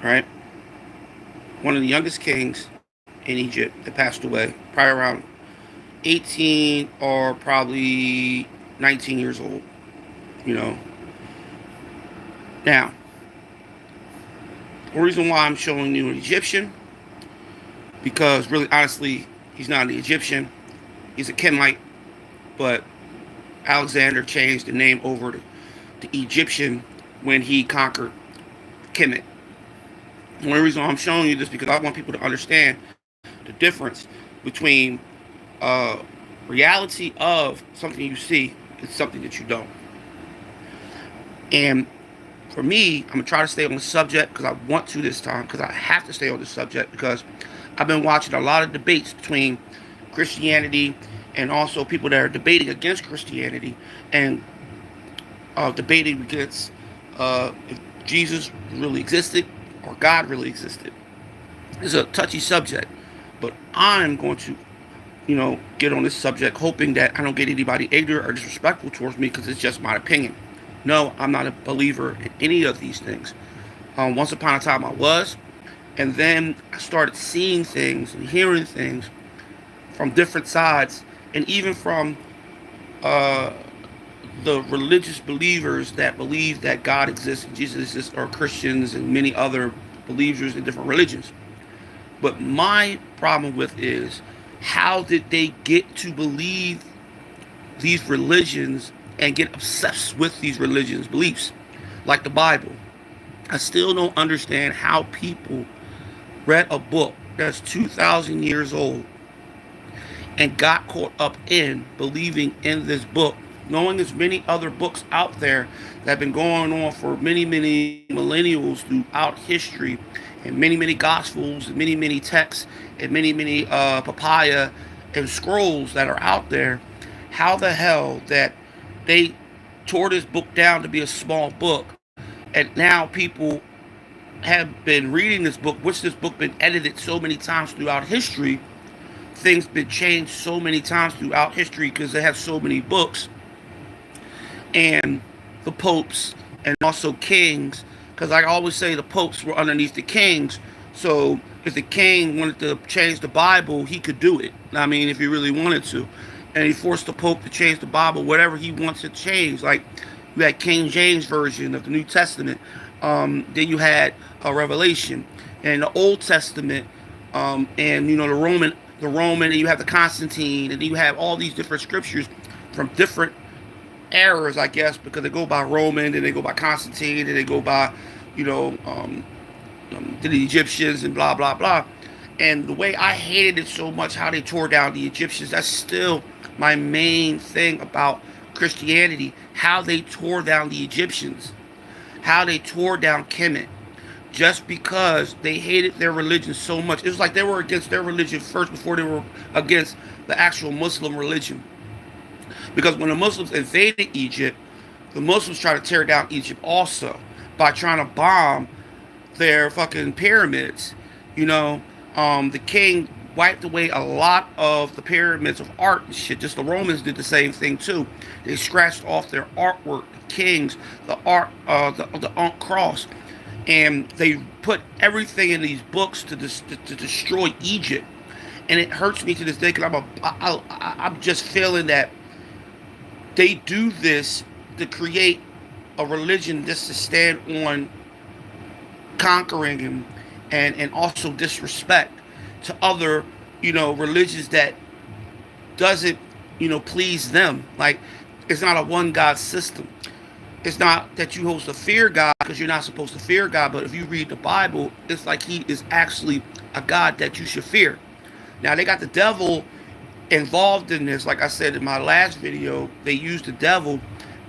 right? One of the youngest kings in Egypt that passed away, probably around 18 or probably 19 years old, you know. Now, the reason why I'm showing you an Egyptian, because really, honestly, he's not an Egyptian. He's a Kenite, but Alexander changed the name over to Egyptian when he conquered Kemet. The only reason I'm showing you this because I want people to understand the difference between uh, reality of something you see and something that you don't. And for me, I'm gonna try to stay on the subject because I want to this time because I have to stay on the subject because I've been watching a lot of debates between Christianity and also people that are debating against Christianity and debating against if Jesus really existed or God really existed. It's a touchy subject, but I'm going to, get on this subject hoping that I don't get anybody ignorant or disrespectful towards me because it's just my opinion. No, I'm not a believer in any of these things. Once upon a time I was, and then I started seeing things and hearing things from different sides, and even from uh, the religious believers that believe that God exists and Jesus exists, or Christians and many other believers in different religions. But my problem with is how did they get to believe these religions and get obsessed with these religions' beliefs, like the Bible? I still don't understand how people read a book that's 2,000 years old and got caught up in believing in this book, knowing there's many other books out there that have been going on for many, many millennials throughout history, and many gospels, and many texts, and many papaya and scrolls that are out there. How the hell that they tore this book down to be a small book, and now people have been reading this book, which this book been edited so many times throughout history. Things been changed so many times throughout history because they have so many books, and the popes and also kings, because I always say the popes were underneath the kings. So if the king wanted to change the Bible, he could do it. I mean, if he really wanted to, and he forced the pope to change the Bible, whatever he wants to change. Like you had King James version of the New Testament, then you had a Revelation, and the Old Testament, and the Roman, and you have the Constantine, and you have all these different scriptures from different eras, I guess, because they go by Roman, then they go by Constantine, then they go by, you know, the Egyptians and blah blah blah. And the way I hated it so much, how they tore down the Egyptians, that's still my main thing about Christianity. How they tore down the Egyptians, how they tore down Kemet, just because they hated their religion so much. It was like they were against their religion first before they were against the actual Muslim religion. Because when the Muslims invaded Egypt, the Muslims tried to tear down Egypt also by trying to bomb their fucking pyramids. You know, the king wiped away a lot of the pyramids of art and shit. Just the Romans did the same thing too. They scratched off their artwork, the kings, the art, the Ankh cross, and they put everything in these books to destroy Egypt. And it hurts me to this day because I'm just feeling that they do this to create a religion just to stand on conquering and also disrespect to other, religions that doesn't, please them. Like, it's not a one God system. It's not that you supposed to fear God because you're not supposed to fear God, but if you read the Bible, it's like he is actually a God that you should fear. Now, they got the devil involved in this. Like I said in my last video, they use the devil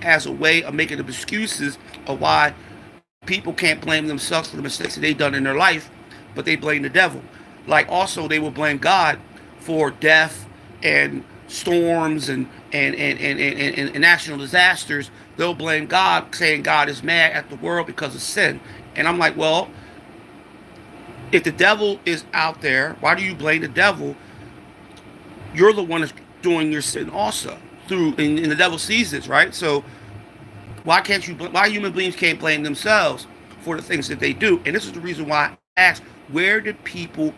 as a way of making up excuses of why people can't blame themselves for the mistakes that they've done in their life, but they blame the devil. Like also they will blame God for death and storms and national disasters. They'll blame God, saying God is mad at the world because of sin. And I'm like, well, if the devil is out there, why do you blame the devil? You're the one that's doing your sin also through, and the devil sees this, right? So why human beings can't blame themselves for the things that they do. And this is the reason why I asked, where did people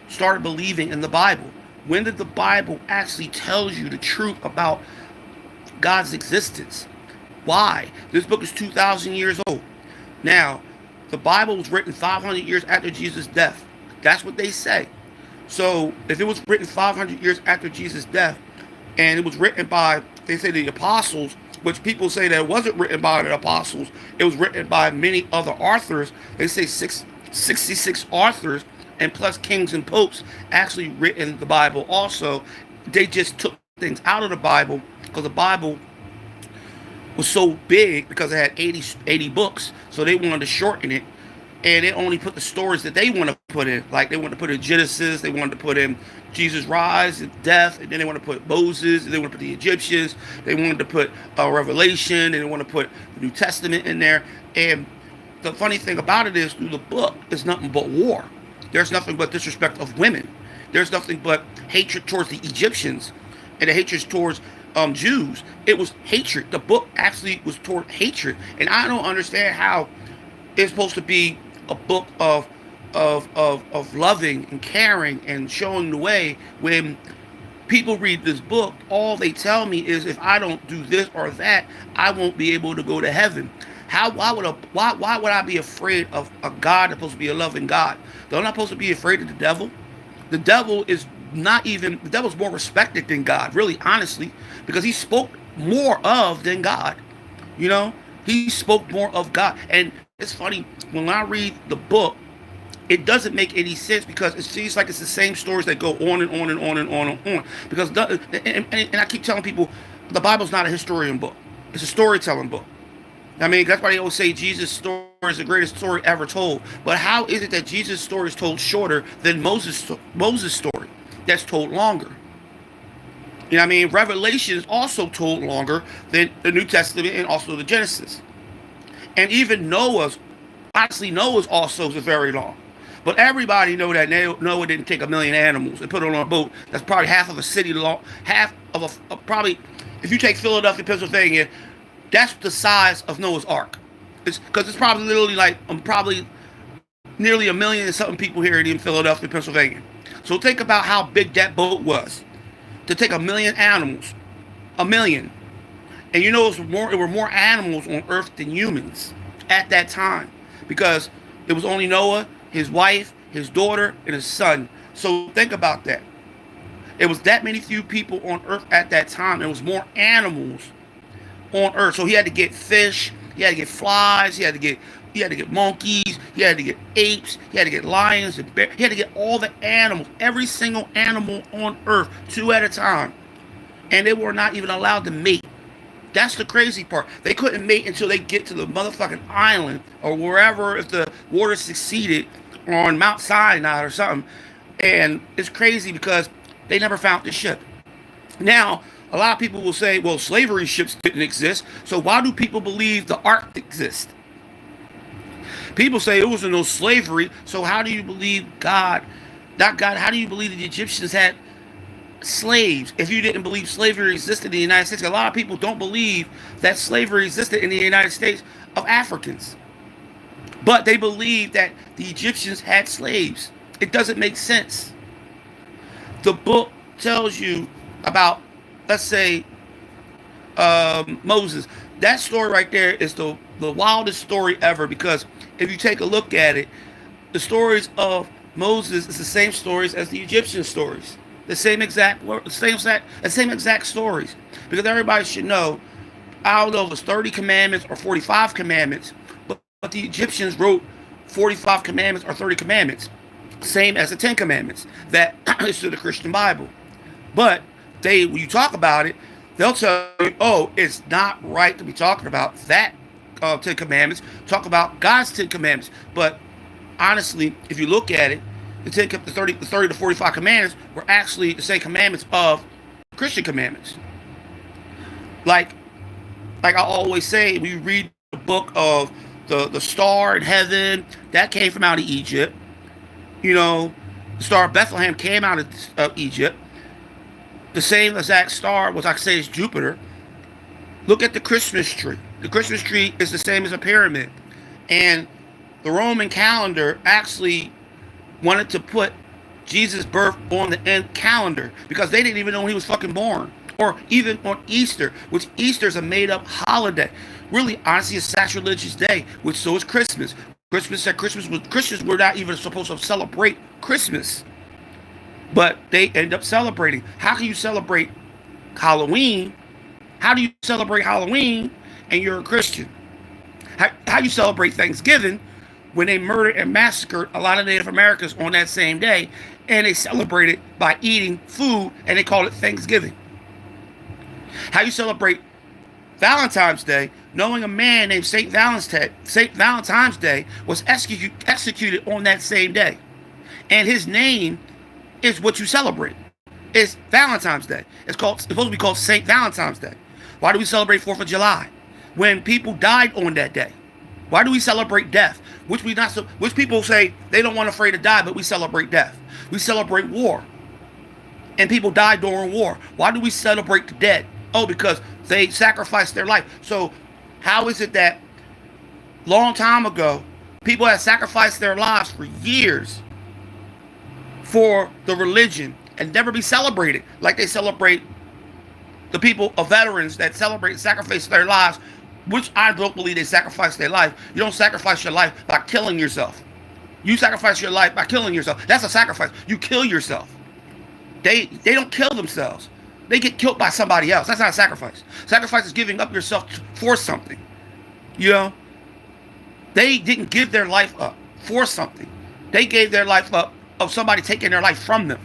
start believing in the Bible? When did the Bible actually tell you the truth about God's existence? Why? This book is 2,000 years old. Now, the Bible was written 500 years after Jesus' death. That's what they say. So, if it was written 500 years after Jesus' death, and it was written by, they say, the apostles, which people say that it wasn't written by the apostles, it was written by many other authors. They say 66 authors, and plus kings and popes actually written the Bible also. They just took things out of the Bible because the Bible was so big because it had 80 books, so they wanted to shorten it, and they only put the stories that they want to put in. Like, they wanted to put in Genesis, they wanted to put in Jesus' rise and death, and then they wanted to put Moses, and they wanted to put the Egyptians, they wanted to put Revelation, and they wanted to put the New Testament in there. And the funny thing about it is, through the book, it's nothing but war. There's nothing but disrespect of women. There's nothing but hatred towards the Egyptians and the hatred towards Jews. It was hatred. The book actually was toward hatred. And I don't understand how it's supposed to be a book of loving and caring and showing the way when people read this book. All they tell me is, if I don't do this or that, I won't be able to go to heaven. Why would I be afraid of a God that's supposed to be a loving God? They're not supposed to be afraid of the devil. The devil is the devil's more respected than God, really, honestly, because he spoke more of than God. You know, he spoke more of God. And it's funny, when I read the book, it doesn't make any sense because it seems like it's the same stories that go on and on and on and on and on. Because, and I keep telling people, the Bible's not a historian book. It's a storytelling book. I mean, that's why they always say Jesus' story is the greatest story ever told. But how is it that Jesus' story is told shorter than Moses' story that's told longer? You know what I mean? Revelation is also told longer than the New Testament and also the Genesis. And even Noah's also is very long. But everybody know that Noah didn't take 1 million animals and put it on a boat. That's probably half of a city long, probably, if you take Philadelphia, Pennsylvania, that's the size of Noah's Ark. Because it's probably literally like, probably nearly 1 million and something people here in Philadelphia, Pennsylvania. So think about how big that boat was. To take 1 million animals. 1 million. And you know, there were more animals on earth than humans at that time. Because it was only Noah, his wife, his daughter, and his son. So think about that. It was that many few people on earth at that time. There was more animals on earth. So he had to get fish, he had to get flies, he had to get monkeys, he had to get apes, he had to get lions and bears, he had to get all the animals, every single animal on earth, 2 at a time. And they were not even allowed to mate. That's the crazy part. They couldn't mate until they get to the motherfucking island or wherever, if the water succeeded on Mount Sinai or something. And it's crazy because they never found the ship. Now, a lot of people will say, well, slavery ships didn't exist, so why do people believe the ark exists? People say it wasn't no slavery, so how do you believe God, not God, how do you believe the Egyptians had slaves if you didn't believe slavery existed in the United States? A lot of people don't believe that slavery existed in the United States of Africans. But they believe that the Egyptians had slaves. It doesn't make sense. The book tells you about, let's say, Moses. That story right there is the wildest story ever, because if you take a look at it, the stories of Moses is the same stories as the Egyptian stories. The same exact stories. Because everybody should know, I don't know if it's 30 commandments or 45 commandments, but the Egyptians wrote 45 commandments or 30 commandments. Same as the 10 commandments that is to the Christian Bible. But when you talk about it, they'll tell you, oh, it's not right to be talking about that 10 commandments. Talk about God's 10 commandments. But honestly, if you look at it, the 30 to 45 commandments were actually the same commandments of Christian commandments. Like I always say, we read the book of the star in heaven, that came from out of Egypt. You know, the star of Bethlehem came out of Egypt. The same exact star, which I say is Jupiter. Look at the Christmas tree. The Christmas tree is the same as a pyramid. And the Roman calendar actually wanted to put Jesus' birth on the end calendar because they didn't even know when he was fucking born. Or even on Easter, which Easter's a made-up holiday. Really, honestly, a sacrilegious day, which so is Christmas. Christians were not even supposed to celebrate Christmas, but they end up celebrating. How can you celebrate Halloween? How do you celebrate Halloween and you're a Christian? How you celebrate Thanksgiving when they murdered and massacred a lot of Native Americans on that same day, and they celebrate it by eating food and they call it Thanksgiving? How you celebrate Valentine's Day, knowing a man named Saint Valentine's Day was executed on that same day, and his name is what you celebrate. It's Valentine's Day. It's supposed to be called Saint Valentine's Day. Why do we celebrate 4th of July when people died on that day? Why do we celebrate death? Which people say they don't want afraid to die, but we celebrate death. We celebrate war, and people died during war. Why do we celebrate the dead? Oh, because they sacrificed their life. So how is it that long time ago people had sacrificed their lives for years for the religion and never be celebrated like they celebrate the people of veterans that celebrate and sacrifice their lives, which I don't believe they sacrifice their life. You don't sacrifice your life by killing yourself. You sacrifice your life by killing yourself. That's a sacrifice. You kill yourself. They don't kill themselves. They get killed by somebody else. That's not a sacrifice. Sacrifice is giving up yourself for something. You know? They didn't give their life up for something. They gave their life up of somebody taking their life from them.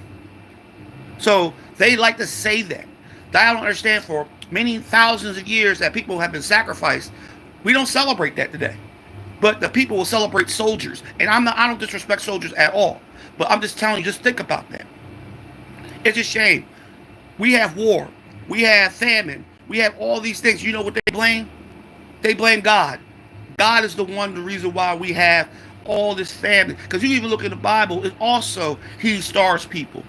So they like to say that. I don't understand. For many thousands of years that people have been sacrificed, we don't celebrate that today. But the people will celebrate soldiers. And I don't disrespect soldiers at all. But I'm just telling you, just think about that. It's a shame. We have war. We have famine. We have all these things. You know what they blame? They blame God. God is the reason why we have all this famine. Because you even look in the Bible, it also, he starves people.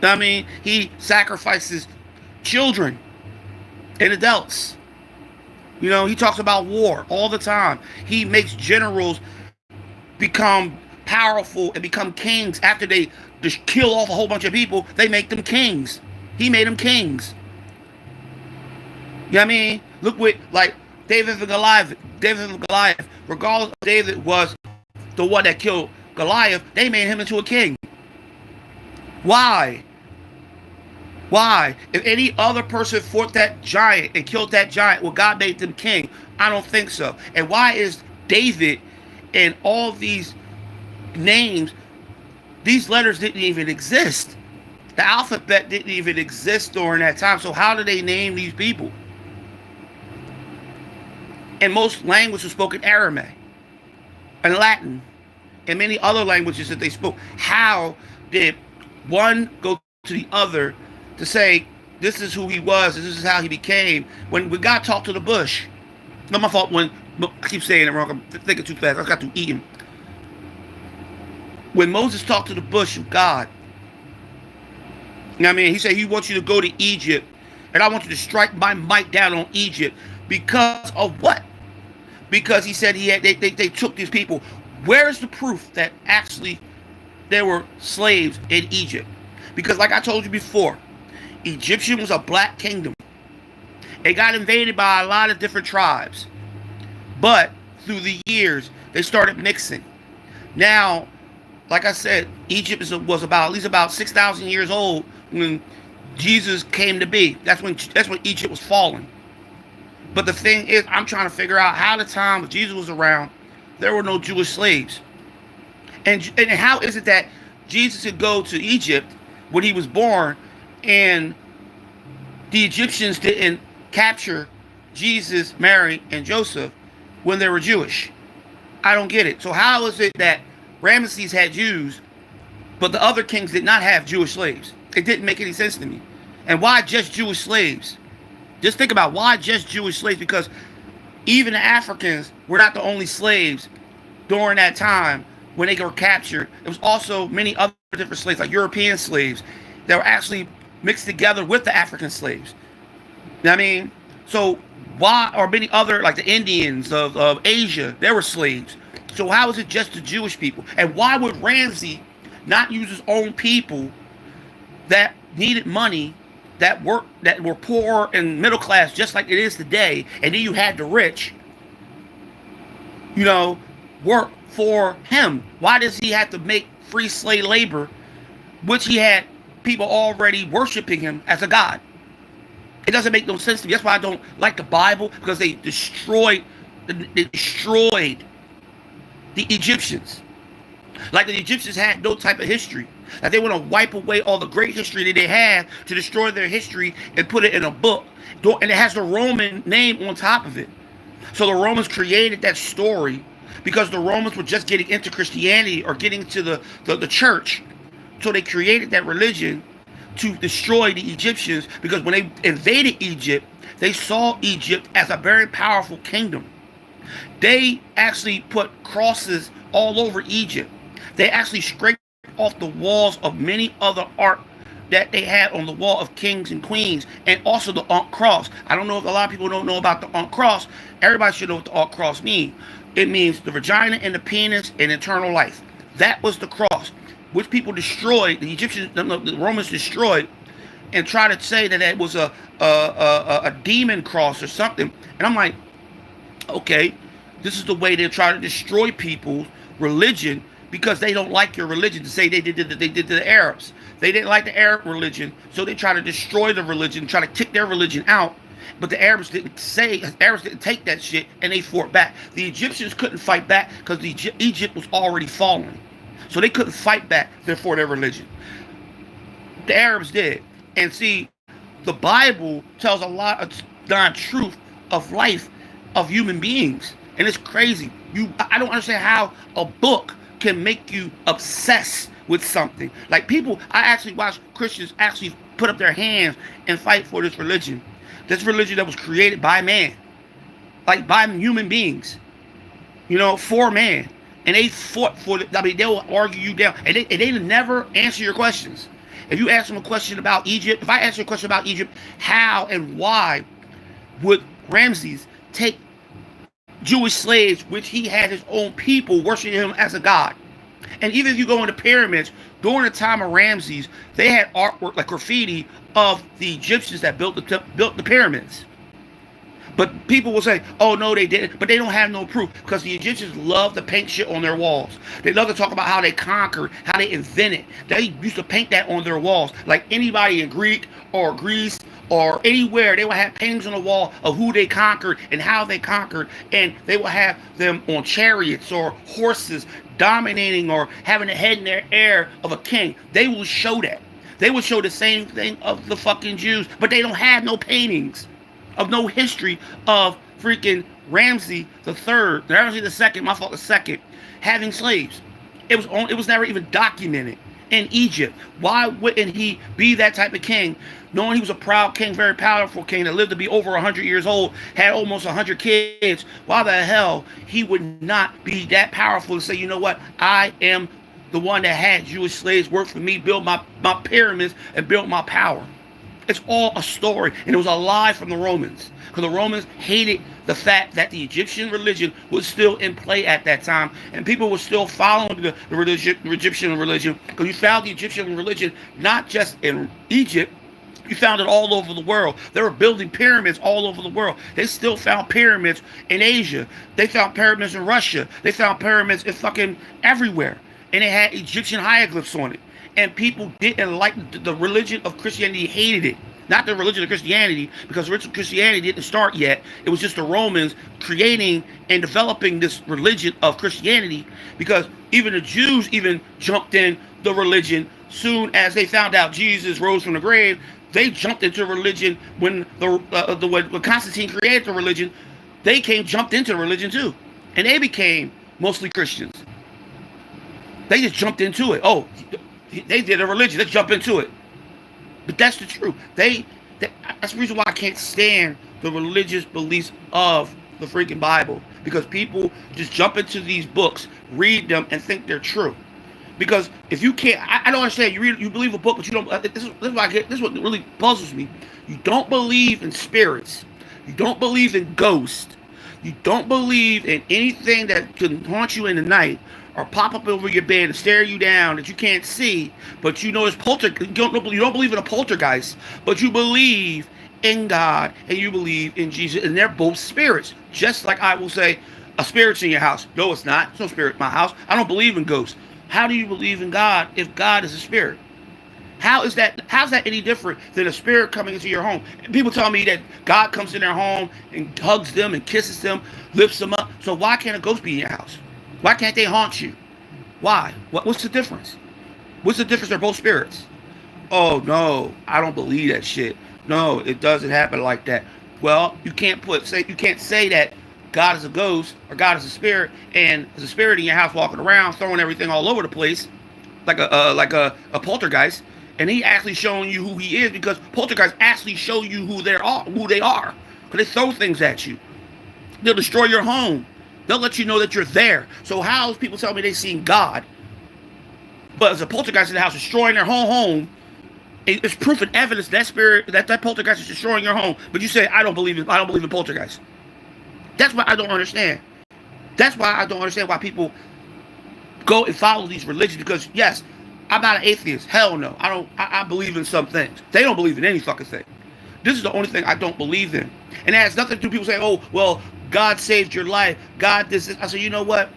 I mean, he sacrifices children and adults. You know, he talks about war all the time. He makes generals become powerful and become kings after they just kill off a whole bunch of people. They make them kings. He made them kings. You know what I mean? Look what, like, David and Goliath, regardless of David was the one that killed Goliath, they made him into a king. Why? Why? If any other person fought that giant and killed that giant, well, God made them king. I don't think so. And why is David and all these names, these letters didn't even exist? The alphabet didn't even exist during that time. So how do they name these people? And most languages were spoken Aramaic and Latin and many other languages that they spoke. How did one go to the other to say this is who he was and this is how he became? When God talked to the bush, not my fault. I keep saying it wrong. I'm thinking too fast. I got to eat him. When Moses talked to the bush of God, you know what I mean? He said he wants you to go to Egypt, and I want you to strike my might down on Egypt. Because of what? Because he said they took these people. Where is the proof that actually there were slaves in Egypt? Because like I told you before, Egyptian was a black kingdom. It got invaded by a lot of different tribes. But through the years, they started mixing. Now, like I said, Egypt was at least about 6,000 years old when Jesus came to be. That's when Egypt was falling. But the thing is, I'm trying to figure out how the time Jesus was around, there were no Jewish slaves. And how is it that Jesus could go to Egypt when he was born and the Egyptians didn't capture Jesus, Mary, and Joseph when they were Jewish? I don't get it. So how is it that Ramesses had Jews, but the other kings did not have Jewish slaves? It didn't make any sense to me. And why just Jewish slaves? Just think about why just Jewish slaves, because even the Africans were not the only slaves during that time when they were captured. There was also many other different slaves, like European slaves, that were actually mixed together with the African slaves. You know what I mean? So why, or many other, like the Indians of Asia, they were slaves. So how is it just the Jewish people? And why would Ramsey not use his own people that needed money, that were poor and middle class, just like it is today, and then you had the rich, you know, work for him? Why does he have to make free slave labor, which he had people already worshiping him as a god? It doesn't make no sense to me. That's why I don't like the Bible, because they destroyed the Egyptians. Like the Egyptians had no type of history. Like they want to wipe away all the great history that they had, to destroy their history and put it in a book. And it has the Roman name on top of it. So the Romans created that story because the Romans were just getting into Christianity, or getting to the church. So they created that religion to destroy the Egyptians, because when they invaded Egypt, they saw Egypt as a very powerful kingdom. They actually put crosses all over Egypt. They actually scraped off the walls of many other art that they had on the wall of kings and queens, and also the Ankh cross. I don't know if a lot of people don't know about the Ankh cross. Everybody should know what the Ankh cross means. It means the vagina and the penis and eternal life. That was the cross, which people destroyed. The Egyptians, the Romans destroyed, and tried to say that it was a demon cross or something. And I'm like, okay, this is the way they try to destroy people's religion, because they don't like your religion. To say they did to the Arabs. They didn't like the Arab religion, so they try to destroy the religion, try to kick their religion out. But the Arabs didn't take that shit, and they fought back. The Egyptians couldn't fight back because Egypt was already fallen. So they couldn't fight back, therefore, their religion. The Arabs did. And see, the Bible tells a lot of non-truth of life of human beings. And it's crazy. I don't understand how a book can make you obsess with something. Like people, I actually watch Christians actually put up their hands and fight for this religion. This religion that was created by man. Like by human beings. For man. And they fought for it. I mean, they'll argue you down. And they never answer your questions. If you ask them a question about Egypt, if I ask you a question about Egypt, how and why would Ramses take Jewish slaves, which he had his own people worshiping him as a god? And even if you go into pyramids, during the time of Ramses, they had artwork like graffiti of the Egyptians that built the pyramids. But people will say, oh, no, they didn't. But they don't have no proof, because the Egyptians love to paint shit on their walls. They love to talk about how they conquered, how they invented. They used to paint that on their walls. Like anybody in Greek or Greece or anywhere, they would have paintings on the wall of who they conquered and how they conquered. And they would have them on chariots or horses dominating or having the head in their air of a king. They will show that. They will show the same thing of the fucking Jews, but they don't have no paintings of no history of freaking Ramses the Third, Ramses the Second, the second, having slaves. It was never even documented in Egypt. Why wouldn't he be that type of king, knowing he was a proud king, very powerful king that lived to be over 100 years old, had almost 100 kids? Why the hell he would not be that powerful to say, you know what, I am the one that had Jewish slaves work for me, build my pyramids, and build my power? It's all a story, and it was a lie from the Romans, because the Romans hated the fact that the Egyptian religion was still in play at that time, and people were still following the Egyptian religion, because you found the Egyptian religion not just in Egypt, you found it all over the world. They were building pyramids all over the world. They still found pyramids in Asia. They found pyramids in Russia. They found pyramids in fucking everywhere, and it had Egyptian hieroglyphs on it. And people didn't like the religion of Christianity, hated it. Not the religion of Christianity, because Christianity didn't start yet. It was just the Romans creating and developing this religion of Christianity, because even the Jews even jumped in the religion soon as they found out Jesus rose from the grave. They jumped into religion when when Constantine created the religion. They jumped into the religion too, and they became mostly Christians. They just jumped into it. Oh, they did a religion. Let's jump into it. But that's the truth. That's the reason why I can't stand the religious beliefs of the freaking Bible, because people just jump into these books, read them, and think they're true. Because if you can't, I don't understand. You believe a book, but you don't. This is what really puzzles me. You don't believe in spirits. You don't believe in ghosts. You don't believe in anything that can haunt you in the night or pop up over your bed and stare you down that you can't see, but you know it's you don't believe in a poltergeist, but you believe in God and you believe in Jesus, and they're both spirits. Just like I will say, a spirit's in your house. No, it's not. There's no spirit in my house. I don't believe in ghosts. How do you believe in God if God is a spirit? How's that any different than a spirit coming into your home? People tell me that God comes in their home and hugs them and kisses them, lifts them up. So why can't a ghost be in your house? Why can't they haunt you? Why? What's the difference? What's the difference? They're both spirits. Oh no, I don't believe that shit. No, it doesn't happen like that. Well, you can't say that God is a ghost or God is a spirit, and there's a spirit in your house walking around throwing everything all over the place like a poltergeist, and he actually showing you who he is, because poltergeists actually show you who they are, because they throw things at you. They'll destroy your home. They'll let you know that you're there. So how's people tell me they seen God, but as a poltergeist in the house destroying their whole home? It's proof and evidence that spirit, that poltergeist is destroying your home. But you say I don't believe in poltergeist. That's what I don't understand. That's why I don't understand why people go and follow these religions. Because yes, I'm not an atheist. Hell no. I believe in some things. They don't believe in any fucking thing. This is the only thing I don't believe in. And it has nothing to do with people saying, oh, well, God saved your life. God this. I said, you know what?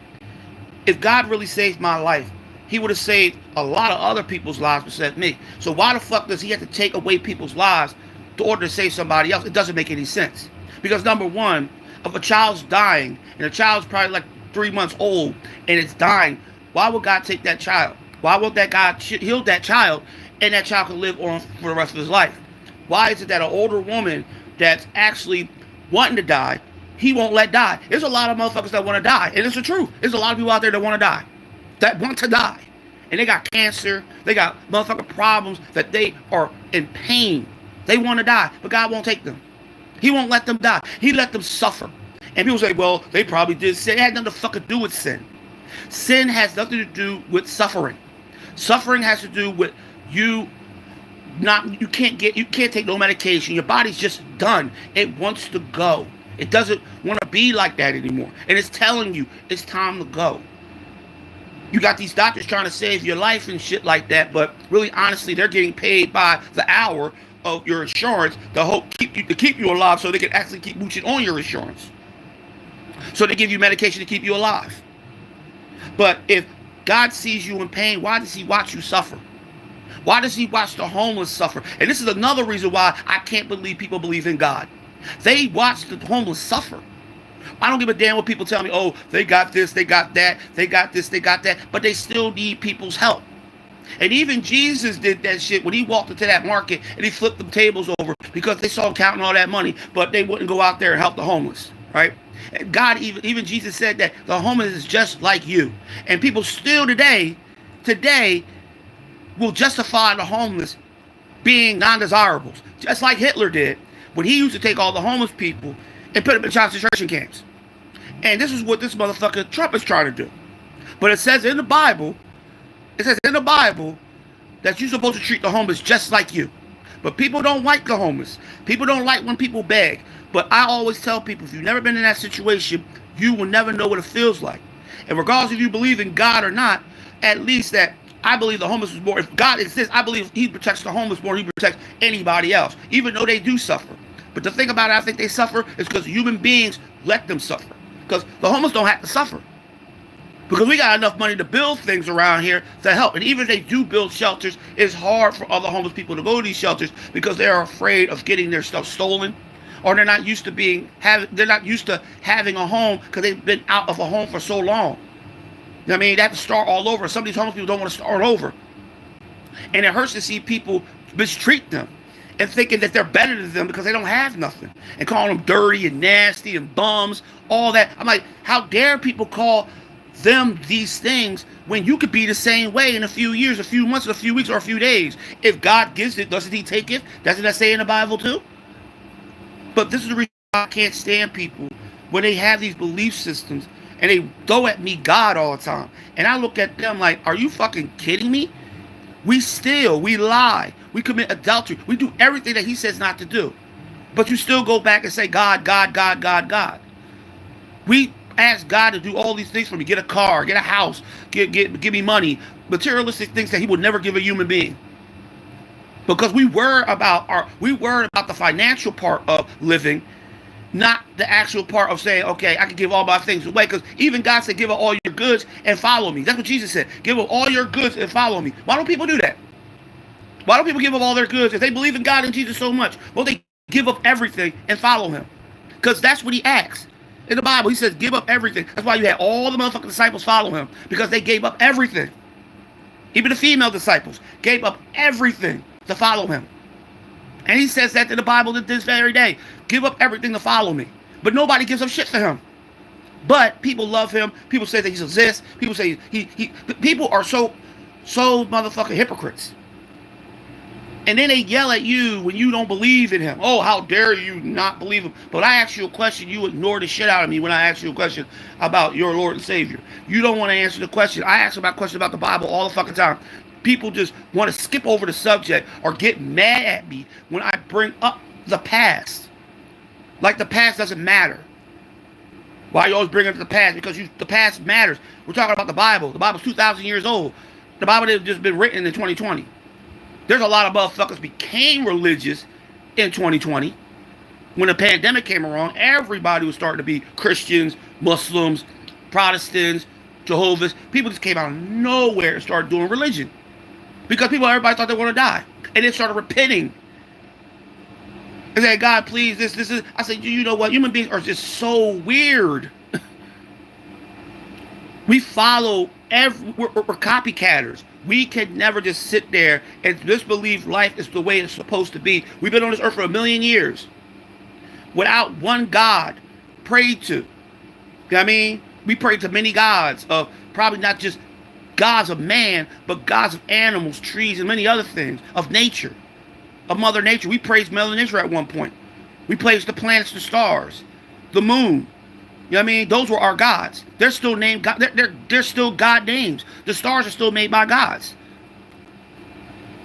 If God really saved my life, he would have saved a lot of other people's lives besides me. So why the fuck does he have to take away people's lives in order to save somebody else? It doesn't make any sense. Because number one, if a child's dying, and a child's probably like 3 months old, and it's dying, why would God take that child? Why won't that God heal that child, and that child can live on for the rest of his life? Why is it that an older woman that's actually wanting to die, he won't let die? There's a lot of motherfuckers that want to die, and it's the truth. There's a lot of people out there that want to die. That want to die. And they got cancer, they got motherfucking problems, that they are in pain. They want to die, but God won't take them. He won't let them die. He let them suffer. And people say, well, they probably did sin. It had nothing to fucking do with sin. Sin has nothing to do with suffering. Suffering has to do with you can't take no medication. Your body's just done. It wants to go. It doesn't want to be like that anymore. And it's telling you it's time to go. You got these doctors trying to save your life and shit like that, but really, honestly, they're getting paid by the hour of your insurance to keep you alive, so they can actually keep mooching on your insurance. So they give you medication to keep you alive. But if God sees you in pain, why does he watch you suffer? Why does he watch the homeless suffer? And this is another reason why I can't believe people believe in God. They watch the homeless suffer. I don't give a damn what people tell me. Oh, they got this, they got that, they got this, they got that. But they still need people's help. And even Jesus did that shit when he walked into that market and he flipped the tables over because they saw him counting all that money, but they wouldn't go out there and help the homeless, right? And God, even Jesus said that the homeless is just like you. And people still today will justify the homeless being non-desirables, just like Hitler did when he used to take all the homeless people and put them in concentration camps. And this is what this motherfucker Trump is trying to do. But it says in the Bible that you're supposed to treat the homeless just like you. But people don't like the homeless. People don't like when people beg. But I always tell people, if you've never been in that situation, you will never know what it feels like. And regardless if you believe in God or not, at least that I believe the homeless is more. If God exists, I believe he protects the homeless more than he protects anybody else, even though they do suffer. But the thing about it, I think they suffer is because human beings let them suffer. Because the homeless don't have to suffer. Because we got enough money to build things around here to help. And even if they do build shelters, it's hard for other homeless people to go to these shelters because they're afraid of getting their stuff stolen. Or they're not used to having a home because they've been out of a home for so long. You know what I mean? They have to start all over. Some of these homeless people don't want to start over. And it hurts to see people mistreat them and thinking that they're better than them because they don't have nothing. And calling them dirty and nasty and bums, all that. I'm like, how dare people call them these things when you could be the same way in a few years, a few months, a few weeks, or a few days? If God gives it, doesn't he take it? Doesn't that say in the Bible too? But this is the reason why I can't stand people when they have these belief systems and they throw at me God all the time. And I look at them like, are you fucking kidding me? We steal, we lie, we commit adultery, we do everything that he says not to do. But you still go back and say God, God, God, God, God. We ask God to do all these things for me. Get a car, get a house, give me money. Materialistic things that he would never give a human being. Because we worry about the financial part of living, not the actual part of saying, okay, I can give all my things away. Because even God said, give up all your goods and follow me. That's what Jesus said. Give up all your goods and follow me. Why don't people do that? Why don't people give up all their goods? If they believe in God and Jesus so much, well, they give up everything and follow him. Because that's what he asks. In the Bible, he says, give up everything. That's why you had all the motherfucking disciples follow him. Because they gave up everything. Even the female disciples gave up everything to follow him. And he says that in the Bible this very day. Give up everything to follow me. But nobody gives up shit for him. But people love him. People say that he exists. People say people are so motherfucking hypocrites. And then they yell at you when you don't believe in him. Oh, how dare you not believe him? But I ask you a question, you ignore the shit out of me when I ask you a question about your Lord and Savior. You don't want to answer the question. I ask about questions about the Bible all the fucking time. People just want to skip over the subject or get mad at me when I bring up the past. Like the past doesn't matter. Why you always bring up the past? Because the past matters. We're talking about the Bible. The Bible's 2,000 years old. The Bible has just been written in 2020. There's a lot of motherfuckers became religious in 2020. When the pandemic came around, everybody was starting to be Christians, Muslims, Protestants, Jehovah's. People just came out of nowhere and started doing religion. Because everybody thought they were going to die. And then started repenting. And said, God, please, this is... I said, you know what? Human beings are just so weird. We follow... We're copycatters. We can never just sit there and disbelieve life is the way it's supposed to be. We've been on this earth for 1,000,000 years without one God prayed to. You know what I mean? We pray to many gods of probably not just gods of man, but gods of animals, trees, and many other things, of nature, of Mother Nature. We praised Mother Nature at one point. We praised the planets, the stars, the moon. You know what I mean? Those were our gods. They're still named God. They're still God names. The stars are still made by gods.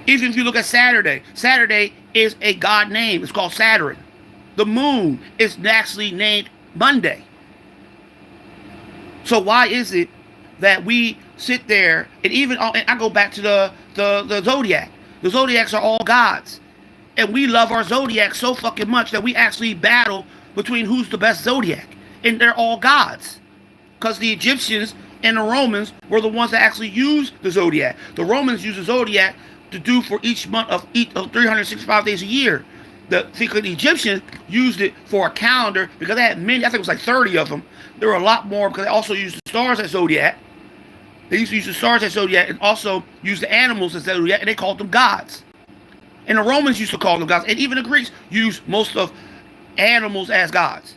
Even if you look at Saturday, Saturday is a God name. It's called Saturn. The moon is actually named Monday. So why is it that we sit there and I go back to the zodiac. The zodiacs are all gods. And we love our zodiac so fucking much that we actually battle between who's the best zodiac. And they're all gods. Because the Egyptians and the Romans were the ones that actually used the zodiac. The Romans used the zodiac to do for each month of 365 days a year. The Egyptians used it for a calendar because they had many, I think it was like 30 of them. There were a lot more because they also used the stars as zodiac. They used to use the stars as zodiac and also use the animals as zodiac, and they called them gods. And the Romans used to call them gods. And even the Greeks used most of animals as gods.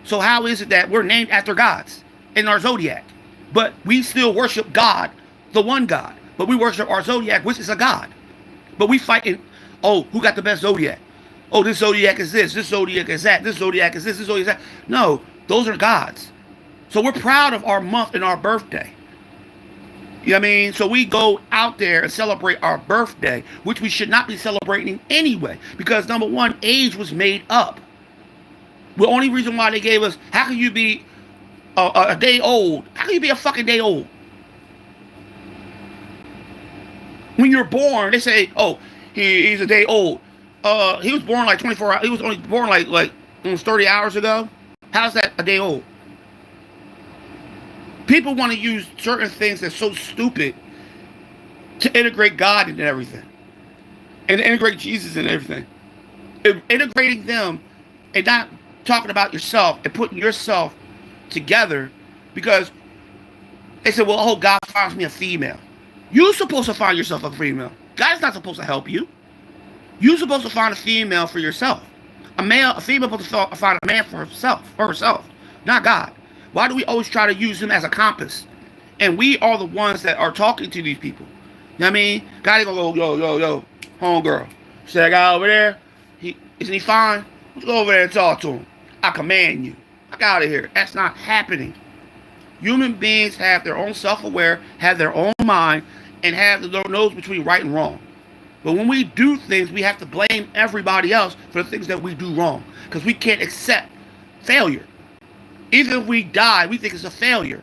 So how is it that we're named after gods in our zodiac? But we still worship God, the one God. But we worship our zodiac, which is a god. But we fight in, oh, who got the best zodiac? Oh, this zodiac is this zodiac is that, this zodiac is this zodiac is that. No, those are gods. So we're proud of our month and our birthday. You know what I mean? So we go out there and celebrate our birthday, which we should not be celebrating anyway. Because number one, age was made up. The only reason why they gave us, how can you be a day old? How can you be a fucking day old? When you're born, they say, oh, he's a day old. He was born like 24 hours. He was only born like almost 30 hours ago. How's that a day old? People want to use certain things that's so stupid to integrate God into everything. And integrate Jesus into everything. Integrating them and not talking about yourself and putting yourself together, because they said, well, oh, God finds me a female. You're supposed to find yourself a female. God's not supposed to help you. You're supposed to find a female for yourself. A female supposed to find a man for herself, not God. Why do we always try to use him as a compass? And we are the ones that are talking to these people. You know what I mean? God ain't gonna go, yo, homegirl. See that guy over there? Isn't he fine? Let's go over there and talk to him. I command you. Get out of here. That's not happening. Human beings have their own self-aware, have their own mind, and have the nose between right and wrong. But when we do things, we have to blame everybody else for the things that we do wrong. Because we can't accept failure. Even if we die, we think it's a failure.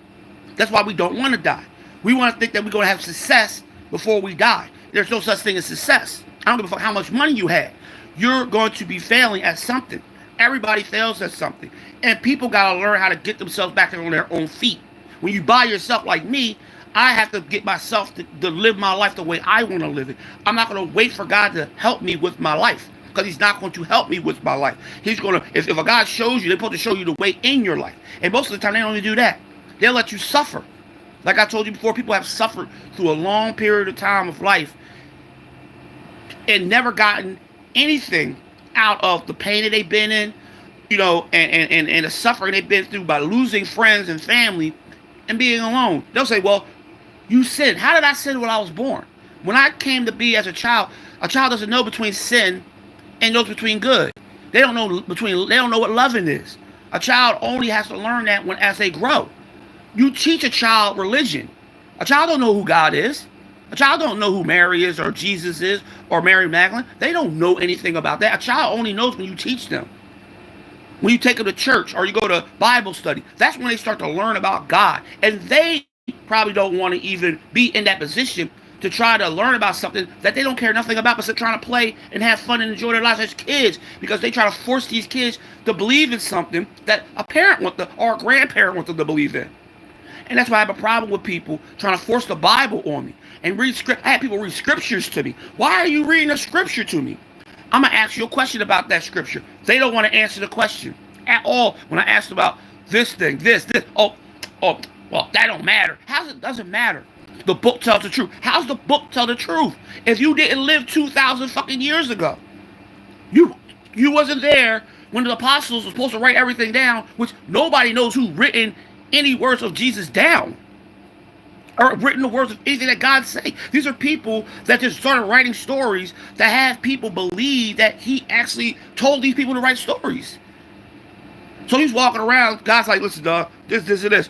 That's why we don't want to die. We want to think that we're going to have success before we die. There's no such thing as success. I don't give a fuck how much money you had. You're going to be failing at something. Everybody fails at something. And people got to learn how to get themselves back on their own feet. When you buy yourself like me, I have to get myself to live my life the way I want to live it. I'm not going to wait for God to help me with my life, because he's not going to help me with my life. He's going to, if a God shows you, they're supposed to show you the way in your life. And most of the time, they don't even do that. They'll let you suffer. Like I told you before, people have suffered through a long period of time of life and never gotten anything out of the pain that they've been in, you know, and the suffering they've been through by losing friends and family and being alone. They'll say, well, you sinned. How did I sin when I was born? When I came to be as a child doesn't know between sin and knows between good. They don't know what loving is. A child only has to learn that as they grow. You teach a child religion. A child don't know who God is. A child don't know who Mary is or Jesus is or Mary Magdalene. They don't know anything about that. A child only knows when you teach them. When you take them to church or you go to Bible study, that's when they start to learn about God. And they probably don't want to even be in that position to try to learn about something that they don't care nothing about, but they're trying to play and have fun and enjoy their lives as kids, because they try to force these kids to believe in something that a parent or a grandparent wants them to believe in. And that's why I have a problem with people trying to force the Bible on me and read script. I had people read scriptures to me. Why are you reading a scripture to me? I'm going to ask you a question about that scripture. They don't want to answer the question at all. When I asked about this thing, this, well, that don't matter. It doesn't matter? The book tells the truth. How's the book tell the truth? If you didn't live 2,000 fucking years ago, you wasn't there when the apostles were supposed to write everything down, which nobody knows who written any words of Jesus down or written the words of anything that God say. These are people that just started writing stories that have people believe that he actually told these people to write stories. So he's walking around, God's like, listen, this and this,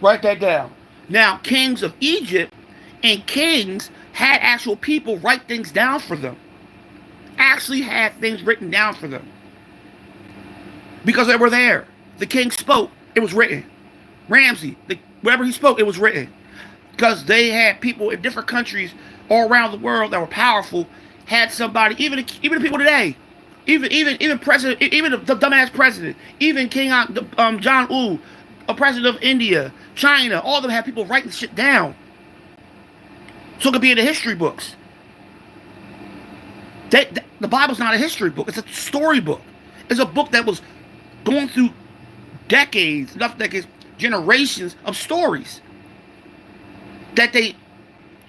write that down. Now, kings of Egypt and kings had actual people write things down for them. Actually had things written down for them. Because they were there. The king spoke, it was written. Ramsey, wherever he spoke, it was written. Because they had people in different countries all around the world that were powerful, had somebody, even the people today, even president, even the dumbass president, even King John Wu, a president of India, China, all of them have people writing shit down so it could be in the history books. The Bible's not a history book. It's a storybook. It's a book that was going through decades, not decades, generations of stories that they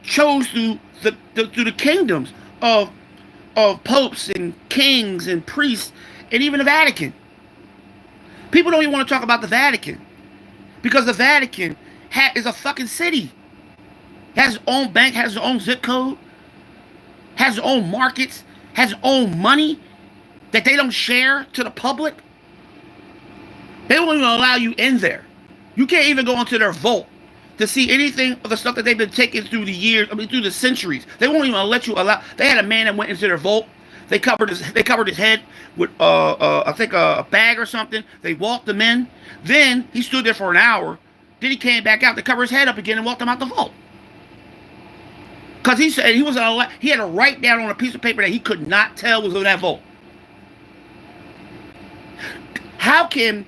chose through the kingdoms of popes and kings and priests and even the Vatican. People don't even want to talk about the Vatican because the Vatican is a fucking city. Has its own bank, has its own zip code, has its own markets, has its own money that they don't share to the public. They won't even allow you in there. You can't even go into their vault to see anything of the stuff that they've been taking through the years, through the centuries. They won't even let you allow. They had a man that went into their vault. They covered his head with I think a bag or something. They walked him in. Then he stood there for an hour. Then he came back out. They covered his head up again and walked him out the vault. Because he said he had to write down on a piece of paper that he could not tell was in that vault. How can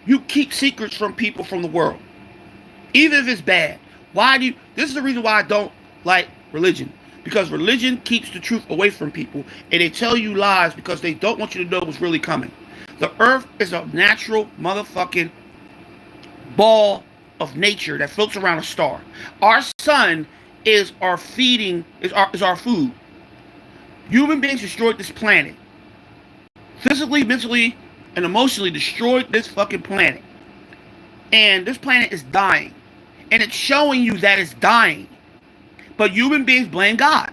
you keep secrets from people from the world? Even if it's bad. This is the reason why I don't like religion. Because religion keeps the truth away from people. And they tell you lies because they don't want you to know what's really coming. The earth is a natural motherfucking ball of nature that floats around a star. Our sun is our feeding, is our food. Human beings destroyed this planet. Physically, mentally, and emotionally destroyed this fucking planet. And this planet is dying. And it's showing you that it's dying. But human beings blame God.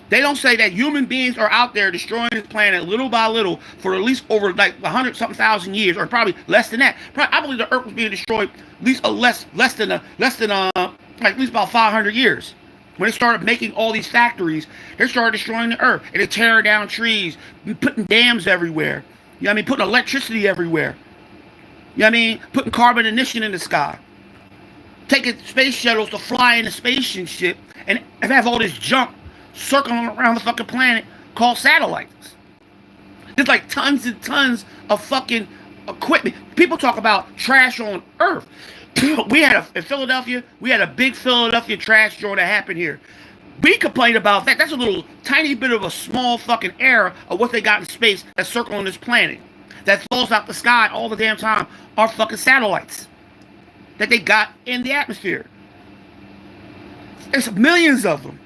They don't say that human beings are out there destroying this planet little by little for at least over like 100-something thousand years, or probably less than that. I believe the earth was being destroyed at least at least about 500 years. When they started making all these factories, they started destroying the earth. And they tearing down trees, putting dams everywhere. You know what I mean? Putting electricity everywhere. You know what I mean? Putting carbon emission in the sky. Taking space shuttles to fly in the space and shit. And have all this junk circling around the fucking planet called satellites. There's like tons and tons of fucking equipment. People talk about trash on Earth. In Philadelphia, we had a big Philadelphia trash joint that happened here. We complained about that. That's a little tiny bit of a small fucking error of what they got in space that's circling this planet. That falls out the sky all the damn time are fucking satellites that they got in the atmosphere. There's millions of them.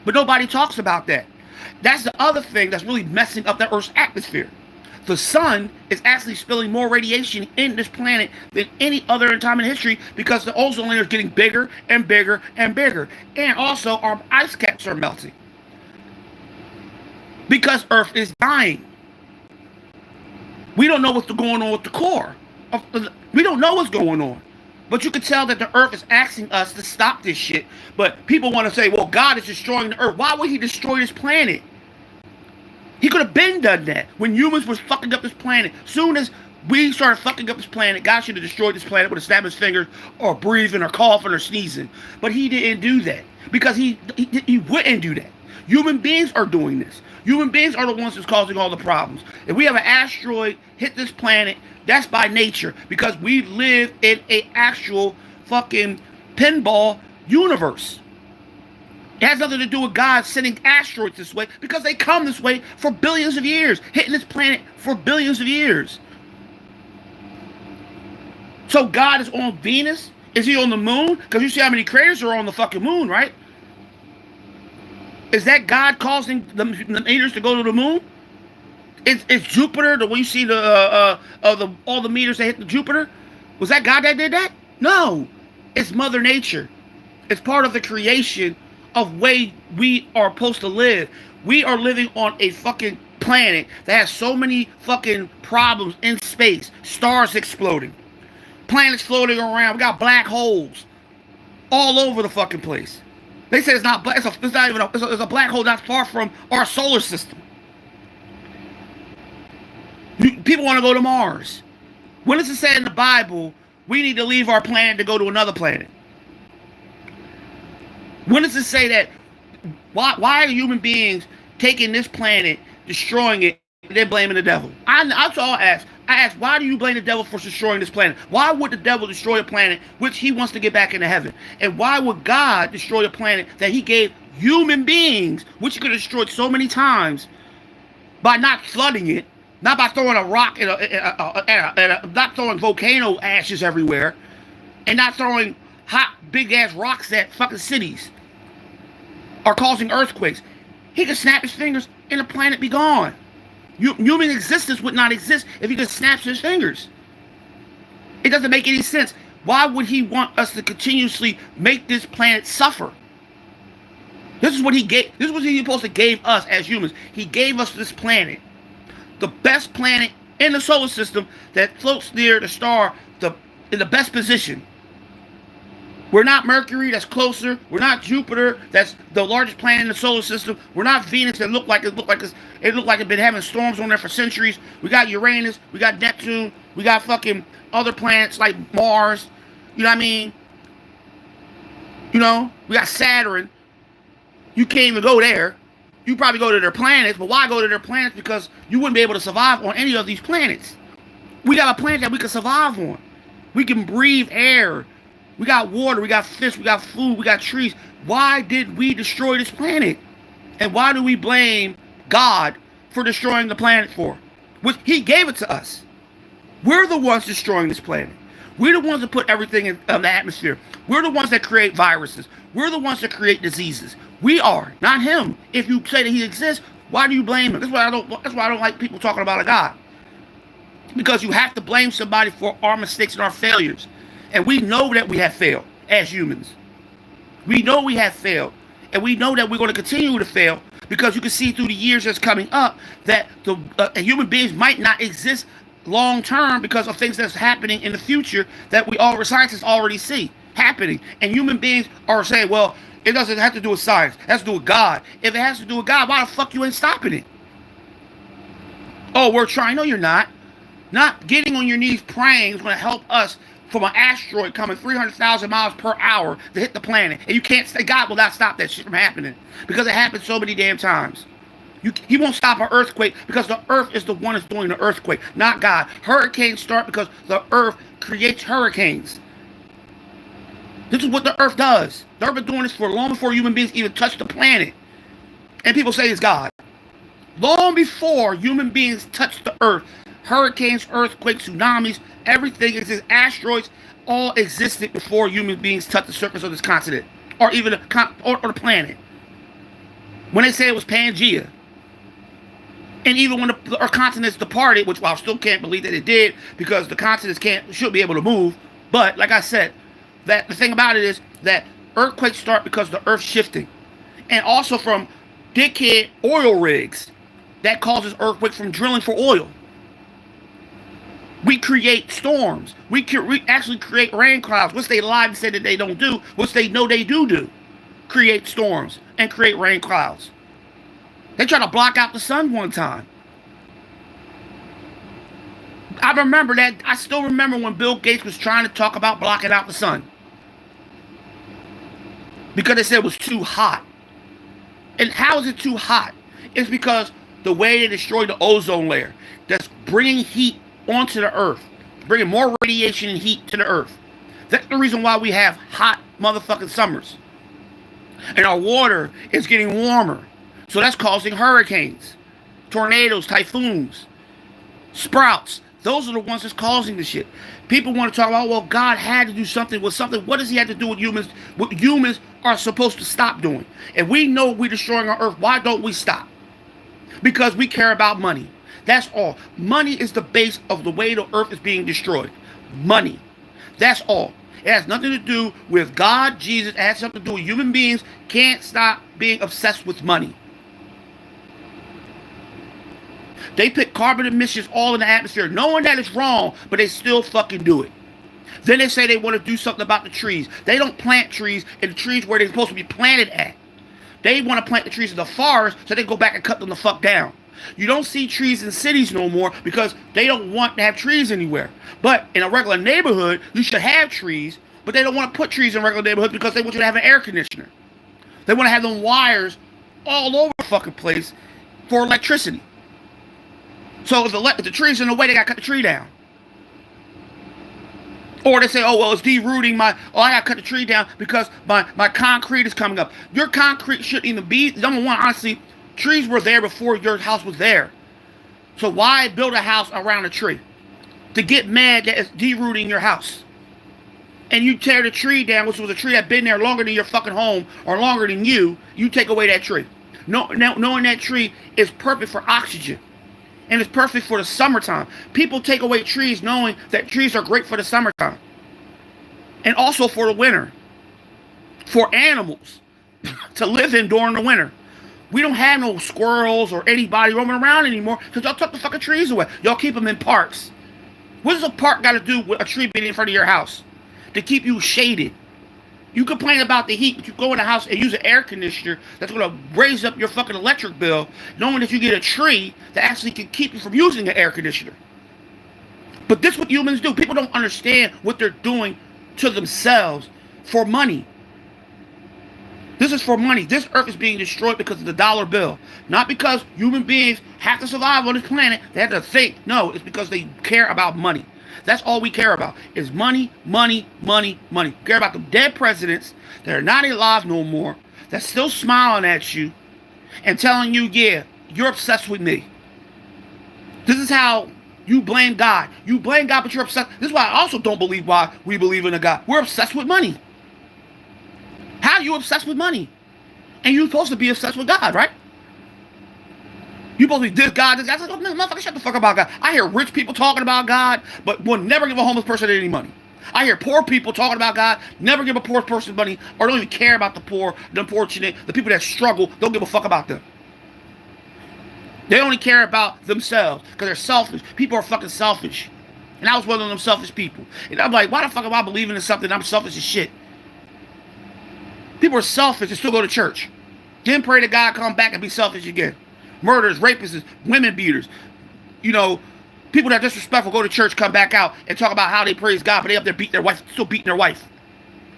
But nobody talks about that. That's the other thing that's really messing up the Earth's atmosphere. The sun is actually spilling more radiation in this planet than any other time in history because the ozone layer is getting bigger and bigger and bigger. And also our ice caps are melting. Because Earth is dying. We don't know what's going on with the core. We don't know what's going on. But you can tell that the Earth is asking us to stop this shit. But people want to say, well, God is destroying the Earth. Why would he destroy this planet? He could have been done that when humans was fucking up this planet. Soon as we started fucking up this planet, God should have destroyed this planet with a snap of his fingers or breathing or coughing or sneezing. But he didn't do that because he wouldn't do that. Human beings are doing this. Human beings are the ones who's causing all the problems. If we have an asteroid hit this planet, that's by nature because we live in an actual fucking pinball universe. It has nothing to do with God sending asteroids this way because they come this way for billions of years, hitting this planet for billions of years. So God is on Venus? Is he on the moon? Because you see how many craters are on the fucking moon, right? Is that God causing the meters to go to the moon? Is Jupiter the way you see all the meters that hit the Jupiter? Was that God that did that? No. It's Mother Nature. It's part of the creation of way we are supposed to live. We are living on a fucking planet that has so many fucking problems in space. Stars exploding. Planets floating around. We got black holes all over the fucking place. They say it's not black. It's not even it's a black hole not far from our solar system. People want to go to Mars. When does it say in the Bible we need to leave our planet to go to another planet? When does it say that? Why are human beings taking this planet, destroying it, and then blaming the devil? That's all I ask. I ask, why do you blame the devil for destroying this planet? Why would the devil destroy a planet which he wants to get back into heaven? And why would God destroy a planet that he gave human beings, which he could have destroyed so many times, by not flooding it, not by throwing a rock, not throwing volcano ashes everywhere, and not throwing hot, big-ass rocks at fucking cities, or causing earthquakes? He could snap his fingers and the planet be gone. Human existence would not exist if he just snaps his fingers. It doesn't make any sense. Why would he want us to continuously make this planet suffer? This is what he gave. This is what he supposed to give us as humans. He gave us this planet, the best planet in the solar system that floats near the star, in the best position. We're not Mercury, that's closer. We're not Jupiter, that's the largest planet in the solar system. We're not Venus, that looked like it's been having storms on there for centuries. We got Uranus, we got Neptune, we got fucking other planets like Mars. You know what I mean? You know, we got Saturn. You can't even go there. You probably go to their planets, but why go to their planets? Because you wouldn't be able to survive on any of these planets. We got a planet that we can survive on. We can breathe air. We got water, we got fish, we got food, we got trees. Why did we destroy this planet? And why do we blame God for destroying the planet for? Which he gave it to us. We're the ones destroying this planet. We're the ones that put everything in the atmosphere. We're the ones that create viruses. We're the ones that create diseases. We are, not him. If you say that he exists, why do you blame him? That's why I don't like people talking about a God. Because you have to blame somebody for our mistakes and our failures. And we know that we have failed as humans. We know we have failed. And we know that we're going to continue to fail because you can see through the years that's coming up that the human beings might not exist long term because of things that's happening in the future that scientists already see happening. And human beings are saying, well, it doesn't have to do with science. It has to do with God. If it has to do with God, why the fuck you ain't stopping it? Oh, we're trying. No, you're not. Not getting on your knees praying is going to help us from an asteroid coming 300,000 miles per hour to hit the planet. And you can't say God will not stop that shit from happening because it happens so many damn times. He won't stop an earthquake because the earth is the one that's doing the earthquake, not God. Hurricanes start because the earth creates hurricanes. This is what the earth does. The earth been doing this for long before human beings even touched the planet. And people say it's God. Long before human beings touched the earth, hurricanes, earthquakes, tsunamis, everything exists. Asteroids all existed before human beings touched the surface of this continent or even the planet. When they say it was Pangea. And even when our continents departed, which I still can't believe that it did because the continents should be able to move. But like I said, that the thing about it is that earthquakes start because the earth's shifting. And also from dickhead oil rigs that causes earthquakes from drilling for oil. We create storms. We actually create rain clouds, which they lie and say that they don't do, which they know they do. Create storms and create rain clouds. They tried to block out the sun one time. I remember that. I still remember when Bill Gates was trying to talk about blocking out the sun. Because they said it was too hot. And how is it too hot? It's because the way they destroyed the ozone layer. That's bringing heat onto the earth. Bringing more radiation and heat to the earth. That's the reason why we have hot motherfucking summers. And our water is getting warmer. So that's causing hurricanes, tornadoes, typhoons, sprouts. Those are the ones that's causing the shit. People want to talk about, well, God had to do something with something. What does he have to do with humans? What humans are supposed to stop doing. If we know we're destroying our earth, why don't we stop? Because we care about money. That's all. Money is the base of the way the earth is being destroyed. Money. That's all. It has nothing to do with God, Jesus. It has something to do with human beings can't stop being obsessed with money. They put carbon emissions all in the atmosphere, knowing that it's wrong, but they still fucking do it. Then they say they want to do something about the trees. They don't plant trees in the trees where they're supposed to be planted at. They want to plant the trees in the forest, so they go back and cut them the fuck down. You don't see trees in cities no more because they don't want to have trees anywhere. But in a regular neighborhood, you should have trees, but they don't want to put trees in a regular neighborhood because they want you to have an air conditioner. They want to have them wires all over the fucking place for electricity. So if the tree's in the way, they got to cut the tree down. Or they say, oh, well, it's derooting I got to cut the tree down because my concrete is coming up. Your concrete shouldn't even be, number one, honestly, trees were there before your house was there. So why build a house around a tree? To get mad that it's derooting your house. And you tear the tree down, which was a tree that been there longer than your fucking home or longer than you take away that tree. Knowing that tree is perfect for oxygen. And it's perfect for the summertime. People take away trees knowing that trees are great for the summertime. And also for the winter. For animals to live in during the winter. We don't have no squirrels or anybody roaming around anymore because y'all took the fucking trees away. Y'all keep them in parks. What does a park got to do with a tree being in front of your house? To keep you shaded. You complain about the heat, but you go in the house and use an air conditioner that's going to raise up your fucking electric bill, knowing that you get a tree that actually can keep you from using an air conditioner. But this is what humans do. People don't understand what they're doing to themselves for money. This is for money. This earth is being destroyed because of the dollar bill. Not because human beings have to survive on this planet. They have to think. No, it's because they care about money. That's all we care about is money, money, money, money. We care about the dead presidents that are not alive no more, that's still smiling at you and telling you, yeah, you're obsessed with me. This is how you blame God. You blame God, but you're obsessed. This is why I also don't believe why we believe in a God. We're obsessed with money. How are you obsessed with money? And you're supposed to be obsessed with God, right? You supposed to be this God, this God. Like, oh, motherfucker, shut the fuck about God. I hear rich people talking about God, but will never give a homeless person any money. I hear poor people talking about God, never give a poor person money, or don't even care about the poor, the unfortunate, the people that struggle, don't give a fuck about them. They only care about themselves because they're selfish. People are fucking selfish. And I was one of them selfish people. And I'm like, why the fuck am I believing in something I'm selfish as shit? People are selfish and still go to church. Then pray to God come back and be selfish again. Murderers, rapists, women beaters, People that are disrespectful go to church, come back out, and talk about how they praise God, but they up there beating their wife, still beating their wife.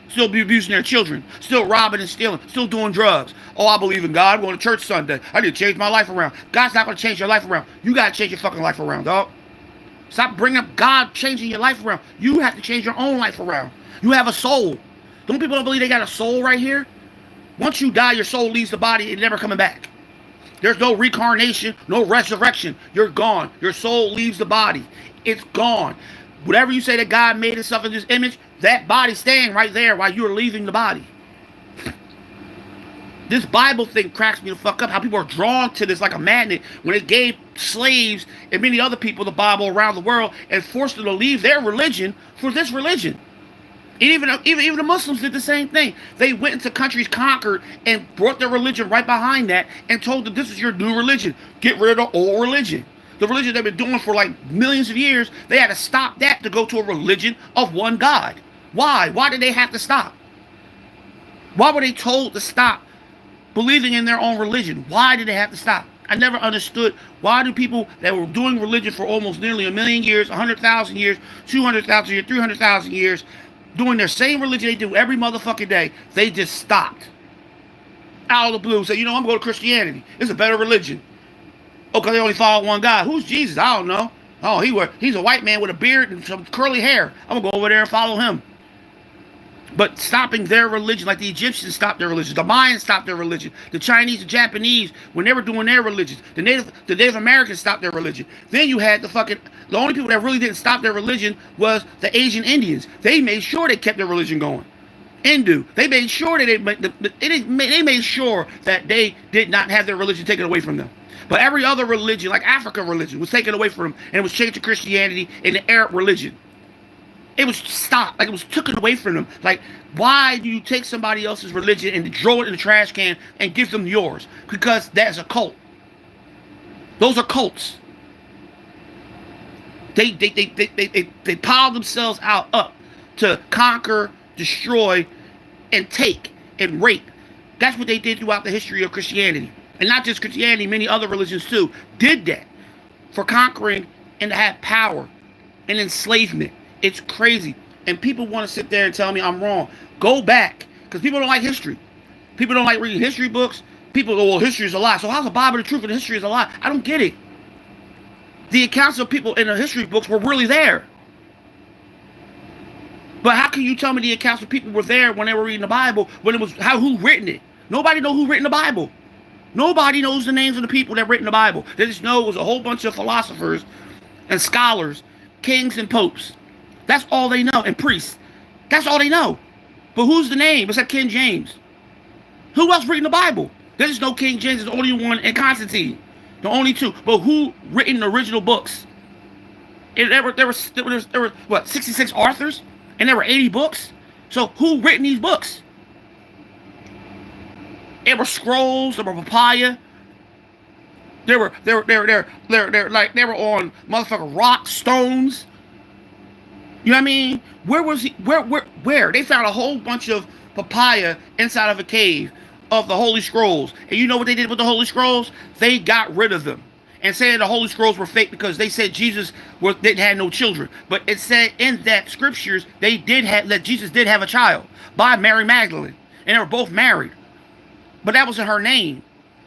Still abusing their children, still robbing and stealing, still doing drugs. Oh, I believe in God. I'm going to church Sunday. I need to change my life around. God's not going to change your life around. You got to change your fucking life around, dog. Stop bringing up God changing your life around. You have to change your own life around. You have a soul. Don't people believe they got a soul right here? Once you die, your soul leaves the body and never coming back. There's no reincarnation, no resurrection. You're gone. Your soul leaves the body. It's gone. Whatever you say that God made itself in this image, that body's staying right there while you're leaving the body. This Bible thing cracks me the fuck up. How people are drawn to this like a magnet when it gave slaves and many other people the Bible around the world and forced them to leave their religion for this religion. And even the Muslims did the same thing. They went into countries conquered and brought their religion right behind that and told them this is your new religion. Get rid of the old religion. The religion they've been doing for like millions of years, they had to stop that to go to a religion of one God. Why? Why did they have to stop? Why were they told to stop believing in their own religion? Why did they have to stop? I never understood why do people that were doing religion for almost nearly 1 million years, 100,000 years, 200,000 years, 300,000 years, doing their same religion they do every motherfucking day, they just stopped. Out of the blue, say, you know, I'm going to Christianity. It's a better religion. Oh, because they only follow one God. Who's Jesus? I don't know. Oh, he's a white man with a beard and some curly hair. I'm going to go over there and follow him. But stopping their religion, like the Egyptians stopped their religion, the Mayans stopped their religion, the Chinese, the Japanese, when they were doing their religions, the Native Americans stopped their religion. Then you had the only people that really didn't stop their religion was the Asian Indians. They made sure they kept their religion going. Hindu, they made sure that they made sure that they did not have their religion taken away from them. But every other religion, like African religion, was taken away from them, and it was changed to Christianity and the Arab religion. It was stopped, like it was taken away from them. Like, why do you take somebody else's religion and throw it in the trash can and give them yours? Because that's a cult. Those are cults. They pile themselves up to conquer, destroy, and take and rape. That's what they did throughout the history of Christianity. And not just Christianity, many other religions too, did that for conquering and to have power and enslavement. It's crazy. And people want to sit there and tell me I'm wrong. Go back. Because people don't like history. People don't like reading history books. People go, well, history is a lie. So how's the Bible the truth and history is a lie? I don't get it. The accounts of people in the history books were really there. But how can you tell me the accounts of people were there when they were reading the Bible when it was who written it? Nobody knows who written the Bible. Nobody knows the names of the people that written the Bible. They just know it was a whole bunch of philosophers and scholars, kings and popes. That's all they know. And priests. That's all they know. But who's the name except King James? Who else written the Bible? They just know King James is the only one and Constantine. The only two. But who written the original books? There were what, 66 authors? And there were 80 books? So who written these books? There were scrolls, there were papaya. They were on motherfucking rock stones. You know what I mean? Where was he? Where? They found a whole bunch of papaya inside of a cave of the Holy Scrolls. And you know what they did with the Holy Scrolls? They got rid of them. And saying the Holy Scrolls were fake because they said Jesus didn't have no children. But it said in that scriptures that Jesus did have a child by Mary Magdalene. And they were both married. But that wasn't her name.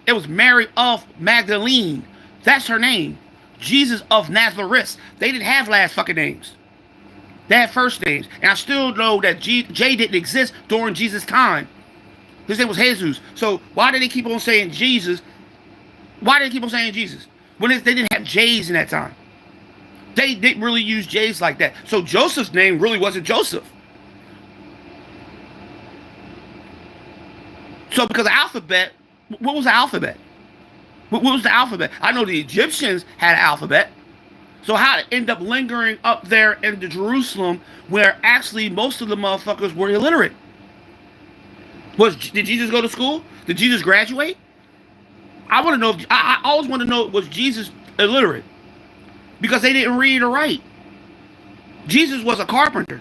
It was Mary of Magdalene. That's her name. Jesus of Nazareth. They didn't have last fucking names. They had first names. And I still know that J didn't exist during Jesus' time. His name was Jesus. So why did they keep on saying Jesus? Why did they keep on saying Jesus? When they didn't have J's in that time. They didn't really use J's like that. So Joseph's name really wasn't Joseph. So because the alphabet, what was the alphabet? What was the alphabet? I know the Egyptians had an alphabet. So how did it end up lingering up there in Jerusalem where actually most of the motherfuckers were illiterate? Did Jesus go to school? Did Jesus graduate? I want to know. I always want to know, was Jesus illiterate? Because they didn't read or write. Jesus was a carpenter.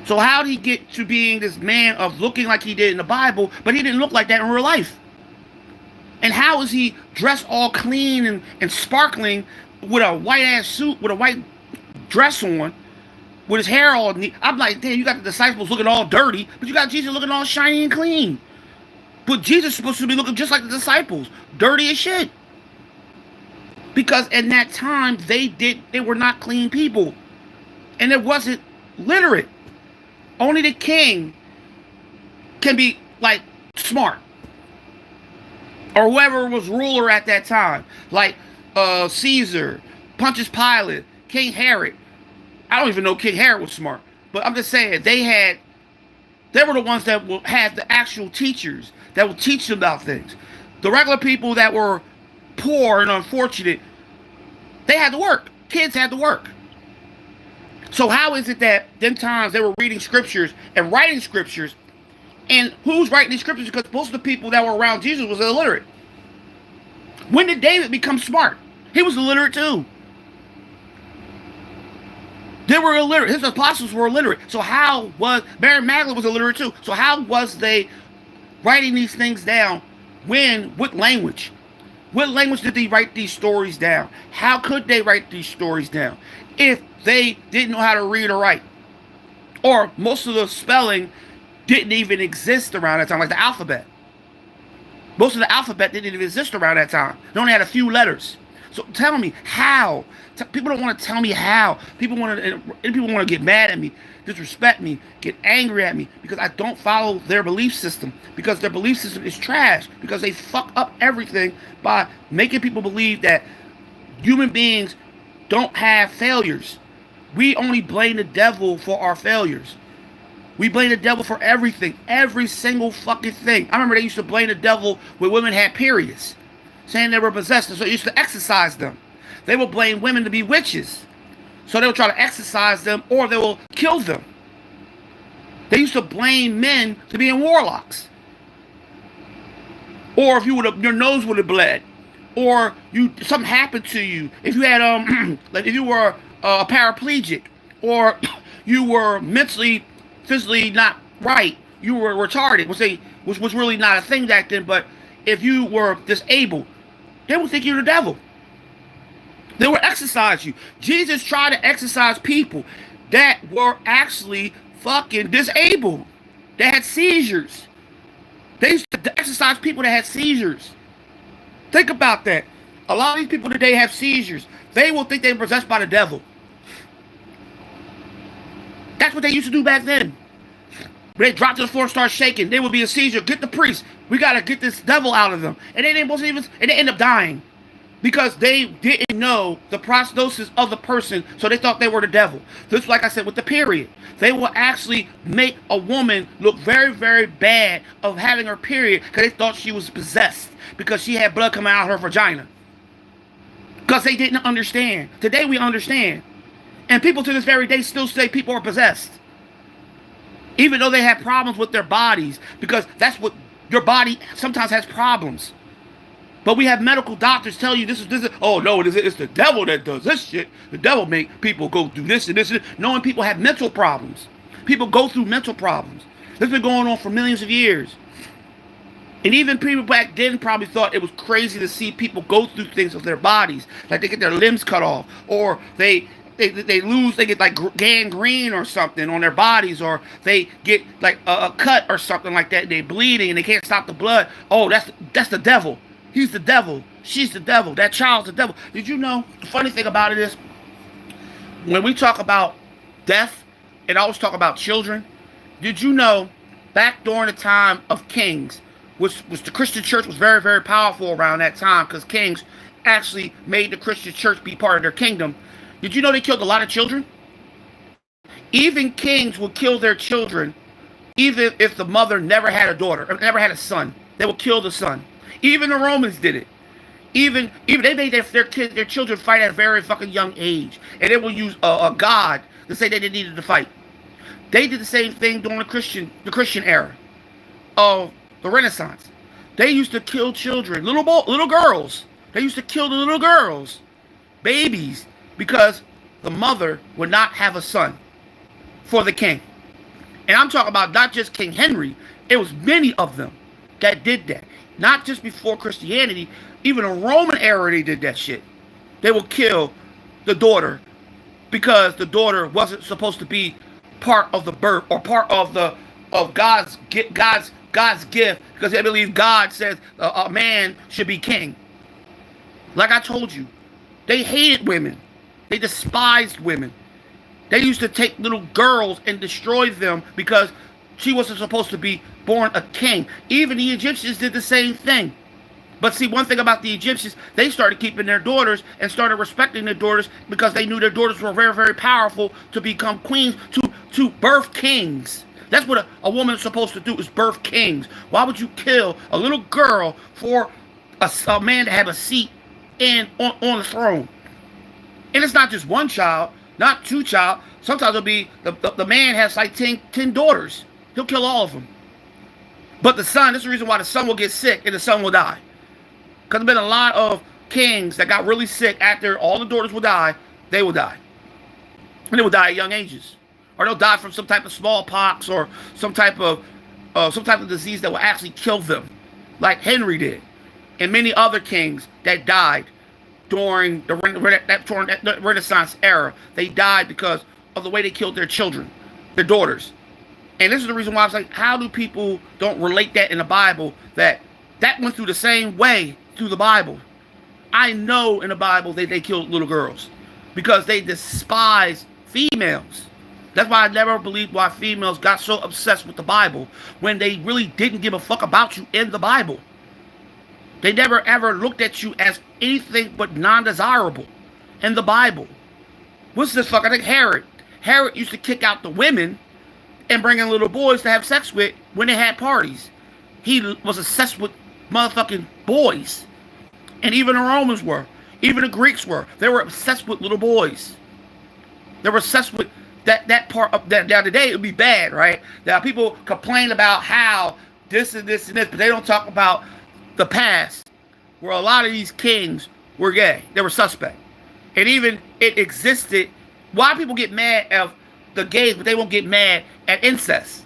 So how did he get to being this man of looking like he did in the Bible, but he didn't look like that in real life? And how is he dressed all clean and sparkling, with a white ass suit, with a white dress on, with his hair all neat. I'm like, damn, you got the disciples looking all dirty, but you got Jesus looking all shiny and clean. But Jesus is supposed to be looking just like the disciples, dirty as shit. Because in that time, they were not clean people. And it wasn't literate. Only the king can be, like, smart. Or whoever was ruler at that time. Like Caesar, Pontius Pilate, King Herod. I don't even know King Herod was smart. But I'm just saying, they were the ones that had the actual teachers that would teach them about things. The regular people that were poor and unfortunate, they had to work. Kids had to work. So how is it that them times they were reading scriptures and writing scriptures, and who's writing these scriptures? Because most of the people that were around Jesus was illiterate. When did David become smart? He was illiterate too. They were illiterate. His apostles were illiterate. So how was Mary Magdalene was illiterate too? So how was they writing these things down? What language? What language did they write these stories down? How could they write these stories down if they didn't know how to read or write? Or most of the spelling didn't even exist around that time, like the alphabet. Most of the alphabet didn't even exist around that time. They only had a few letters. So tell me how. People don't want to tell me how. People want to get mad at me, disrespect me, get angry at me because I don't follow their belief system. Because their belief system is trash. Because they fuck up everything by making people believe that human beings don't have failures. We only blame the devil for our failures. We blame the devil for everything. Every single fucking thing. I remember they used to blame the devil when women had periods, saying they were possessed, so they used to exorcise them. They would blame women to be witches, so they would try to exorcise them, or they will kill them. They used to blame men to being warlocks, or if your nose would have bled, or something happened to you. If you had like if you were a paraplegic, or you were mentally, physically not right, you were retarded, which was really not a thing back then. But if you were disabled, they would think you're the devil. They would exorcise you. Jesus tried to exorcise people that were actually fucking disabled. They had seizures. They used to exorcise people that had seizures. Think about that. A lot of these people today have seizures. They will think they're possessed by the devil. That's what they used to do back then. When they dropped to the floor and start shaking, there would be a seizure. Get the priest. We got to get this devil out of them. And they end up dying. Because they didn't know the prognosis of the person, so they thought they were the devil. Just like I said with the period. They will actually make a woman look very, very bad of having her period because they thought she was possessed because she had blood coming out of her vagina. Because they didn't understand. Today we understand. And people to this very day still say people are possessed. Even though they have problems with their bodies, because that's what your body sometimes has problems. But we have medical doctors tell you this is oh no, it's the devil that does this shit. The devil make people go do this and this and this. Knowing people have mental problems. People go through mental problems. This has been going on for millions of years. And even people back then probably thought it was crazy to see people go through things with their bodies. Like they get their limbs cut off. Or they get like gangrene or something on their bodies. Or they get like a cut or something like that. They're bleeding and they can't stop the blood. Oh, that's the devil. He's the devil. She's the devil. That child's the devil. Did you know, the funny thing about it is, when we talk about death, and I always talk about children, did you know, back during the time of kings, which was the Christian church was very, very powerful around that time, because kings actually made the Christian church be part of their kingdom. Did you know they killed a lot of children? Even kings would kill their children, even if the mother never had a daughter, or never had a son. They would kill the son. Even the Romans did it. Even they made their children fight at a very fucking young age, and they will use a god to say that they needed to fight. They did the same thing during the Christian era of the Renaissance. They used to kill children, little girls. They used to kill the little girls, babies, because the mother would not have a son for the king. And I'm talking about not just King Henry. It was many of them that did that. Not just before Christianity, even the Roman era they did that shit. They will kill the daughter because the daughter wasn't supposed to be part of the birth or part of the of God's gift, because they believe God says a man should be king. Like I told you, they hated women. They despised women. They used to take little girls and destroy them because she wasn't supposed to be born a king. Even the Egyptians did the same thing. But see, one thing about the Egyptians, they started keeping their daughters and started respecting their daughters because they knew their daughters were very, very powerful to become queens, to birth kings. That's what a woman is supposed to do, is birth kings. Why would you kill a little girl for a man to have a seat on the throne? And it's not just one child, not two child. Sometimes it'll be the man has like 10 daughters. He'll kill all of them. But the son, this is the reason why the son will get sick and the son will die. Because there's been a lot of kings that got really sick after all the daughters will die. They will die. And they will die at young ages. Or they'll die from some type of smallpox or some type of disease that will actually kill them. Like Henry did. And many other kings that died during the Renaissance era. They died because of the way they killed their children, their daughters. And this is the reason why I was like, how do people don't relate that in the Bible, that went through the same way through the Bible? I know in the Bible they killed little girls because they despise females. That's why I never believed why females got so obsessed with the Bible when they really didn't give a fuck about you in the Bible. They never ever looked at you as anything but non-desirable in the Bible. What's this fuck? I think Herod. Herod used to kick out the women and bring in little boys to have sex with when they had parties. He was obsessed with motherfucking boys. And even the Romans were. Even the Greeks were. They were obsessed with little boys. They were obsessed with that part of that. Now today it would be bad, right? Now people complain about how this and this and this, but they don't talk about the past where a lot of these kings were gay. They were suspect. And even it existed. Why people get mad at the gays, but they won't get mad at incest?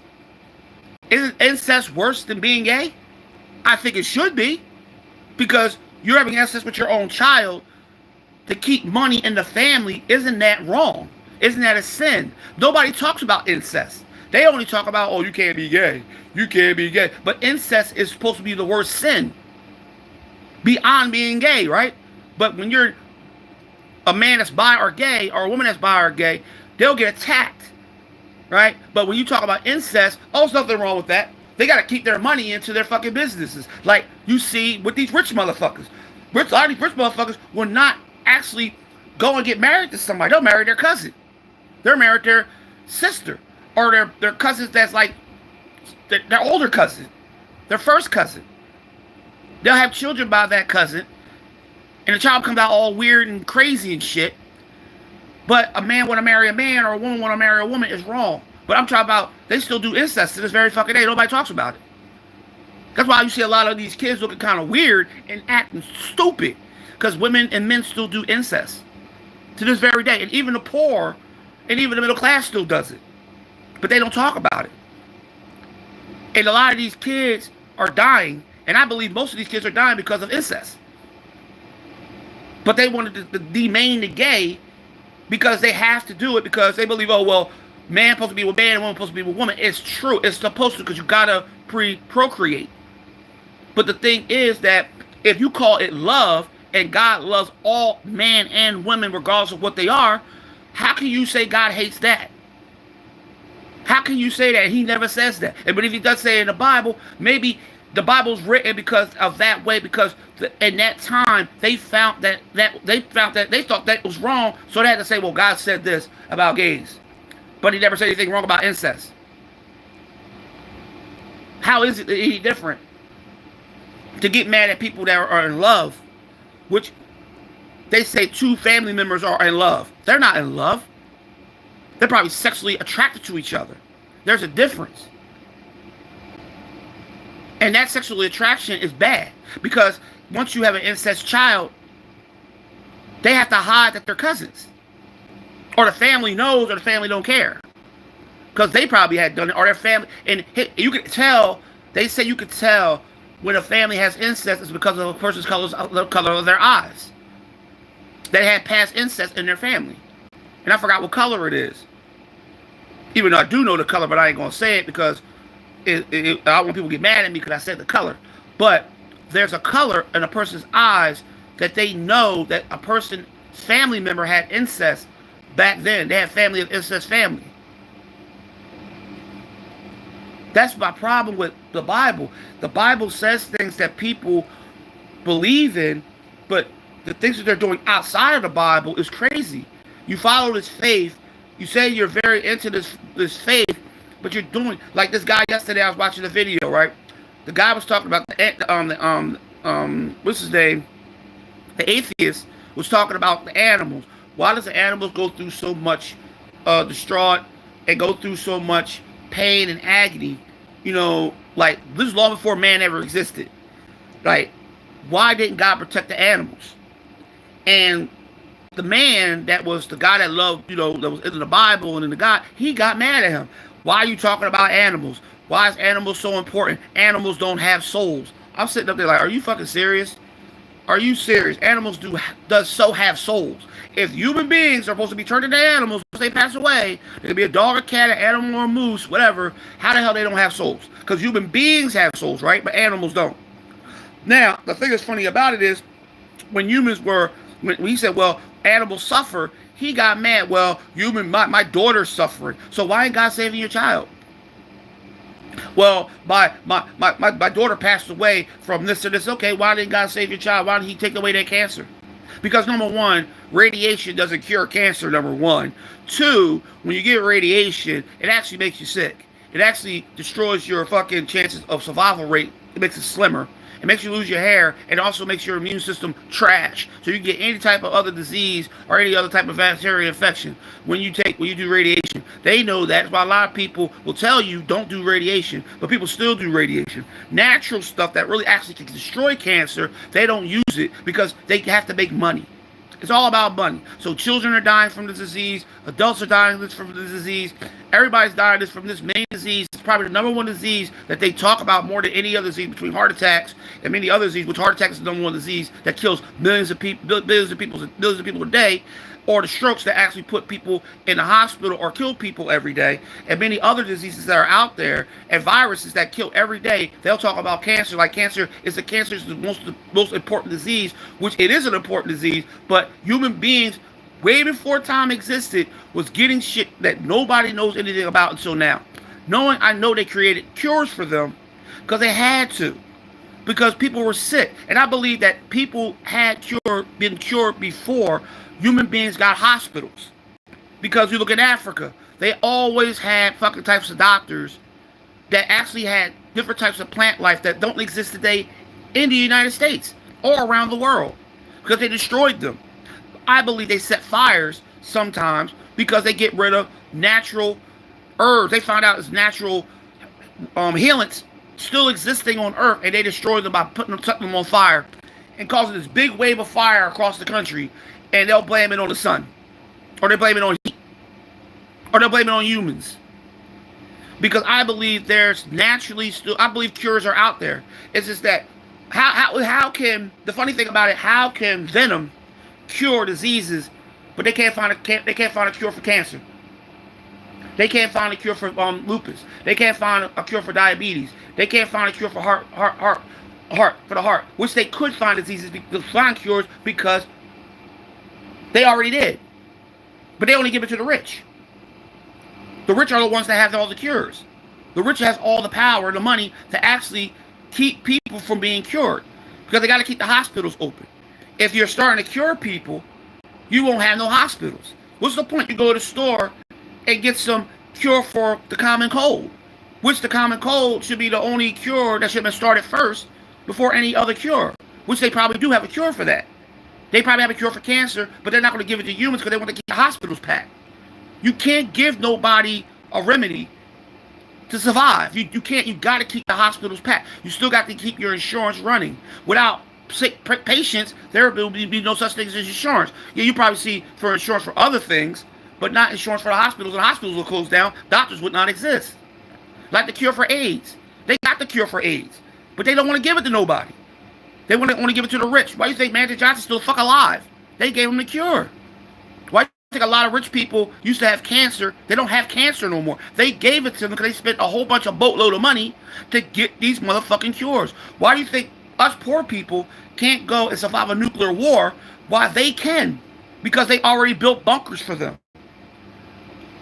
Isn't incest worse than being gay? I think it should be, because you're having incest with your own child to keep money in the family. Isn't that wrong? Isn't that a sin? Nobody talks about incest. They only talk about, oh, you can't be gay. You can't be gay. But incest is supposed to be the worst sin beyond being gay, right? But when you're a man that's bi or gay, or a woman that's bi or gay, they'll get attacked, right? But when you talk about incest, oh, there's nothing wrong with that. They got to keep their money into their fucking businesses. Like you see with these rich motherfuckers. A lot of these rich motherfuckers will not actually go and get married to somebody. They'll marry their cousin. They'll marry their sister. Or their cousins that's like their older cousin. Their first cousin. They'll have children by that cousin. And the child comes out all weird and crazy and shit. But a man want to marry a man, or a woman want to marry a woman, is wrong. But I'm talking about, they still do incest to this very fucking day. Nobody talks about it. That's why you see a lot of these kids looking kind of weird and acting stupid. Because women and men still do incest to this very day. And even the poor and even the middle class still does it. But they don't talk about it. And a lot of these kids are dying. And I believe most of these kids are dying because of incest. But they wanted to demean the gay because they have to do it, because they believe, oh, well, man supposed to be with man and woman supposed to be with woman. It's true. It's supposed to, because you got to procreate. But the thing is that if you call it love, and God loves all man and women regardless of what they are, how can you say God hates that? How can you say that? He never says that. But if he does say it in the Bible, maybe the Bible's written because of that way, because in that time they thought that it was wrong, so they had to say, well, God said this about gays, but he never said anything wrong about incest. How is it any different to get mad at people that are in love, which they say two family members are in love? They're not in love. They're probably sexually attracted to each other. There's a difference. And that sexual attraction is bad, because once you have an incest child, they have to hide that they're cousins. Or the family knows, or the family don't care. Because they probably had done it, or their family. And you could tell, they say you could tell when a family has incest is because of a person's color of their eyes. that had past incest in their family. And I forgot what color it is. Even though I do know the color, but I ain't going to say it because I don't want people to get mad at me because I said the color. But there's a color in a person's eyes that they know that a person's family member had incest back then. They had family of incest family. That's my problem with the Bible. The Bible says things that people believe in, but the things that they're doing outside of the Bible is crazy. You follow this faith. You say you're very into this faith, but you're doing like this guy yesterday. I was watching a video, right? The guy was talking about what's his name? The atheist was talking about the animals. Why does the animals go through so much distraught and go through so much pain and agony? You know, like this is long before man ever existed. Like, why didn't God protect the animals? And the man that was the guy that loved, you know, that was in the Bible and in the God, he got mad at him. Why are you talking about animals? Why is animals so important? Animals don't have souls. I'm sitting up there like, are you fucking serious? Are you serious? Animals does so have souls. If human beings are supposed to be turned into animals once they pass away, there could be a dog, a cat, an animal, or a moose, whatever. How the hell they don't have souls? Because human beings have souls, right? But animals don't. Now, the thing that's funny about it is, when he said, well, animals suffer, he got mad. Well, my daughter's suffering. So why ain't God saving your child? Well, my daughter passed away from this to this. Okay, why didn't God save your child? Why did he take away that cancer? Because number one, radiation doesn't cure cancer, number one. Two, when you get radiation, it actually makes you sick. It actually destroys your fucking chances of survival rate. It makes it slimmer. It makes you lose your hair, and also makes your immune system trash. So you get any type of other disease or any other type of bacterial infection when you do radiation. They know that. That's why a lot of people will tell you don't do radiation, but people still do radiation. Natural stuff that really actually can destroy cancer, they don't use it because they have to make money. It's all about money. So children are dying from the disease. Adults are dying from the disease. Everybody's dying from this main disease. It's probably the number one disease that they talk about more than any other disease, between heart attacks and many other diseases, which heart attacks is the number one disease that kills millions of people a day, or the strokes that actually put people in the hospital or kill people every day, and many other diseases that are out there, and viruses that kill every day. They'll talk about cancer like cancer is the most important disease, which it is an important disease, but human beings, way before time existed, was getting shit that nobody knows anything about until now. I know they created cures for them because they had to, because people were sick. And I believe that people had been cured before human beings got hospitals. Because you look at Africa, they always had fucking types of doctors that actually had different types of plant life that don't exist today in the United States or around the world, because they destroyed them. I believe they set fires sometimes because they get rid of natural herbs. They found out it's natural healings still existing on Earth, and they destroy them by setting them on fire and causing this big wave of fire across the country, and they'll blame it on the sun, or they blame it on heat, or they'll blame it on humans. Because I believe I believe cures are out there. It's just that how can, the funny thing about it, how can venom cure diseases, but they can't find a cure for cancer? They can't find a cure for lupus. They can't find a cure for diabetes. They can't find a cure for heart, which they could find find cures because they already did. But they only give it to the rich. The rich are the ones that have all the cures. The rich has all the power and the money to actually keep people from being cured, because they got to keep the hospitals open. If you're starting to cure people, you won't have no hospitals. What's the point? You go to the store and get some cure for the common cold, which the common cold should be the only cure that should have been started first before any other cure, which they probably do have a cure for that. They probably have a cure for cancer, but they're not going to give it to humans because they want to keep the hospitals packed. You can't give nobody a remedy to survive. You can't. You got to keep the hospitals packed. You still got to keep your insurance running. Without sick patients, there will be no such thing as insurance. Yeah, you probably see for insurance for other things, but not insurance for the hospitals. And hospitals will close down. Doctors would not exist. Like the cure for AIDS. They got the cure for AIDS, but they don't want to give it to nobody. They want to only give it to the rich. Why do you think Magic Johnson's still fuck alive? They gave them the cure. Why do you think a lot of rich people used to have cancer? They don't have cancer no more. They gave it to them because they spent a whole bunch of boatload of money to get these motherfucking cures. Why do you think us poor people can't go and survive a nuclear war? Why they can? Because they already built bunkers for them.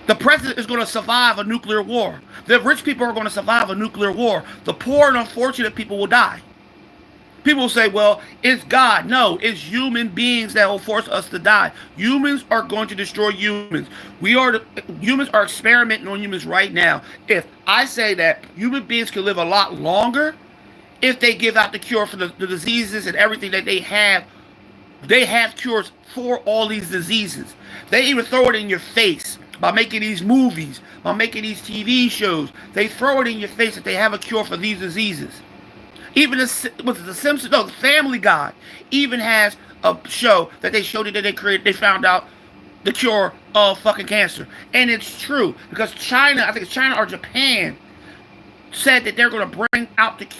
The president is going to survive a nuclear war. The rich people are going to survive a nuclear war. The poor and unfortunate people will die. People will say, well, it's God. No, it's human beings that will force us to die. Humans are going to destroy humans. Humans are experimenting on humans right now. If I say that human beings can live a lot longer if they give out the cure for the diseases and everything that they have cures for all these diseases. They even throw it in your face. By making these movies, by making these TV shows, they throw it in your face that they have a cure for these diseases. Even the Simpsons, no, Family Guy, even has a show that they showed that they found out the cure of fucking cancer. And it's true, because China, I think it's China or Japan, said that they're going to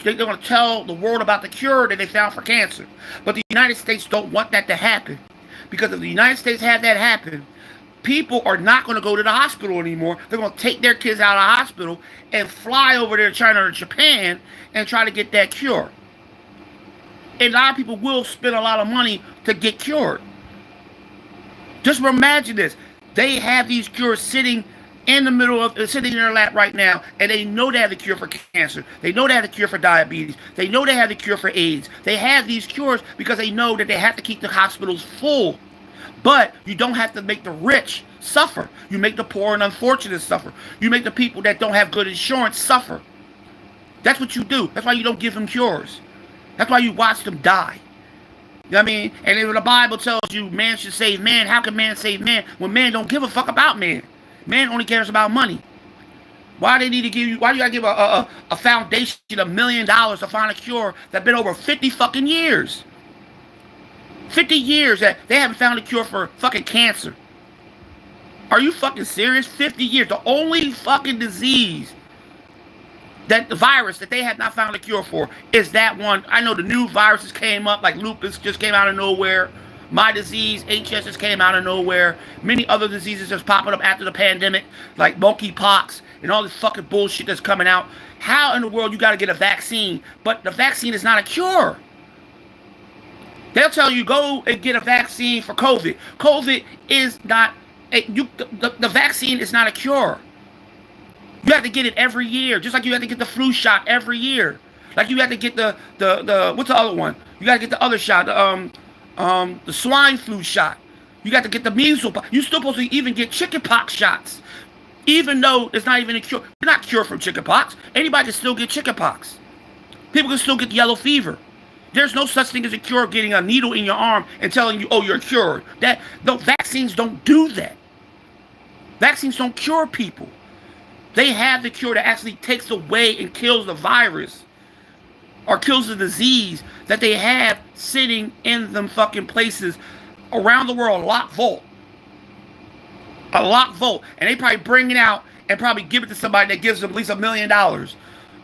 they're going to tell the world about the cure that they found for cancer. But the United States don't want that to happen. Because if the United States had that happen, people are not going to go to the hospital anymore. They're going to take their kids out of the hospital and fly over there to China or Japan and try to get that cure. And a lot of people will spend a lot of money to get cured. Just imagine this. They have these cures sitting in their lap right now, and they know they have the cure for cancer. They know they have the cure for diabetes. They know they have the cure for AIDS. They have these cures because they know that they have to keep the hospitals full. But you don't have to make the rich suffer. You make the poor and unfortunate suffer. You make the people that don't have good insurance suffer. That's what you do. That's why you don't give them cures. That's why you watch them die. You know what I mean? And if the Bible tells you man should save man, how can man save man when man don't give a fuck about man? Man only cares about money. Why do you gotta give a foundation $1 million to find a cure that's been over 50 fucking years? 50 years that they haven't found a cure for fucking cancer. Are you fucking serious? 50 years. The only fucking disease, the virus that they have not found a cure for is that one. I know the new viruses came up, like lupus just came out of nowhere. My disease, HS, just came out of nowhere. Many other diseases just popping up after the pandemic, like monkeypox and all this fucking bullshit that's coming out. How in the world you gotta get a vaccine, but the vaccine is not a cure? They'll tell you, go and get a vaccine for COVID. COVID is not, the vaccine is not a cure. You have to get it every year, just like you have to get the flu shot every year. Like you have to get the what's the other one? You got to get the other shot, the swine flu shot. You got to get the measles. You're still supposed to even get chickenpox shots, even though it's not even a cure. You're not cured from chickenpox. Anybody can still get chickenpox. People can still get yellow fever. There's no such thing as a cure of getting a needle in your arm and telling you, oh, you're cured. Vaccines don't do that. Vaccines don't cure people. They have the cure that actually takes away and kills the virus or kills the disease that they have sitting in them fucking places around the world, locked vault. A locked vault. And they probably bring it out and probably give it to somebody that gives them at least $1 million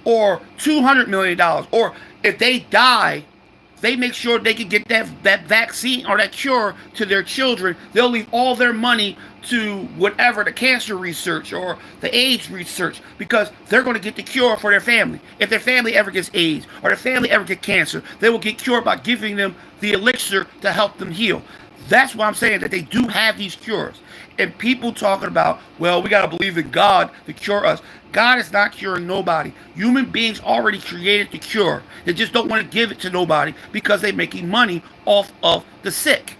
or $200 million. Or if they die, they make sure they can get that vaccine or that cure to their children. They'll leave all their money to whatever, the cancer research or the AIDS research, because they're going to get the cure for their family. If their family ever gets AIDS or their family ever gets cancer, they will get cured by giving them the elixir to help them heal. That's why I'm saying that they do have these cures. And people talking about, well, we got to believe in God to cure us. God is not curing nobody. Human beings already created the cure. They just don't want to give it to nobody because they're making money off of the sick.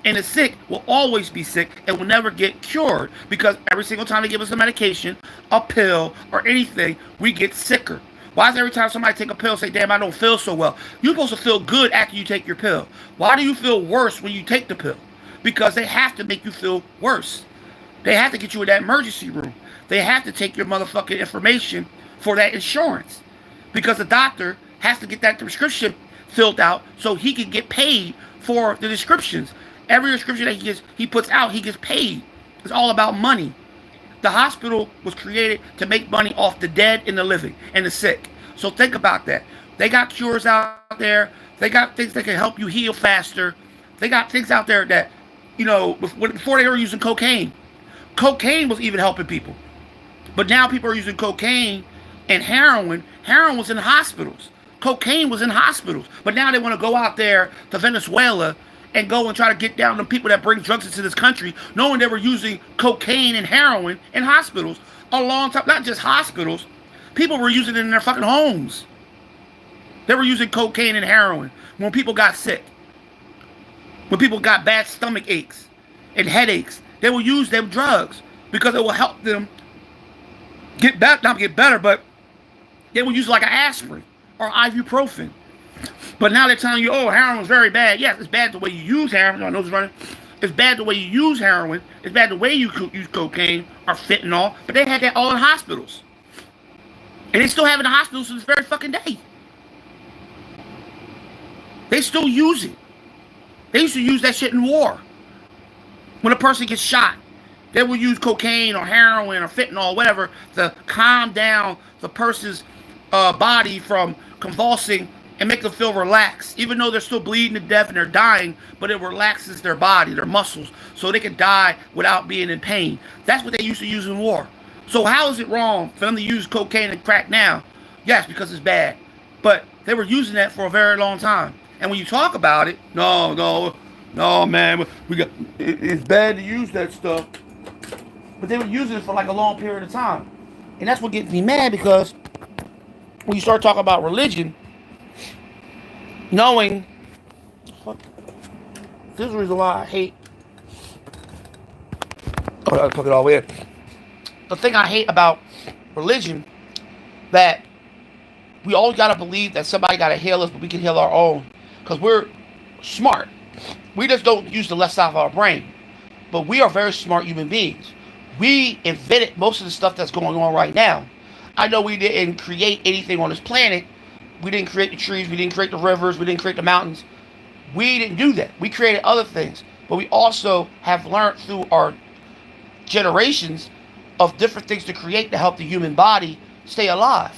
And the sick will always be sick and will never get cured because every single time they give us a medication, a pill, or anything, we get sicker. Why is every time somebody take a pill say, damn, I don't feel so well? You're supposed to feel good after you take your pill. Why do you feel worse when you take the pill? Because they have to make you feel worse. They have to get you in that emergency room. They have to take your motherfucking information for that insurance. Because the doctor has to get that prescription filled out so he can get paid for the descriptions. Every description that he puts out, he gets paid. It's all about money. The hospital was created to make money off the dead and the living and the sick. So think about that. They got cures out there. They got things that can help you heal faster. They got things out there that, before they were using cocaine. Cocaine was even helping people. But now people are using cocaine and heroin. Heroin was in hospitals. Cocaine was in hospitals. But now they want to go out there to Venezuela and go and try to get down the people that bring drugs into this country, knowing they were using cocaine and heroin in hospitals a long time. Not just hospitals. People were using it in their fucking homes. They were using cocaine and heroin when people got sick. When people got bad stomach aches and headaches, they will use them drugs because it will help them get better. Not get better, but they will use like an aspirin or ibuprofen. But now they're telling you, oh, heroin is very bad. Yes, it's bad the way you use heroin. My nose is running. It's bad the way you use heroin. It's bad the way you use cocaine or fentanyl. But they had that all in hospitals. And they still have it in hospitals to this very fucking day. They still use it. They used to use that shit in war. When a person gets shot, they will use cocaine or heroin or fentanyl or whatever to calm down the person's body from convulsing and make them feel relaxed. Even though they're still bleeding to death and they're dying, but it relaxes their body, their muscles, so they can die without being in pain. That's what they used to use in war. So how is it wrong for them to use cocaine and crack now? Yes, because it's bad. But they were using that for a very long time. And when you talk about it, no, man, it's bad to use that stuff. But they were using it for like a long period of time. And that's what gets me mad, because when you start talking about religion, knowing, this is the reason why I hate, I gotta plug it all the way in. The thing I hate about religion, that we always gotta believe that somebody gotta heal us, but we can heal our own. Because we're smart. We just don't use the left side of our brain. But we are very smart human beings. We invented most of the stuff that's going on right now. I know we didn't create anything on this planet. We didn't create the trees. We didn't create the rivers. We didn't create the mountains. We didn't do that. We created other things. But we also have learned through our generations of different things to create to help the human body stay alive.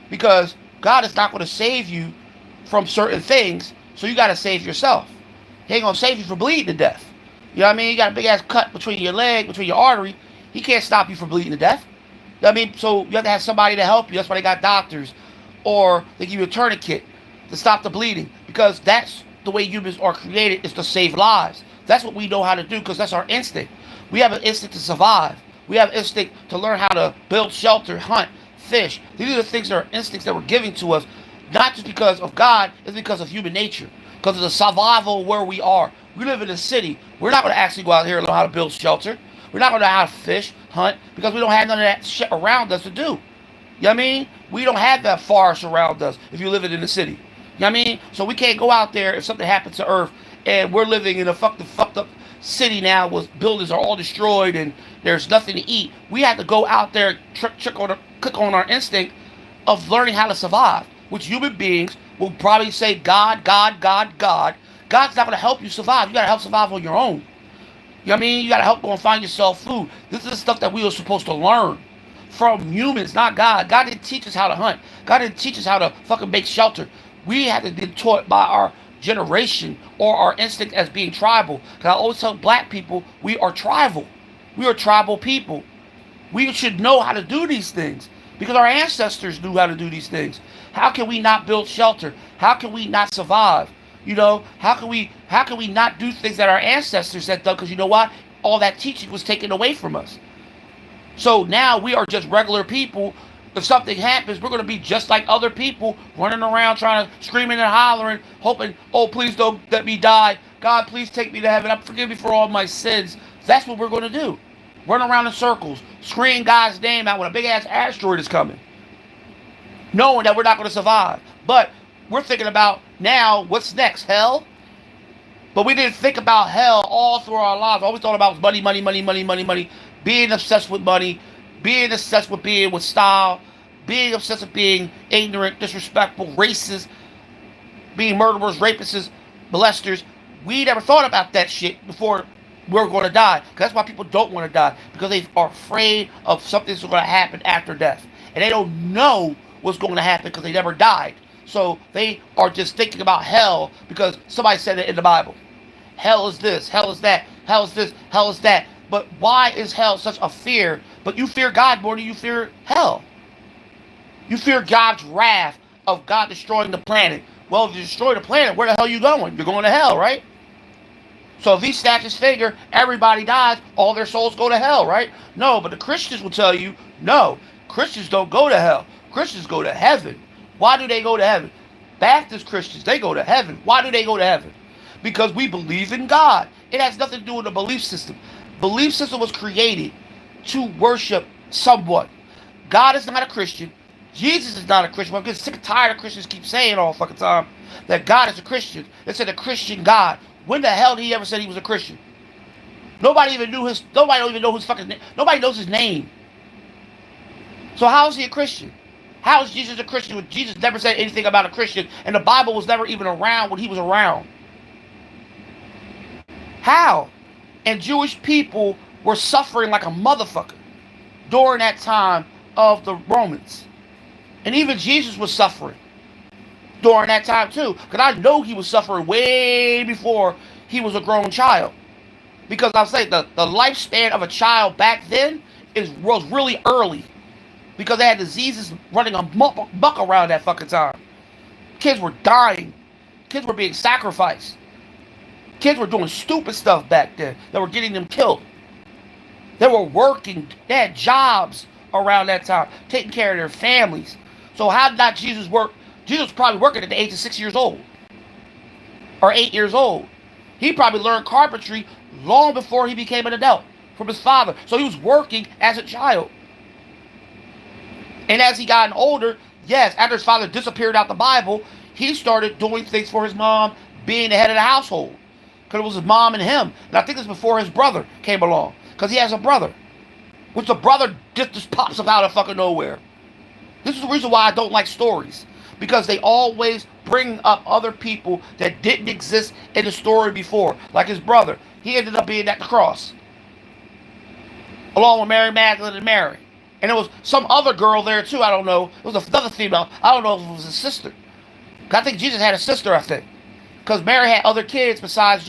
Because God is not going to save you from certain things. So you got to save yourself. He ain't going to save you from bleeding to death. You know what I mean? You got a big ass cut between your leg, between your artery. He can't stop you from bleeding to death. You know what I mean? So you have to have somebody to help you. That's why they got doctors. Or they give you a tourniquet to stop the bleeding. Because that's the way humans are created, is to save lives. That's what we know how to do, because that's our instinct. We have an instinct to survive. We have an instinct to learn how to build shelter, hunt, fish. These are the things that are instincts that were given to us. Not just because of God, it's because of human nature. Because of the survival where we are. We live in a city. We're not going to actually go out here and learn how to build shelter. We're not going to know how to fish, hunt, because we don't have none of that shit around us to do. You know what I mean? We don't have that forest around us if you live in the city. You know what I mean? So we can't go out there if something happens to Earth and we're living in a fucked up city now with buildings are all destroyed and there's nothing to eat. We have to go out there and click on our instinct of learning how to survive. Which human beings will probably say, God, God, God, God. God's not going to help you survive. You got to help survive on your own. You know what I mean? You got to help go and find yourself food. This is the stuff that we were supposed to learn from humans, not God. God didn't teach us how to hunt. God didn't teach us how to fucking make shelter. We had to be taught by our generation or our instinct as being tribal. Because I always tell black people, we are tribal. We are tribal people. We should know how to do these things. Because our ancestors knew how to do these things. How can we not build shelter? How can we not survive? You know, how can we not do things that our ancestors had done? Because you know what? All that teaching was taken away from us. So now we are just regular people. If something happens, we're going to be just like other people, running around trying to screaming and hollering, hoping, oh, please don't let me die. God, please take me to heaven. Forgive me for all my sins. That's what we're going to do. Run around in circles, scream God's name out when a big ass asteroid is coming, knowing that we're not going to survive. But we're thinking about now, what's next? Hell? But we didn't think about hell all through our lives. All we thought about was money, money, money, money, money, money. Being obsessed with money, being obsessed with being with style, being obsessed with being ignorant, disrespectful, racist, being murderers, rapists, molesters. We never thought about that shit before we're going to die. That's why people don't want to die. Because they are afraid of something's going to happen after death. And they don't know what's going to happen because they never died. So they are just thinking about hell because somebody said it in the Bible. hell is this, hell is that, hell is this, hell is that. But why is hell such a fear? But you fear God more than you fear hell. You fear God's wrath of God destroying the planet. Well, if you destroy the planet, where the hell are you going? You're going to hell, right? So if he snaps his finger, everybody dies, all their souls go to hell, right? No, but the Christians will tell you, no, Christians don't go to hell. Christians go to heaven. Why do they go to heaven? Baptist Christians, they go to heaven. Why do they go to heaven? Because we believe in God. It has nothing to do with the belief system. Belief system was created to worship someone. God is not a Christian. Jesus is not a Christian. I'm getting sick and tired of Christians keep saying all fucking time that God is a Christian. They said a Christian God. When the hell did he ever say he was a Christian? Nobody even knew his. Nobody don't even know his fucking name. Nobody knows his name. So how is he a Christian? How is Jesus a Christian when Jesus never said anything about a Christian and the Bible was never even around when he was around? How? And Jewish people were suffering like a motherfucker during that time of the Romans. And even Jesus was suffering during that time too. Because I know he was suffering way before he was a grown child. Because I'm saying the lifespan of a child back then was really early. Because they had diseases running amok around that fucking time. Kids were dying. Kids were being sacrificed. Kids were doing stupid stuff back then that were getting them killed. They were working. They had jobs around that time, taking care of their families. So how did not Jesus work? Jesus was probably working at the age of 6 years old or 8 years old. He probably learned carpentry long before he became an adult from his father. So he was working as a child. And as he got older, yes, after his father disappeared out the Bible, he started doing things for his mom, being the head of the household. Because it was his mom and him. And I think it's before his brother came along. Because he has a brother. Which the brother just pops up out of fucking nowhere. This is the reason why I don't like stories. Because they always bring up other people that didn't exist in the story before. Like his brother. He ended up being at the cross. Along with Mary Magdalene and Mary. And there was some other girl there too, I don't know. It was another female. I don't know if it was a sister. I think Jesus had a sister, I think. Because Mary had other kids besides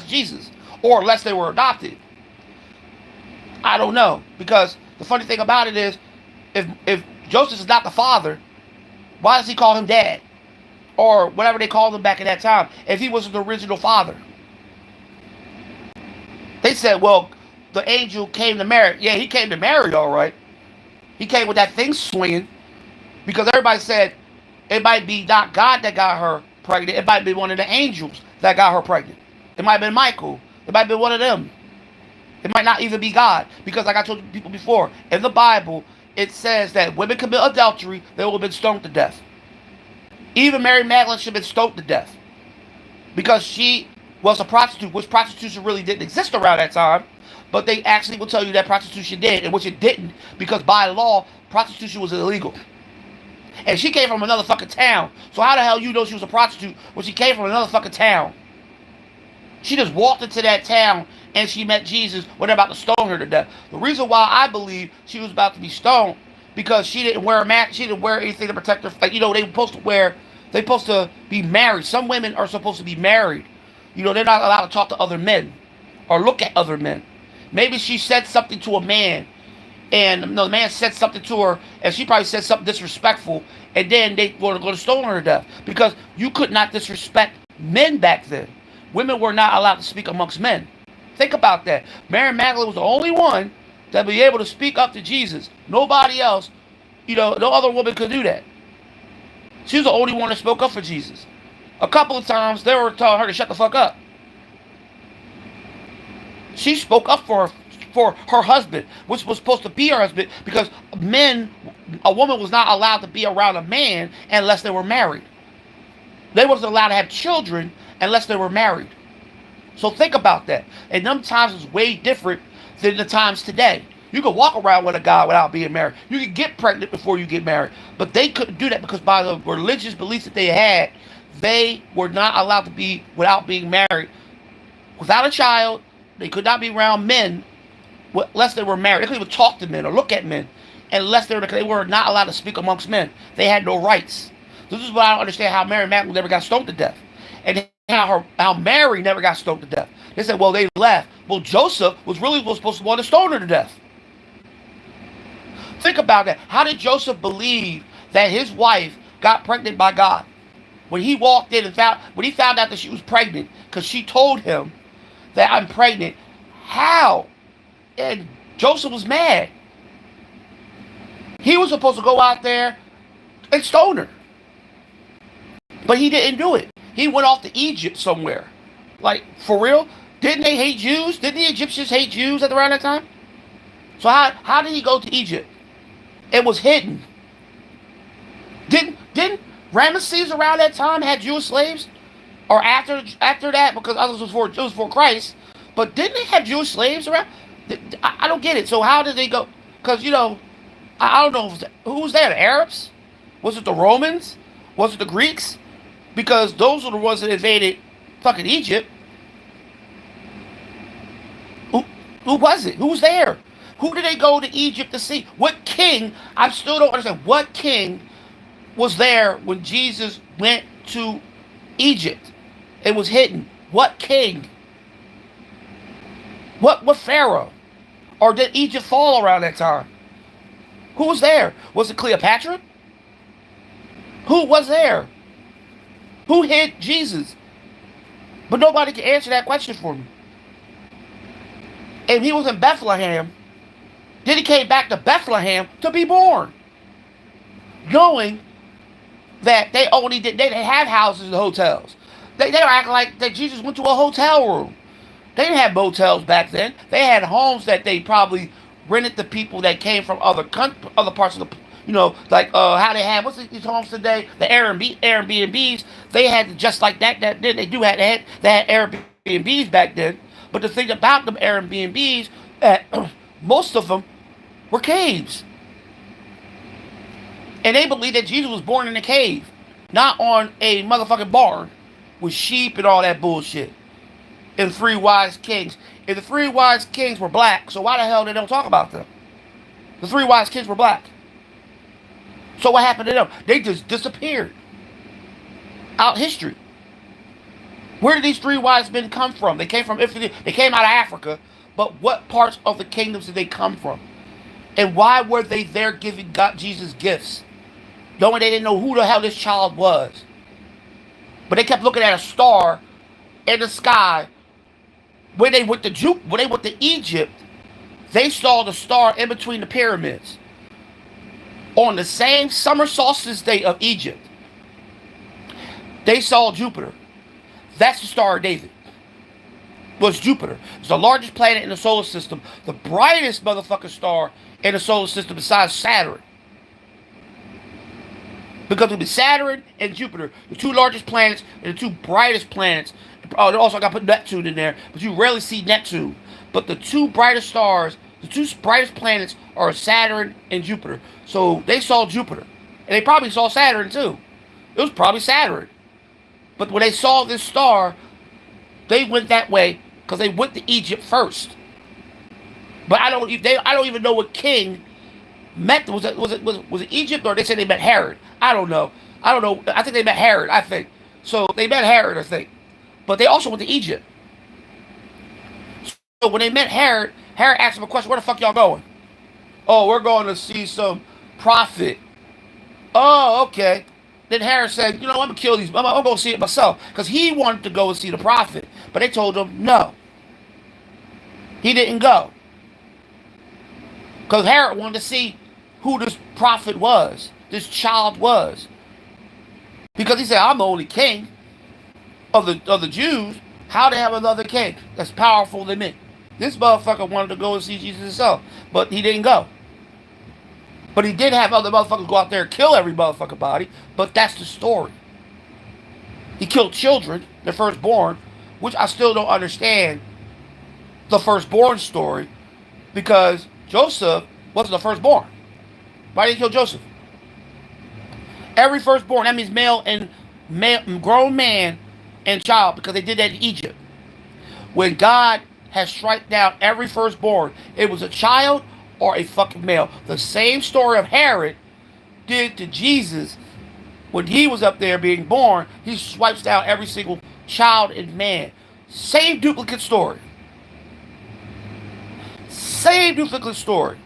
Jesus. Or unless they were adopted. I don't know. Because the funny thing about it is, if Joseph is not the father, why does he call him dad? Or whatever they called him back in that time, if he wasn't the original father. They said, well, the angel came to Mary. Yeah, he came to Mary, all right. He came with that thing swinging. Because everybody said, it might be not God that got her pregnant. It might be one of the angels that got her pregnant. It might have been Michael. It might be one of them. It might not even be God. Because like I told people before, in the Bible, it says that women commit adultery, they will have been stoned to death. Even Mary Magdalene should have been stoned to death. Because she was a prostitute, which prostitution really didn't exist around that time. But they actually will tell you that prostitution did, and which it didn't, because by law, prostitution was illegal. And she came from another fucking town. So how the hell you know she was a prostitute when she came from another fucking town? She just walked into that town and she met Jesus when they're about to stone her to death. The reason why I believe she was about to be stoned, because she didn't wear a mask, she didn't wear anything to protect her. Like, they're supposed to be married. Some women are supposed to be married. They're not allowed to talk to other men or look at other men. Maybe she said something to a man, and the man said something to her, and she probably said something disrespectful, and then they were going to stone her to death. Because you could not disrespect men back then. Women were not allowed to speak amongst men. Think about that. Mary Magdalene was the only one that be able to speak up to Jesus. Nobody else, no other woman could do that. She was the only one that spoke up for Jesus. A couple of times, they were telling her to shut the fuck up. She spoke up for her husband, which was supposed to be her husband, because a woman was not allowed to be around a man unless they were married. They wasn't allowed to have children unless they were married. So think about that. And them times is way different than the times today. You could walk around with a guy without being married. You could get pregnant before you get married. But they couldn't do that because by the religious beliefs that they had, they were not allowed to be without being married. Without a child, they could not be around men unless they were married. They couldn't even talk to men or look at men unless they were not allowed to speak amongst men. They had no rights. This is why I don't understand how Mary Magdalene never got stoned to death. And how Mary never got stoned to death. They said, well, they left. Well, Joseph was supposed to want to stone her to death. Think about that. How did Joseph believe that his wife got pregnant by God? When he walked in and when he found out that she was pregnant, because she told him that I'm pregnant, how? And Joseph was mad. He was supposed to go out there and stone her. But he didn't do it. He went off to Egypt somewhere. Like, for real? Didn't they hate Jews? Didn't the Egyptians hate Jews at around that time? So how did he go to Egypt? It was hidden. Didn't Ramesses around that time had Jewish slaves? Or after that, because others was before Christ. But didn't they have Jewish slaves around? I don't get it. So how did they go? Because, I don't know. Who was there? The Arabs? Was it the Romans? Was it the Greeks? Because those were the ones that invaded fucking Egypt. Who was it? Who was there? Who did they go to Egypt to see? What king? I still don't understand. What king was there when Jesus went to Egypt? It was hidden. What king? What pharaoh? Or did Egypt fall around that time? Who was there? Was it Cleopatra? Who was there? Who hid Jesus? But nobody can answer that question for me. And he was in Bethlehem. Then he came back to Bethlehem to be born, knowing that they didn't have houses and hotels. They were acting like that Jesus went to a hotel room. They didn't have motels back then. They had homes that they probably rented to people that came from other parts of the, like how they have, what's these homes today? The Airbnbs. They had just like that. They had Airbnbs back then. But the thing about them Airbnbs, most of them were caves. And they believed that Jesus was born in a cave, not on a motherfucking barn with sheep and all that bullshit. And 3 wise kings. If the 3 wise kings were black, so why the hell they don't talk about them? The 3 wise kings were black. So what happened to them? They just disappeared out history. Where did these 3 wise men come from? They came from Italy. They came out of Africa. But what parts of the kingdoms did they come from? And why were they there giving God Jesus gifts, knowing they didn't know who the hell this child was? But they kept looking at a star in the sky. When they went to Egypt, they saw the star in between the pyramids on the same summer solstice day of Egypt. They saw Jupiter. That's the Star of David. Was Jupiter. It's the largest planet in the solar system. The brightest motherfucking star in the solar system besides Saturn. Because it would be Saturn and Jupiter, the 2 largest planets and the 2 brightest planets. Oh, they also got to put Neptune in there, but you rarely see Neptune. But the 2 brightest stars, the 2 brightest planets are Saturn and Jupiter. So they saw Jupiter. And they probably saw Saturn too. It was probably Saturn. But when they saw this star, they went that way because they went to Egypt first. But I don't even know what king met. Was it Egypt, or they said they met Herod? I don't know. I think they met Herod. I think so. They met Herod, I think. But they also went to Egypt. So when they met Herod, Herod asked them a question: "Where the fuck y'all going?" "Oh, we're going to see some prophet." "Oh, okay." Then Herod said, "I'm going to kill these. I'm going to go see it myself." Because he wanted to go and see the prophet. But they told him no. He didn't go. Because Herod wanted to see who this prophet was. This child was. Because he said, "I'm the only king of the Jews. How they have another king that's powerful than me?" This motherfucker wanted to go and see Jesus himself. But he didn't go. But he did have other motherfuckers go out there and kill every motherfucking body. But that's the story. He killed children, the firstborn, which I still don't understand the firstborn story, because Joseph wasn't the firstborn. Why did he kill Joseph? Every firstborn, that means grown man and child, because they did that in Egypt. When God has struck down every firstborn, it was a child or a fucking male. The same story of Herod did to Jesus when he was up there being born. He swipes down every single child, and man. Same duplicate story. Same duplicate story.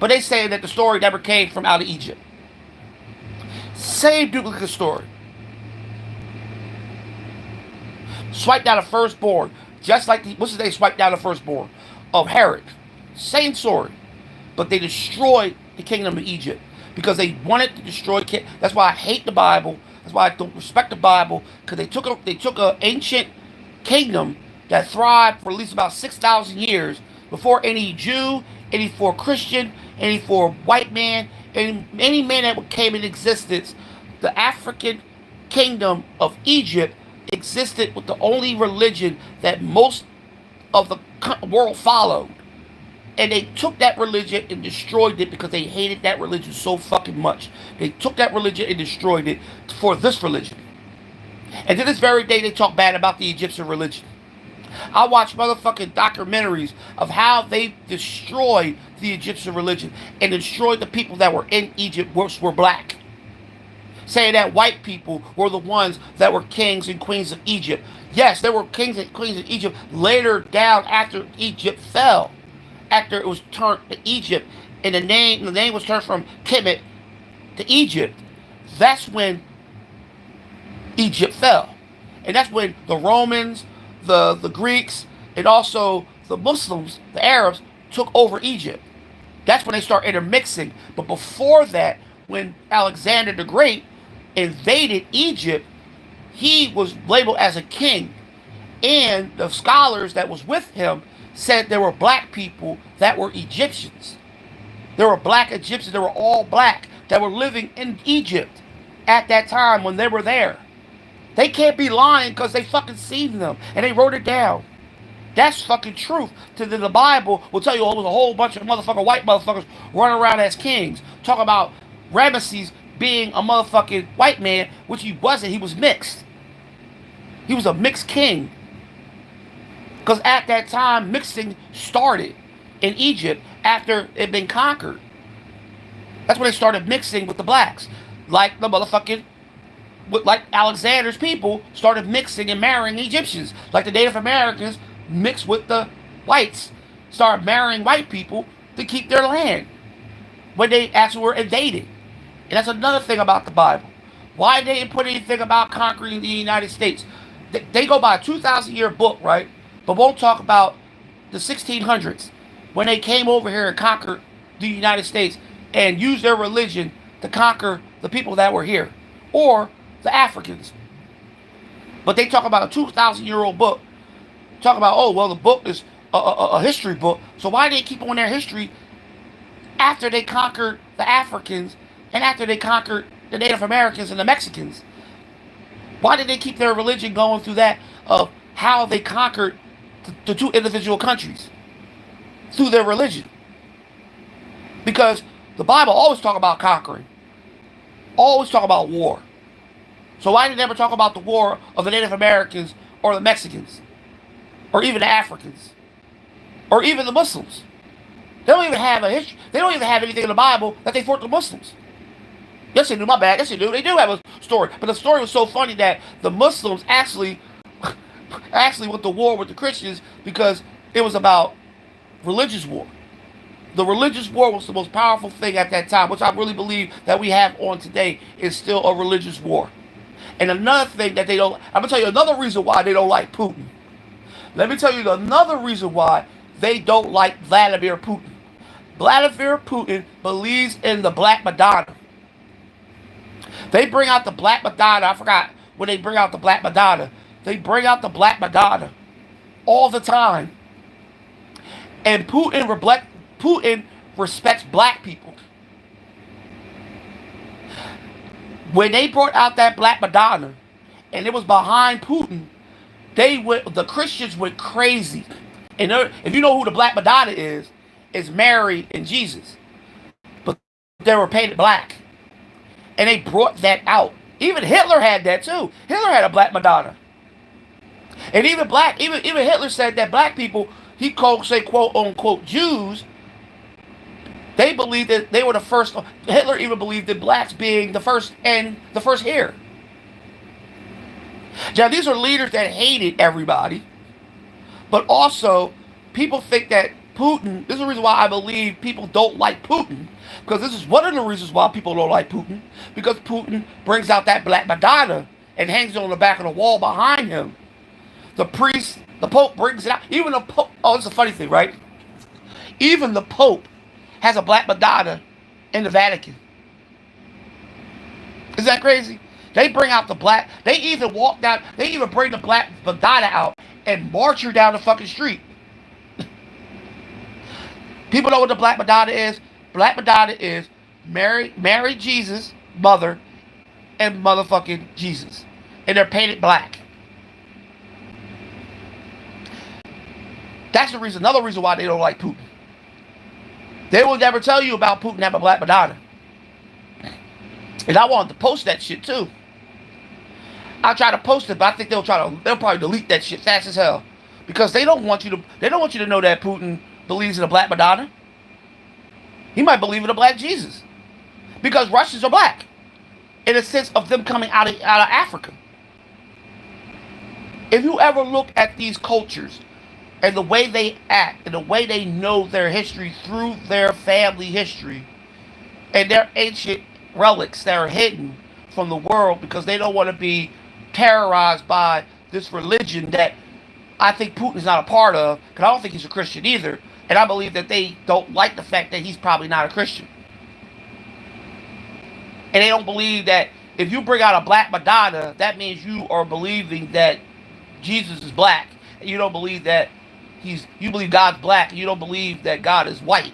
But they say that the story never came from out of Egypt. Same duplicate story. Swiped out a firstborn. Just like what's his name swiped out a firstborn of Herod. Same story. But they destroyed the kingdom of Egypt because they wanted to destroy. That's why I hate the Bible. That's why I don't respect the Bible, because they took a ancient kingdom that thrived for at least about 6,000 years before any Jew, any for Christian, any for white man, any man that came in existence. The African kingdom of Egypt existed with the only religion that most of the world followed. And they took that religion and destroyed it because they hated that religion so fucking much. They took that religion and destroyed it for this religion. And to this very day, they talk bad about the Egyptian religion. I watch motherfucking documentaries of how they destroyed the Egyptian religion and destroyed the people that were in Egypt, which were black. Saying that white people were the ones that were kings and queens of Egypt. Yes, there were kings and queens of Egypt later down after Egypt fell. After it was turned to Egypt, and the name was turned from Kemet to Egypt. That's when Egypt fell. And that's when the Romans, the Greeks, and also the Muslims, the Arabs, took over Egypt. That's when they start intermixing. But before that, when Alexander the Great invaded Egypt, he was labeled as a king. And the scholars that was with him said there were black people that were Egyptians. There were black Egyptians, they were all black, that were living in Egypt at that time when they were there. They can't be lying because they fucking seen them and they wrote it down. That's fucking truth. The Bible will tell you there was a whole bunch of motherfucking white motherfuckers running around as kings. Talk about Ramesses being a motherfucking white man, which he wasn't. He was mixed. He was a mixed king. Because at that time, mixing started in Egypt after it had been conquered. That's when they started mixing with the blacks. Like the motherfucking, like Alexander's people started mixing and marrying Egyptians. Like the Native Americans mixed with the whites, started marrying white people to keep their land when they actually were invaded. And that's another thing about the Bible. Why they didn't put anything about conquering the United States? They go by a 2,000-year book, right? But won't talk about the 1600s when they came over here and conquered the United States and used their religion to conquer the people that were here, or the Africans. But they talk about a 2,000-year-old book. Talk about, oh, well, the book is a history book. So why did they keep on their history after they conquered the Africans and after they conquered the Native Americans and the Mexicans? Why did they keep their religion going through that of how they conquered the two individual countries through their religion? Because the Bible always talk about conquering, always talk about war. So why did they never talk about the war of the Native Americans or the Mexicans or even the Africans or even the Muslims? They don't even have a history. They don't even have anything in the Bible that they fought the Muslims. Yes, they do. My bad. Yes, they do. They do have a story, but the story was so funny that the Muslims actually went to war with the Christians because it was about religious war. The religious war was the most powerful thing at that time, which I really believe that we have on today is still a religious war. And another thing that they don't, I'm going to tell you another reason why they don't like Putin. Let me tell you another reason why they don't like Vladimir Putin. Vladimir Putin believes in the Black Madonna. They bring out the Black Madonna. I forgot when they bring out the Black Madonna. They bring out the Black Madonna all the time. And Putin respects black people. When they brought out that Black Madonna and it was behind Putin, the Christians went crazy. And if you know who the Black Madonna is, it's Mary and Jesus. But they were painted black. And they brought that out. Even Hitler had that too. Hitler had a Black Madonna. And even Hitler said that black people, he called, say, quote unquote, Jews, they believed that they were the first. Hitler even believed in blacks being the first and the first here. Now, these are leaders that hated everybody, but also people think that Putin, this is the reason why I believe people don't like Putin, because this is one of the reasons why people don't like Putin, because Putin brings out that black Madonna and hangs it on the back of the wall behind him. The priest, the Pope brings it out. Even the Pope, oh, it's a funny thing, right? Even the Pope has a black Madonna in the Vatican. Is that crazy? They bring out the black, they even bring the black Madonna out and march her down the fucking street. People know what the black Madonna is? Black Madonna is Mary Jesus' mother and motherfucking Jesus. And they're painted black. That's the reason, another reason why they don't like Putin. They will never tell you about Putin having a black Madonna. And I wanted to post that shit too. I'll try to post it, but I think they'll probably delete that shit fast as hell. Because they don't want you to know that Putin believes in a black Madonna. He might believe in a black Jesus. Because Russians are black. In a sense of them coming out of Africa. If you ever look at these cultures and the way they act and the way they know their history through their family history and their ancient relics that are hidden from the world because they don't want to be terrorized by this religion that I think Putin's not a part of, because I don't think he's a Christian either, and I believe that they don't like the fact that he's probably not a Christian. And they don't believe that if you bring out a black Madonna, that means you are believing that Jesus is black. And you don't believe that you believe God's black, and you don't believe that God is white.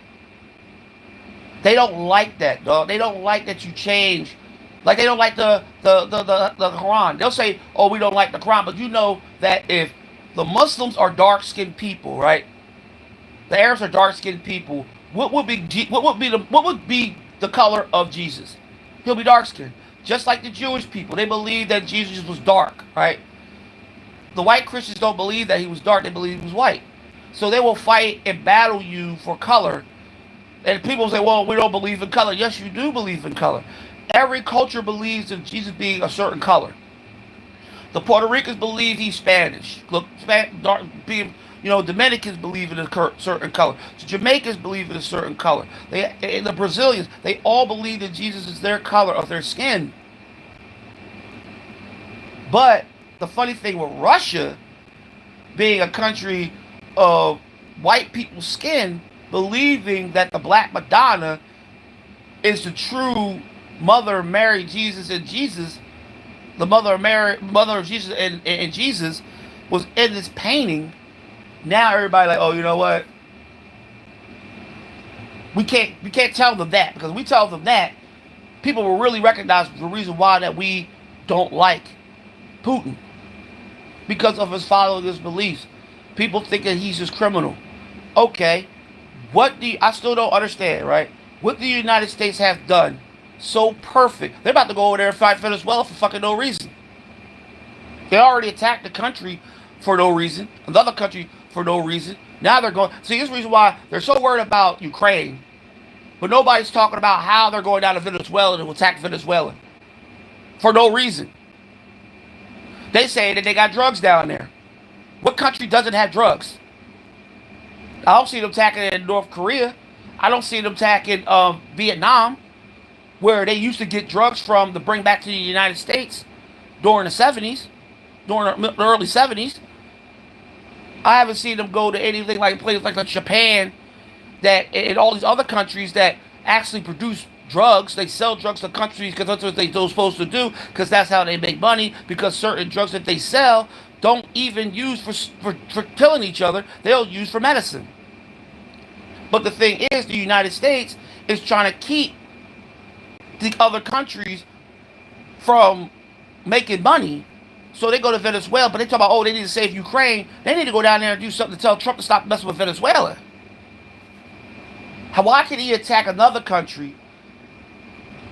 They don't like that, dog. They don't like that you change. Like they don't like the Quran. They'll say, oh, we don't like the Quran, but you know that if the Muslims are dark-skinned people, right? The Arabs are dark-skinned people. What would be the color of Jesus? He'll be dark-skinned. Just like the Jewish people, they believe that Jesus was dark, right? The white Christians don't believe that he was dark. They believe he was white. So they will fight and battle you for color. And people say, well, we don't believe in color. Yes, you do believe in color. Every culture believes in Jesus being a certain color. The Puerto Ricans believe he's Spanish. Look, Dominicans believe in a certain color. The Jamaicans believe in a certain color. The Brazilians, they all believe that Jesus is their color of their skin. But the funny thing with Russia, being a country of white people's skin, believing that the black Madonna is the true mother of Mary, Jesus, and Jesus, the mother of Jesus and Jesus was in this painting. Now everybody like, oh, you know what? We can't tell them that, because if we tell them that, people will really recognize the reason why that we don't like Putin, because of his following his beliefs. People think that he's just criminal. Okay, I still don't understand, right? What the United States have done so perfect. They're about to go over there and fight Venezuela for fucking no reason. They already attacked the country for no reason, another country for no reason. Now they're going. See, this is the reason why they're so worried about Ukraine, but nobody's talking about how they're going down to Venezuela to attack Venezuela for no reason. They say that they got drugs down there. What country doesn't have drugs? I don't see them attacking in North Korea. I don't see them attacking Vietnam, where they used to get drugs from to bring back to the United States during the 70s, during the early 70s. I haven't seen them go to anything like places like Japan, that and all these other countries that actually produce drugs. They sell drugs to countries because that's what they're supposed to do, because that's how they make money, because certain drugs that they sell don't even use for killing each other. They'll use for medicine. But the thing is, the United States is trying to keep the other countries from making money. So they go to Venezuela, but they talk about, oh, they need to save Ukraine. They need to go down there and do something to tell Trump to stop messing with Venezuela. Why can he attack another country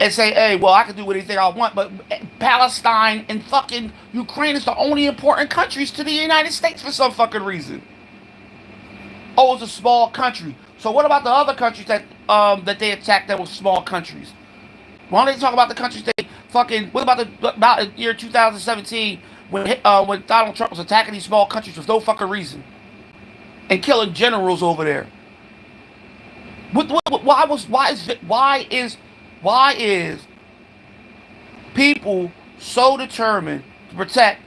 and say, hey, well, I can do anything I want, but Palestine and fucking Ukraine is the only important countries to the United States for some fucking reason? Oh, it's a small country. So what about the other countries that they attacked that were small countries? Why don't they talk about the countries they fucking... What about the year 2017 when Donald Trump was attacking these small countries for no fucking reason and killing generals over there. Why is people so determined to protect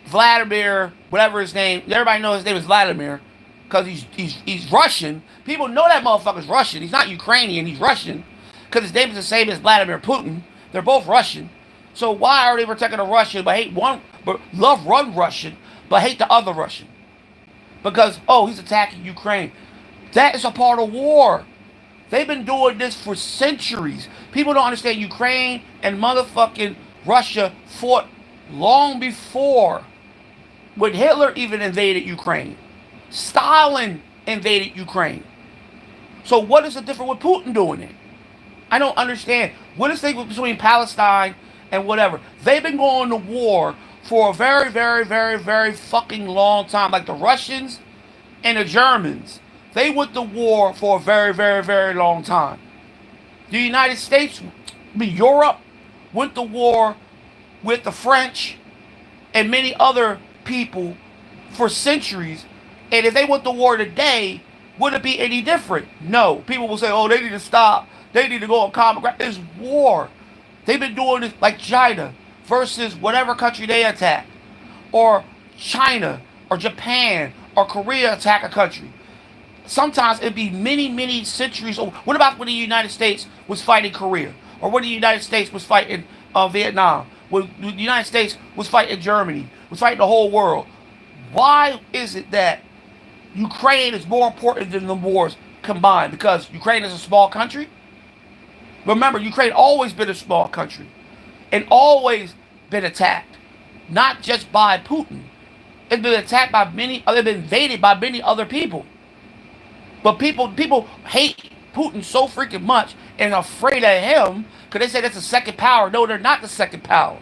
Vladimir, whatever his name? Everybody knows his name is Vladimir because he's Russian. People know that motherfucker's Russian. He's not Ukrainian. He's Russian because his name is the same as Vladimir Putin. They're both Russian. So why are they protecting a Russian but hate one, but love one Russian but hate the other Russian? Because he's attacking Ukraine. That is a part of war. They've been doing this for centuries. People don't understand Ukraine and motherfucking Russia fought long before when Hitler even invaded Ukraine. Stalin invaded Ukraine. So what is the difference with Putin doing it? I don't understand. What is the thing between Palestine and whatever? They've been going to war for a very, very, very, very fucking long time. Like the Russians and the Germans. They went to war for a very, very, very long time. The United States, Europe, went to war with the French and many other people for centuries. And if they went to war today, would it be any different? No. People will say, they need to stop. They need to go on common ground. It's war. They've been doing this like China versus whatever country they attack. Or China or Japan or Korea attack a country. Sometimes it'd be many, many centuries. What about when the United States was fighting Korea? Or when the United States was fighting Vietnam? When the United States was fighting Germany? Was fighting the whole world? Why is it that Ukraine is more important than the wars combined? Because Ukraine is a small country? Remember, Ukraine always been a small country. And always been attacked. Not just by Putin. It's been attacked by many, it's been invaded by many other people. But people hate Putin so freaking much and are afraid of him because they say that's the second power. No, they're not the second power.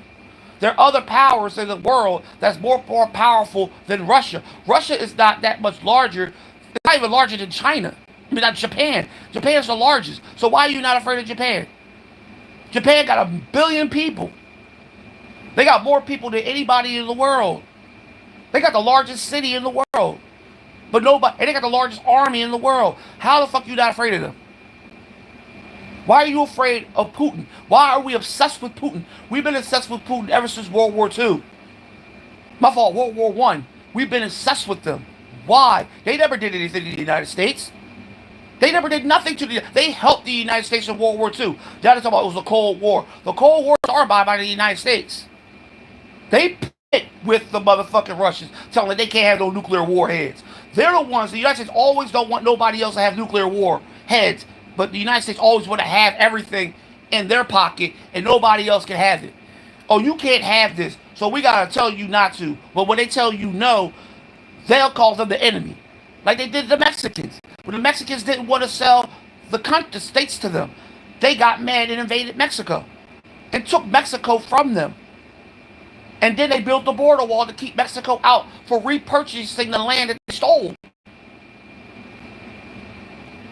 There are other powers in the world that's more powerful than Russia. Russia is not that much larger. It's not even larger than China. I mean, not Japan. Japan is the largest. So why are you not afraid of Japan? Japan got 1 billion people. They got more people than anybody in the world. They got the largest city in the world. But nobody, and they got the largest army in the world. How the fuck you not afraid of them? Why are you afraid of Putin? Why are we obsessed with Putin? We've been obsessed with Putin ever since World War II. My fault, World War I. We've been obsessed with them. Why? They never did anything to the United States. They never did nothing to they helped the United States in World War II. That is about it was the Cold War. The Cold War was started by the United States. They pit with the motherfucking Russians, telling them they can't have no nuclear warheads. They're the ones, the United States always don't want nobody else to have nuclear warheads, but the United States always want to have everything in their pocket and nobody else can have it. Oh, you can't have this, so we gotta tell you not to. But when they tell you no, they'll call them the enemy. Like they did the Mexicans. When the Mexicans didn't want to sell the states to them, they got mad and invaded Mexico and took Mexico from them. And then they built the border wall to keep Mexico out for repurchasing the land that they stole.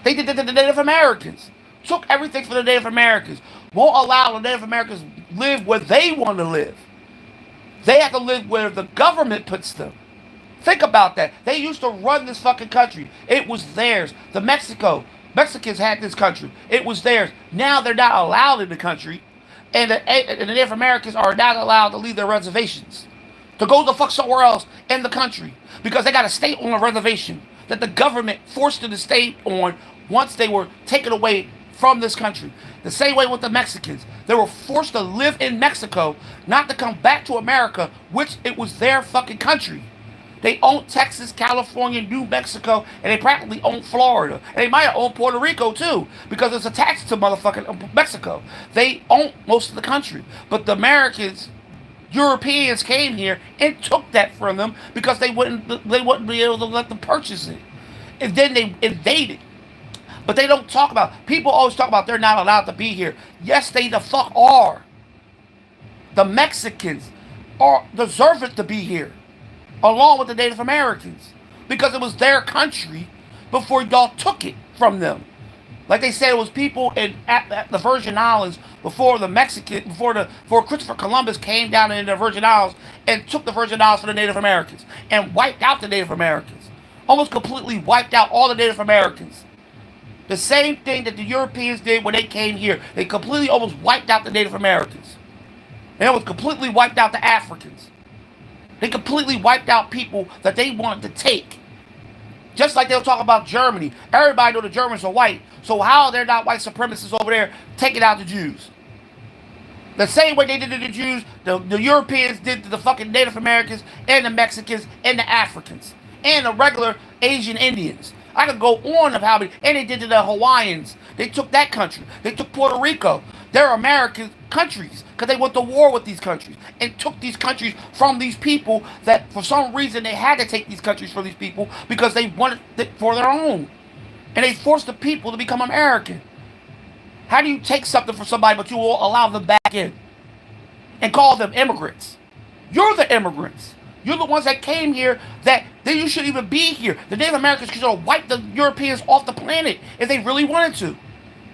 They did that to the Native Americans. Took everything from the Native Americans. Won't allow the Native Americans live where they want to live. They have to live where the government puts them. Think about that. They used to run this fucking country. It was theirs. Mexicans had this country. It was theirs. Now they're not allowed in the country. And the Native Americans are not allowed to leave their reservations. To go the fuck somewhere else in the country. Because they got to stay on a reservation that the government forced them to stay on once they were taken away from this country. The same way with the Mexicans. They were forced to live in Mexico, not to come back to America, which it was their fucking country. They own Texas, California, New Mexico, and they practically own Florida. And they might have owned Puerto Rico too, because it's attached to motherfucking Mexico. They own most of the country. But the Americans, Europeans came here and took that from them because they wouldn't be able to let them purchase it. And then they invaded. But they don't talk about, people always talk about they're not allowed to be here. Yes, they the fuck are. The Mexicans are deserving to be here, along with the Native Americans, because it was their country before y'all took it from them. Like they said, it was people at the Virgin Islands before before Christopher Columbus came down into the Virgin Islands and took the Virgin Islands from the Native Americans and wiped out the Native Americans, almost completely wiped out all the Native Americans. The same thing that the Europeans did when they came here. They completely almost wiped out the Native Americans, and it was completely wiped out the Africans. They completely wiped out people that they wanted to take. Just like they'll talk about Germany. Everybody know the Germans are white. So how are there not white supremacists over there taking out the Jews? The same way they did to the Jews, the Europeans did to the fucking Native Americans and the Mexicans and the Africans and the regular Asian Indians. I could go on of how many, and they did to the Hawaiians. They took that country. They took Puerto Rico. They're American countries because they went to war with these countries and took these countries from these people that for some reason they had to take these countries from these people because they wanted it for their own. And they forced the people to become American. How do you take something from somebody but you will allow them back in and call them immigrants? You're the immigrants. You're the ones that came here that you shouldn't even be here. The Native Americans could have wiped the Europeans off the planet if they really wanted to.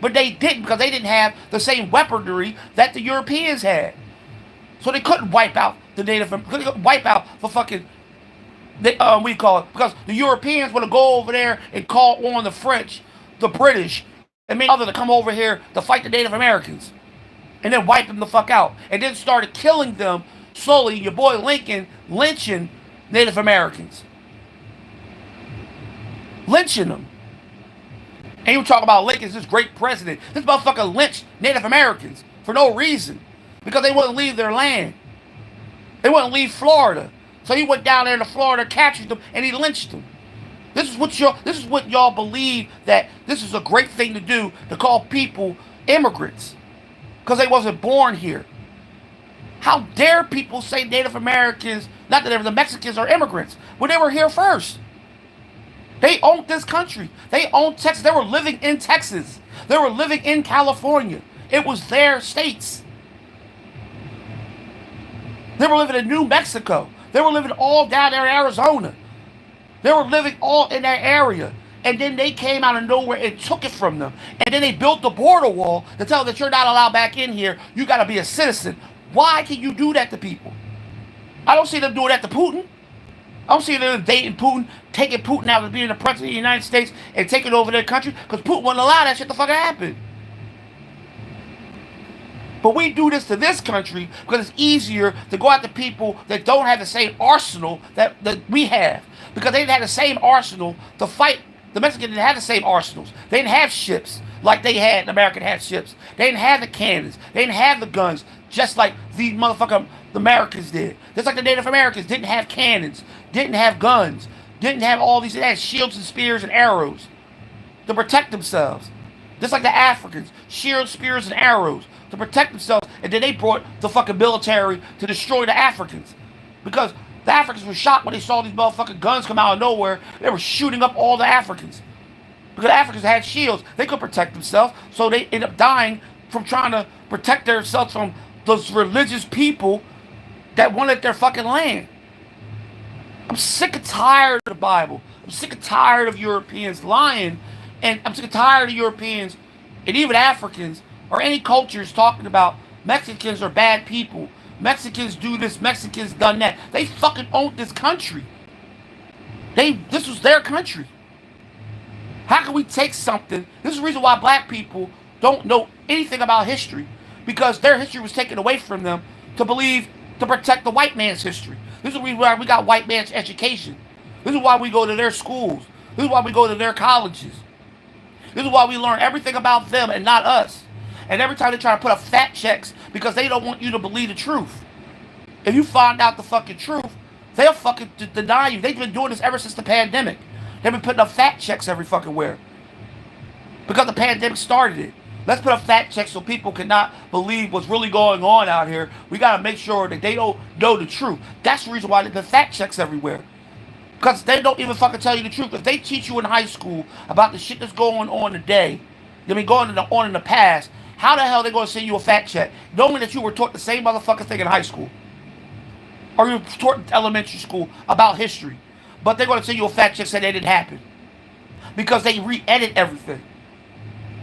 But they didn't because they didn't have the same weaponry that the Europeans had. So they couldn't wipe out the Native, couldn't wipe out the fucking, what do you call it? Because the Europeans want to go over there and call on the French, the British, and many others to come over here to fight the Native Americans. And then wipe them the fuck out. And then started killing them slowly. Your boy Lincoln lynching Native Americans. Lynching them. And you talk about Lincoln's this great president. This motherfucker lynched Native Americans for no reason. Because they wouldn't leave their land. They wouldn't leave Florida. So he went down there to Florida, captured them, and he lynched them. This is what y'all believe, that this is a great thing to do, to call people immigrants. Because they wasn't born here. How dare people say Native Americans, not that the Mexicans are immigrants, when they were here first. They owned this country. They owned Texas. They were living in Texas. They were living in California. It was their states. They were living in New Mexico. They were living all down there in Arizona. They were living all in that area. And then they came out of nowhere and took it from them. And then they built the border wall to tell them that you're not allowed back in here. You got to be a citizen. Why can you do that to people? I don't see them doing that to Putin. I don't see them dating Putin, taking Putin out of being the president of the United States and taking over their country, because Putin wouldn't allow that shit to fucking happen. But we do this to this country because it's easier to go after people that don't have the same arsenal that we have. Because they didn't have the same arsenal to fight. The Mexicans didn't have the same arsenals. They didn't have ships like they had. The Americans had ships. They didn't have the cannons. They didn't have the guns, just like the Americans did. Just like the Native Americans didn't have cannons, didn't have guns, didn't have all these. They had shields and spears and arrows to protect themselves. Just like the Africans, shields, spears, and arrows to protect themselves. And then they brought the fucking military to destroy the Africans. Because the Africans were shocked when they saw these motherfucking guns come out of nowhere. They were shooting up all the Africans. Because the Africans had shields. They could protect themselves. So they ended up dying from trying to protect themselves from those religious people that wanted their fucking land. I'm sick and tired of the Bible. I'm sick and tired of Europeans lying. And I'm sick and tired of Europeans and even Africans or any cultures talking about Mexicans are bad people. Mexicans do this, Mexicans done that. They fucking owned this country. This was their country. How can we take something? This is the reason why black people don't know anything about history. Because their history was taken away from them to protect the white man's history. This is the reason why we got white man's education. This is why we go to their schools. This is why we go to their colleges. This is why we learn everything about them and not us. And every time they try to put up fact checks because they don't want you to believe the truth. If you find out the fucking truth, they'll fucking deny you. They've been doing this ever since the pandemic. They've been putting up fact checks every fucking where. Because the pandemic started it. Let's put up fact checks so people cannot believe what's really going on out here. We got to make sure that they don't know the truth. That's the reason why there's fact checks everywhere. Because they don't even fucking tell you the truth. If they teach you in high school about the shit that's going on today, going on in the past, how the hell are they going to send you a fact check? Knowing that you were taught the same motherfucking thing in high school. Or you were taught in elementary school about history. But they're going to send you a fact check saying that it didn't happen. Because they re-edit everything.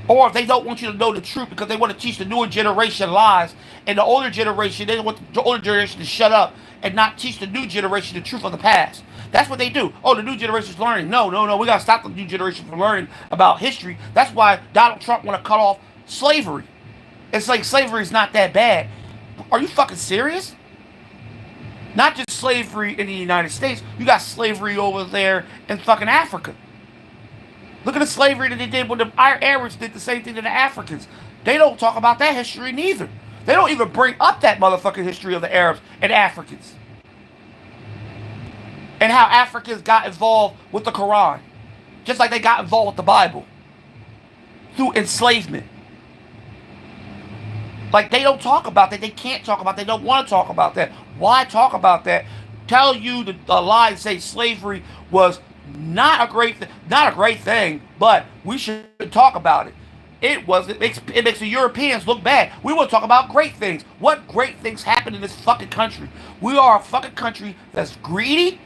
Or if they don't want you to know the truth because they want to teach the newer generation lies, and the older generation, they want the older generation to shut up and not teach the new generation the truth of the past. That's what they do. Oh, the new generation's learning. No, no, no. We gotta stop the new generation from learning about history. That's why Donald Trump want to cut off slavery. It's like slavery is not that bad. Are you fucking serious? Not just slavery in the United States. You got slavery over there in fucking Africa. Look at the slavery that they did when the Arabs did the same thing to the Africans. They don't talk about that history neither. They don't even bring up that motherfucking history of the Arabs and Africans. And how Africans got involved with the Quran. Just like they got involved with the Bible. Through enslavement. Like, they don't talk about that. They can't talk about that. They don't want to talk about that. Why talk about that? Tell you the lie and say slavery was not a great thing, but we should talk about it. It makes the Europeans look bad. We want to talk about great things. What great things happen in this fucking country? We are a fucking country that's greedy.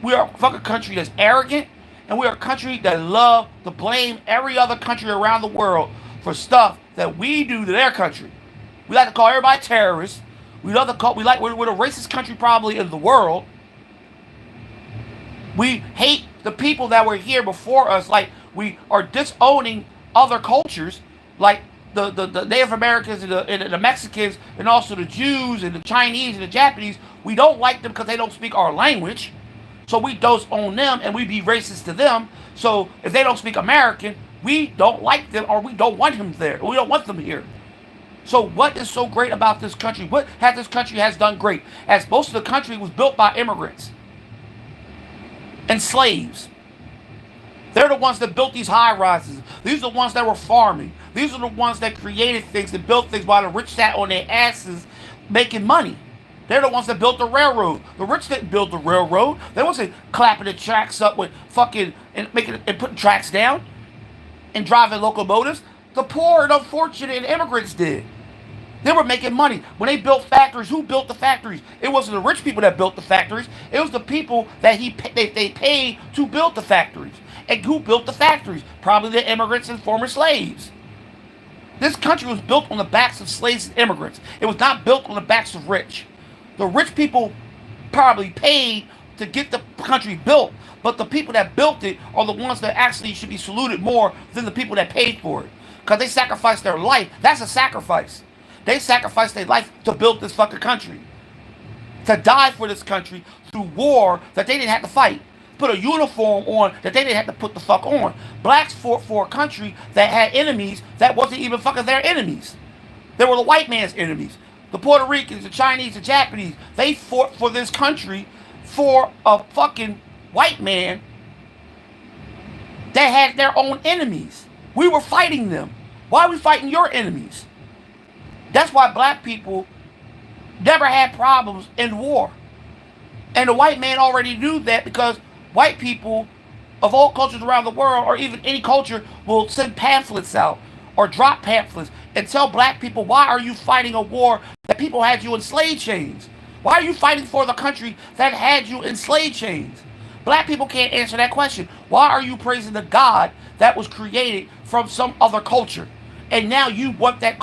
We are a fucking country that's arrogant. And we are a country that love to blame every other country around the world for stuff that we do to their country. We like to call everybody terrorists. We're the racist country probably in the world. We hate the people that were here before us. Like, we are disowning other cultures, like the Native Americans and the Mexicans, and also the Jews and the Chinese and the Japanese. We don't like them because they don't speak our language. So we disown them and we be racist to them. So if they don't speak American, we don't like them, or we don't want them there. We don't want them here. So what is so great about this country? What has this country has done great? As most of the country was built by immigrants and slaves. They're the ones that built these high rises. These are the ones that were farming. These are the ones that created things and built things while the rich sat on their asses making money. They're the ones that built the railroad. The rich didn't build the railroad. They wasn't clapping the tracks up with fucking and putting tracks down and driving locomotives. The poor and unfortunate immigrants did. They were making money. When they built factories, who built the factories? It wasn't the rich people that built the factories. It was the people that they paid to build the factories. And who built the factories? Probably the immigrants and former slaves. This country was built on the backs of slaves and immigrants. It was not built on the backs of rich. The rich people probably paid to get the country built, but the people that built it are the ones that actually should be saluted more than the people that paid for it. Because they sacrificed their life. That's a sacrifice. They sacrificed their life to build this fucking country. To die for this country through war that they didn't have to fight. Put a uniform on that they didn't have to put the fuck on. Blacks fought for a country that had enemies that wasn't even fucking their enemies. They were the white man's enemies. The Puerto Ricans, the Chinese, the Japanese, they fought for this country for a fucking white man that had their own enemies. We were fighting them. Why are we fighting your enemies? That's why black people never had problems in war. And the white man already knew that, because white people of all cultures around the world, or even any culture, will send pamphlets out or drop pamphlets and tell black people, why are you fighting a war that people had you in slave chains? Why are you fighting for the country that had you in slave chains? Black people can't answer that question. Why are you praising the God that was created from some other culture? And now you want that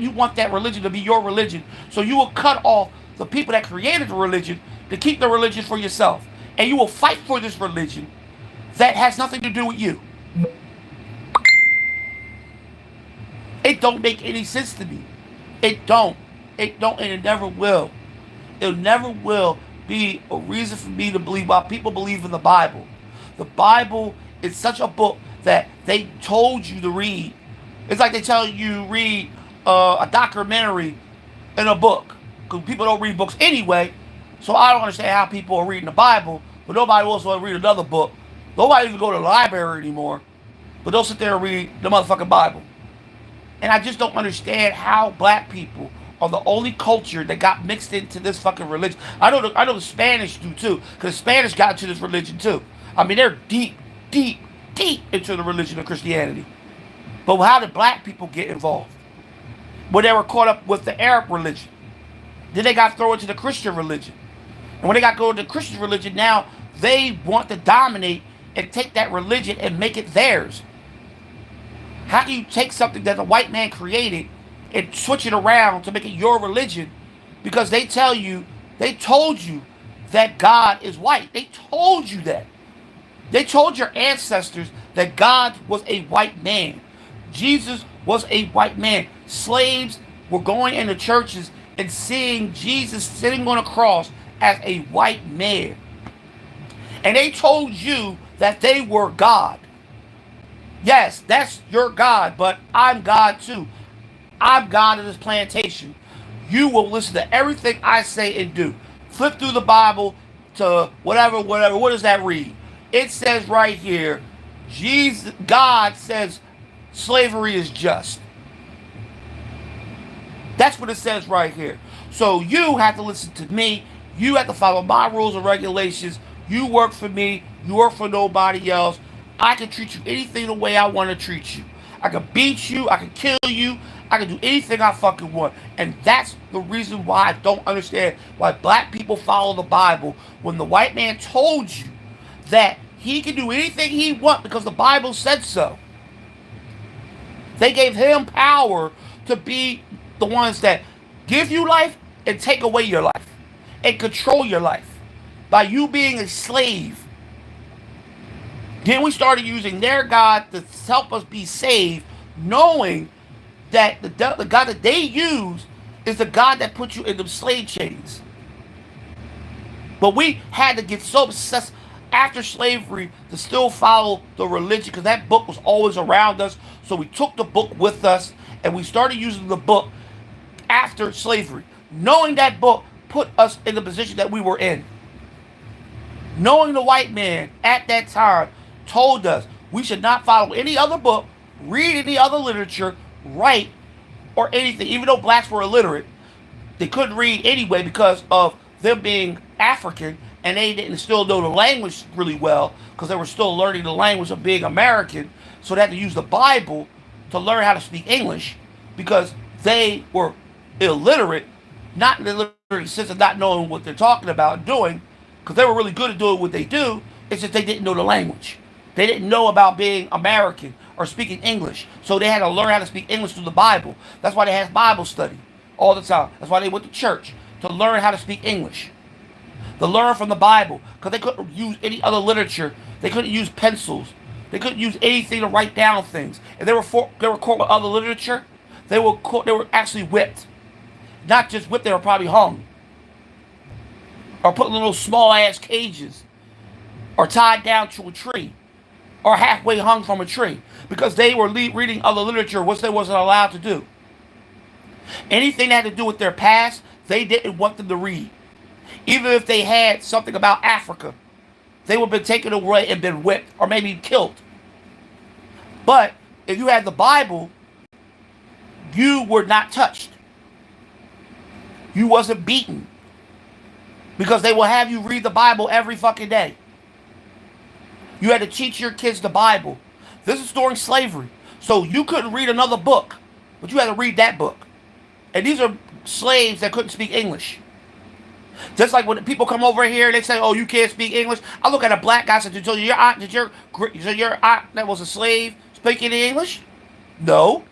you want that religion to be your religion. So you will cut off the people that created the religion to keep the religion for yourself. And you will fight for this religion that has nothing to do with you. It don't make any sense to me. It don't, and it never will. It never will be a reason for me to believe why people believe in the Bible. The Bible is such a book that they told you to read. It's like they tell you read a documentary in a book. Because people don't read books anyway. So I don't understand how people are reading the Bible, but nobody wants to read another book. Nobody even go to the library anymore. But they'll sit there and read the motherfucking Bible. And I just don't understand how black people are the only culture that got mixed into this fucking religion. I know the Spanish do too, because Spanish got into this religion too. I mean, they're deep into the religion of Christianity. But how did black people get involved? When they were caught up with the Arab religion. Then they got thrown into the Christian religion. And when they got thrown into the Christian religion, now they want to dominate and take that religion and make it theirs. How can you take something that the white man created and switch it around to make it your religion? Because they told you that God is white. They told you that. They told your ancestors that God was a white man. Jesus was a white man. Slaves were going into churches and seeing Jesus sitting on a cross as a white man. And they told you that they were God. Yes, that's your God, but I'm God too. I'm God of this plantation. You will listen to everything I say and do. Flip through the Bible to whatever, whatever. What does that read? It says right here, God says slavery is just. That's what it says right here. So you have to listen to me. You have to follow my rules and regulations. You work for me. You work for nobody else. I can treat you anything the way I want to treat you. I can beat you. I can kill you. I can do anything I fucking want. And that's the reason why I don't understand why black people follow the Bible when the white man told you that he can do anything he wants because the Bible said so. They gave him power to be the ones that give you life and take away your life and control your life by you being a slave. Then we started using their God to help us be saved, knowing that the God that they use is the God that put you in the slave chains. But we had to get so obsessed after slavery to still follow the religion because that book was always around us. So we took the book with us and we started using the book after slavery. Knowing that book put us in the position that we were in. Knowing the white man at that time told us we should not follow any other book, read any other literature, write, or anything. Even though blacks were illiterate, they couldn't read anyway because of them being African and they didn't still know the language really well because they were still learning the language of being American. So they had to use the Bible to learn how to speak English because they were illiterate, not in the literary sense of not knowing what they're talking about and doing, because they were really good at doing what they do. It's just they didn't know the language. They didn't know about being American or speaking English. So they had to learn how to speak English through the Bible. That's why they had Bible study all the time. That's why they went to church, to learn how to speak English. To learn from the Bible. Because they couldn't use any other literature. They couldn't use pencils. They couldn't use anything to write down things. If they were caught with other literature, they were actually whipped. Not just whipped, they were probably hung. Or put in little small ass cages. Or tied down to a tree. Or halfway hung from a tree. Because they were reading other literature, which they wasn't allowed to do. Anything that had to do with their past, they didn't want them to read. Even if they had something about Africa, they would have been taken away and been whipped or maybe killed. But if you had the Bible, you were not touched. You wasn't beaten. Because they will have you read the Bible every fucking day. You had to teach your kids the Bible. This is during slavery. So you couldn't read another book, but you had to read that book. And these are slaves that couldn't speak English. Just like when people come over here and they say, oh, you can't speak English. I look at a black guy and say, so your aunt that was a slave speak any English? No.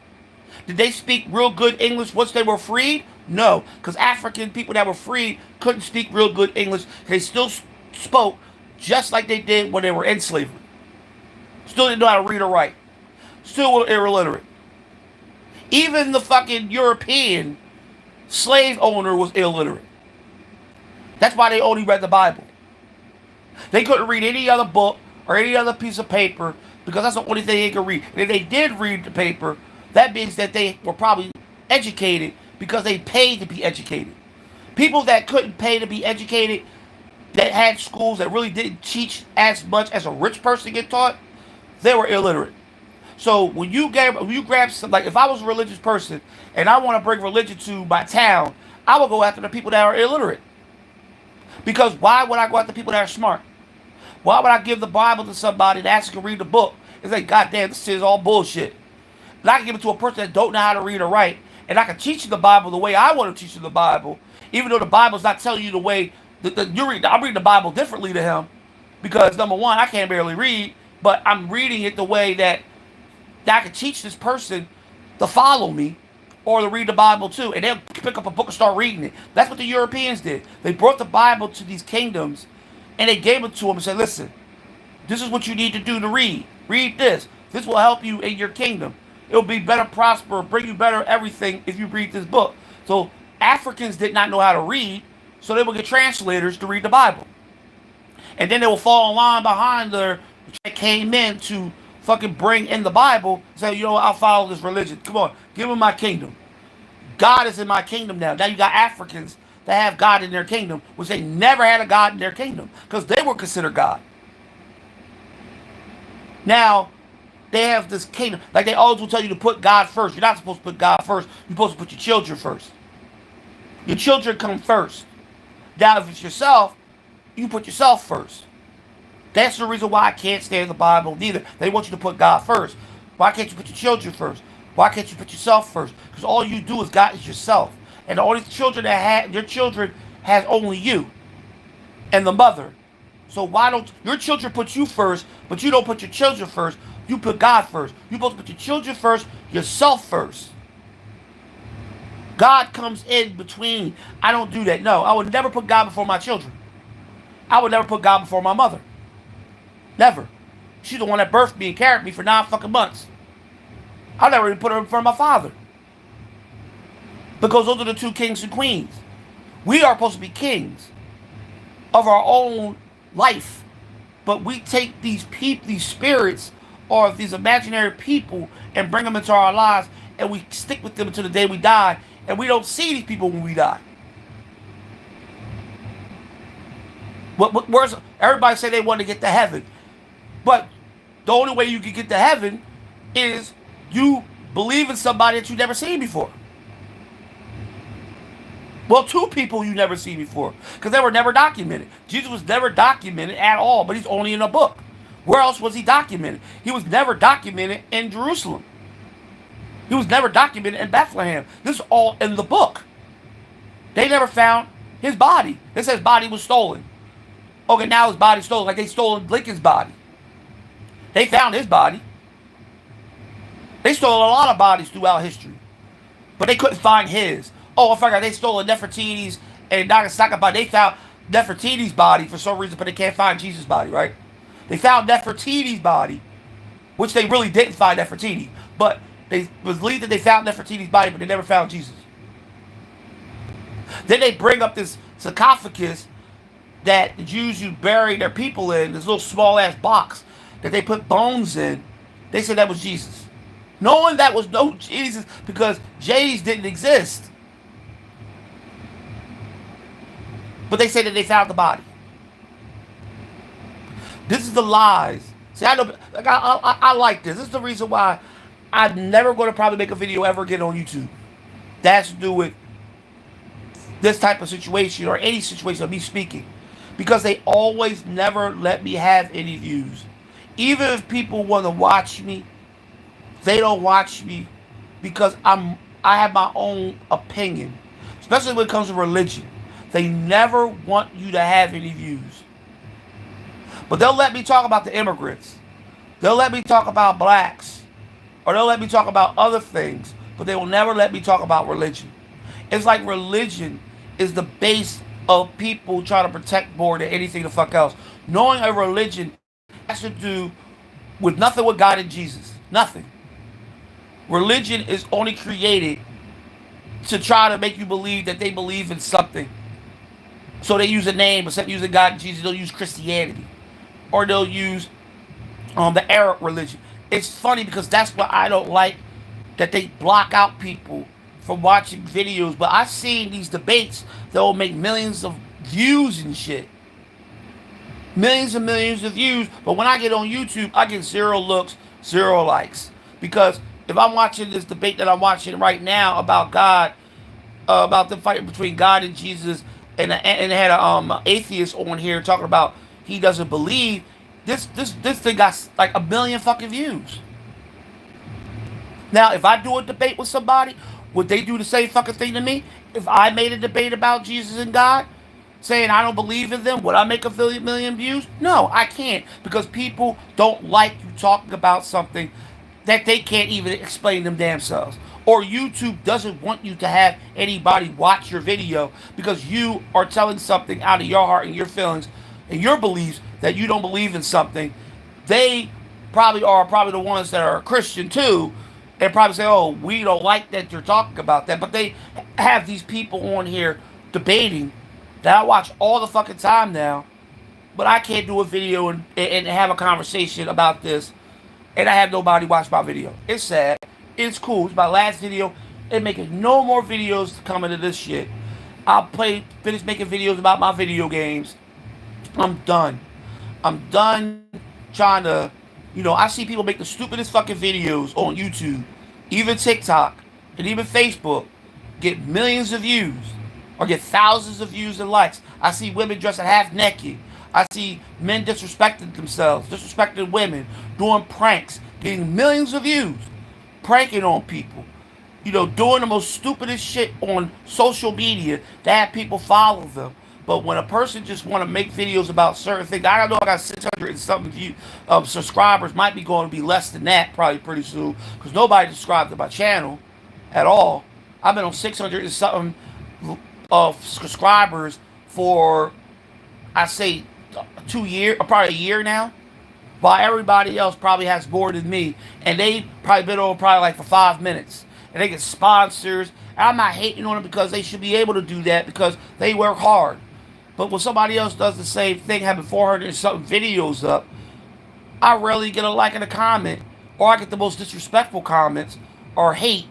Did they speak real good English once they were freed? No. Because African people that were freed couldn't speak real good English. They still spoke just like they did when they were in slavery. Still didn't know how to read or write. Still were illiterate. Even the fucking European slave owner was illiterate. That's why they only read the Bible. They couldn't read any other book or any other piece of paper because that's the only thing they could read. And if they did read the paper, that means that they were probably educated because they paid to be educated. People that couldn't pay to be educated, that had schools that really didn't teach as much as a rich person get taught, they were illiterate. So when you grab some, like if I was a religious person and I want to bring religion to my town, I would go after the people that are illiterate. Because why would I go after people that are smart? Why would I give the Bible to somebody that actually can read the book? It's like, God damn, this is all bullshit. And I can give it to a person that don't know how to read or write, and I can teach you the Bible the way I want to teach you the Bible, even though the Bible's not telling you the way that you read. I'm reading the Bible differently to him, because number one, I can't barely read, but I'm reading it the way that that I could teach this person to follow me or to read the Bible too. And they'll pick up a book and start reading it. That's what the Europeans did. They brought the Bible to these kingdoms and they gave it to them and said, listen, this is what you need to do to read. Read this. This will help you in your kingdom. It'll be better, prosper, bring you better everything if you read this book. So Africans did not know how to read, so they would get translators to read the Bible. And then they will fall in line behind their that came in to fucking bring in the Bible. Say, you know what, I'll follow this religion. Come on, give me my kingdom. God is in my kingdom now. Now you got Africans that have God in their kingdom, which they never had a God in their kingdom because they were considered God. Now, they have this kingdom. Like they always will tell you to put God first. You're not supposed to put God first. You're supposed to put your children first. Your children come first. Now, if it's yourself, you put yourself first. That's the reason why I can't stand the Bible neither. They want you to put God first. Why can't you put your children first? Why can't you put yourself first? Because all you do is God is yourself. And the only children that have, your children has only you and the mother. So why don't your children put you first, but you don't put your children first? You put God first. You're supposed to put your children first, yourself first. God comes in between. I don't do that. No, I would never put God before my children. I would never put God before my mother. Never. She's the one that birthed me and carried me for 9 fucking months. I'll never even put her in front of my father. Because those are the two kings and queens. We are supposed to be kings of our own life. But we take these these spirits or these imaginary people and bring them into our lives and we stick with them until the day we die. And we don't see these people when we die. Where's everybody say they want to get to heaven? But the only way you can get to heaven is you believe in somebody that you've never seen before. Well, 2 people you never seen before. Because they were never documented. Jesus was never documented at all, but he's only in a book. Where else was he documented? He was never documented in Jerusalem. He was never documented in Bethlehem. This is all in the book. They never found his body. They said his body was stolen. Okay, now his body's stolen. Like they stole Lincoln's body. They found his body. They stole a lot of bodies throughout history. But they couldn't find his. Oh, I forgot they stole Nefertiti's and Nagasaki body. They found Nefertiti's body for some reason, but they can't find Jesus' body, right? They found Nefertiti's body, which they really didn't find Nefertiti. But they believed that they found Nefertiti's body, but they never found Jesus. Then they bring up this sarcophagus that the Jews used to bury their people in, this little small-ass box that they put bones in. They said that was Jesus. Knowing that was no Jesus because J's didn't exist. But they say that they found the body. This is the lies. See, I know, like, I like this. This is the reason why I'm never going to probably make a video ever again on YouTube. That's to do with this type of situation or any situation of me speaking. Because they always never let me have any views. Even if people want to watch me, they don't watch me because I have my own opinion. Especially when it comes to religion. They never want you to have any views. But they'll let me talk about the immigrants. They'll let me talk about blacks. Or they'll let me talk about other things. But they will never let me talk about religion. It's like religion is the base of people trying to protect more than anything the fuck else. Knowing a religion has to do with nothing with God and Jesus. Nothing. Religion is only created to try to make you believe that they believe in something. So they use a name, instead of using God and Jesus, they'll use Christianity. Or they'll use the Arab religion. It's funny because that's what I don't like, that they block out people from watching videos. But I've seen these debates that will make millions of views and shit. Millions and millions of views. But when I get on YouTube, I get 0 looks, 0 likes. Because if I'm watching this debate that I'm watching right now about God, about the fight between God and Jesus, and it had a atheist on here talking about he doesn't believe, this thing got like 1 million fucking views. Now, if I do a debate with somebody, would they do the same fucking thing to me? If I made a debate about Jesus and God, saying I don't believe in them, would I make 1 million views? No, I can't. Because people don't like you talking about something that they can't even explain them damn selves. Or YouTube doesn't want you to have anybody watch your video because you are telling something out of your heart and your feelings and your beliefs that you don't believe in something. They probably the ones that are Christian too, and probably say, "Oh, we don't like that you're talking about that." But they have these people on here debating that I watch all the fucking time now. But I can't do a video and have a conversation about this, and I have nobody watch my video. It's sad. It's cool. It's my last video. And making no more videos coming to this shit. Finish making videos about my video games. I'm done. I'm done trying to, I see people make the stupidest fucking videos on YouTube, even TikTok, and even Facebook, get millions of views or get thousands of views and likes. I see women dressing half naked. I see men disrespecting themselves, disrespecting women, doing pranks, getting millions of views, pranking on people. Doing the most stupidest shit on social media to have people follow them. But when a person just want to make videos about certain things, I don't know, I got 600 and something subscribers, might be going to be less than that probably pretty soon, because nobody subscribed to my channel at all. I've been on 600 and something subscribers for, I say, 2 years, or probably a year now. While everybody else probably has more than me, and they probably been on probably like for 5 minutes, and they get sponsors. And I'm not hating on them because they should be able to do that because they work hard. But when somebody else does the same thing, having 400 and something videos up, I rarely get a like and a comment, or I get the most disrespectful comments or hate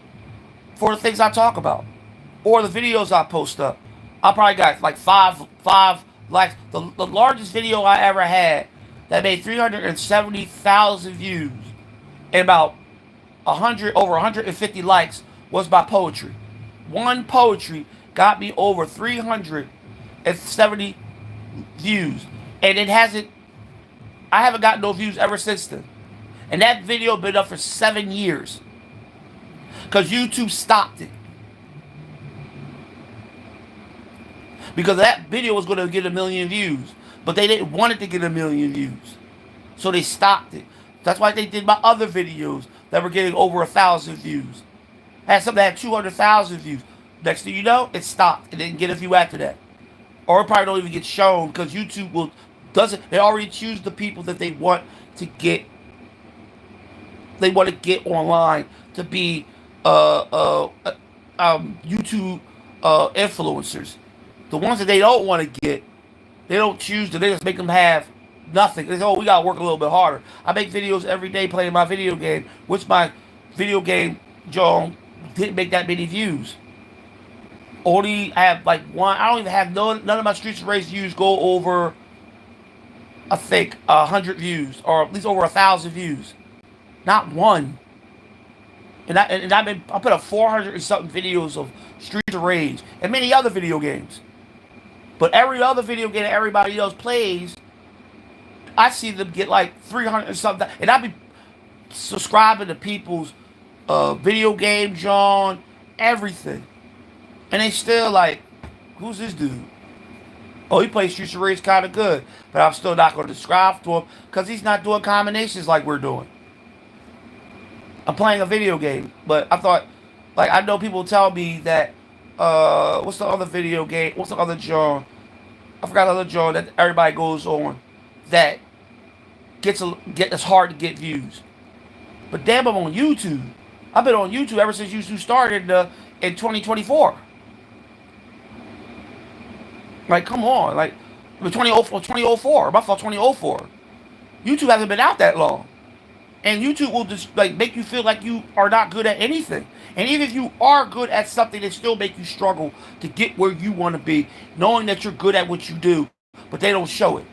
for the things I talk about, or the videos I post up. I probably got like five likes. The largest video I ever had that made 370,000 views and about 150 likes was my poetry. One poetry got me over 370 views, and I haven't gotten no views ever since then. And that video been up for 7 years because YouTube stopped it. Because that video was going to get 1 million views, but they didn't want it to get 1 million views, so they stopped it. That's why they did my other videos that were getting over 1,000 views. I had something that had 200,000 views. Next thing you know, it stopped. It didn't get a view after that, or it probably don't even get shown because YouTube doesn't. They already choose the people that they want to get. They want to get online to be YouTube influencers. The ones that they don't want to get, they don't choose to. They just make them have nothing. They say, "Oh, we gotta work a little bit harder." I make videos every day playing my video game, which my video game, John, didn't make that many views. Only I have like one. I don't even have none of my Streets of Rage views go over, I think, 100 views, or at least over 1,000 views. Not one. And I put up 400 and something videos of Streets of Rage and many other video games. But every other video game that everybody else plays, I see them get like 300 and something. And I be subscribing to people's video game, John, everything. And they still like, who's this dude? Oh, he plays Streets of Rage kind of good. But I'm still not going to subscribe to him because he's not doing combinations like we're doing. I'm playing a video game. But I thought, like, I know people tell me that, what's the other video game? What's the other John? I forgot the other John that everybody goes on that it's hard to get views. But damn, I'm on YouTube. I've been on YouTube ever since YouTube started in 2024. Like, come on. Like, 2004. My fault, 2004. YouTube hasn't been out that long. And YouTube will just like make you feel like you are not good at anything. And even if you are good at something, they still make you struggle to get where you want to be, knowing that you're good at what you do, but they don't show it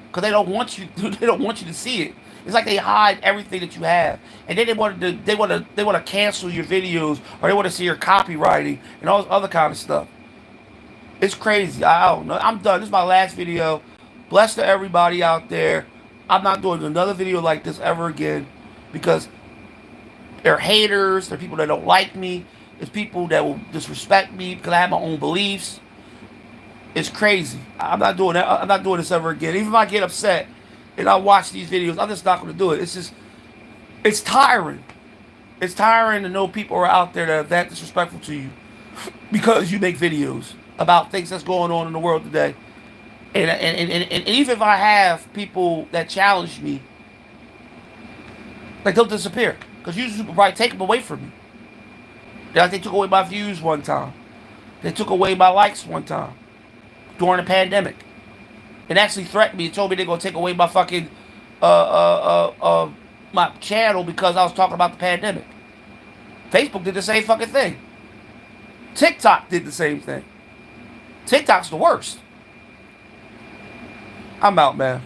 because they don't want you. They don't want you to see it. It's like they hide everything that you have, and then they want to cancel your videos, or they want to see your copywriting and all this other kind of stuff. It's crazy. I don't know. I'm done. This is my last video. Bless to everybody out there. I'm not doing another video like this ever again because they're haters. They're people that don't like me. It's people that will disrespect me because I have my own beliefs. It's crazy. I'm not doing that. I'm not doing this ever again. Even if I get upset and I watch these videos, I'm just not going to do it. It's tiring. It's tiring to know people are out there that are that disrespectful to you because you make videos about things that's going on in the world today. And even if I have people that challenge me, like they'll disappear. Because YouTube will probably take them away from me. Like they took away my views one time. They took away my likes one time during the pandemic. And actually threatened me and told me they're gonna take away my fucking my channel because I was talking about the pandemic. Facebook did the same fucking thing. TikTok did the same thing. TikTok's the worst. I'm out, man.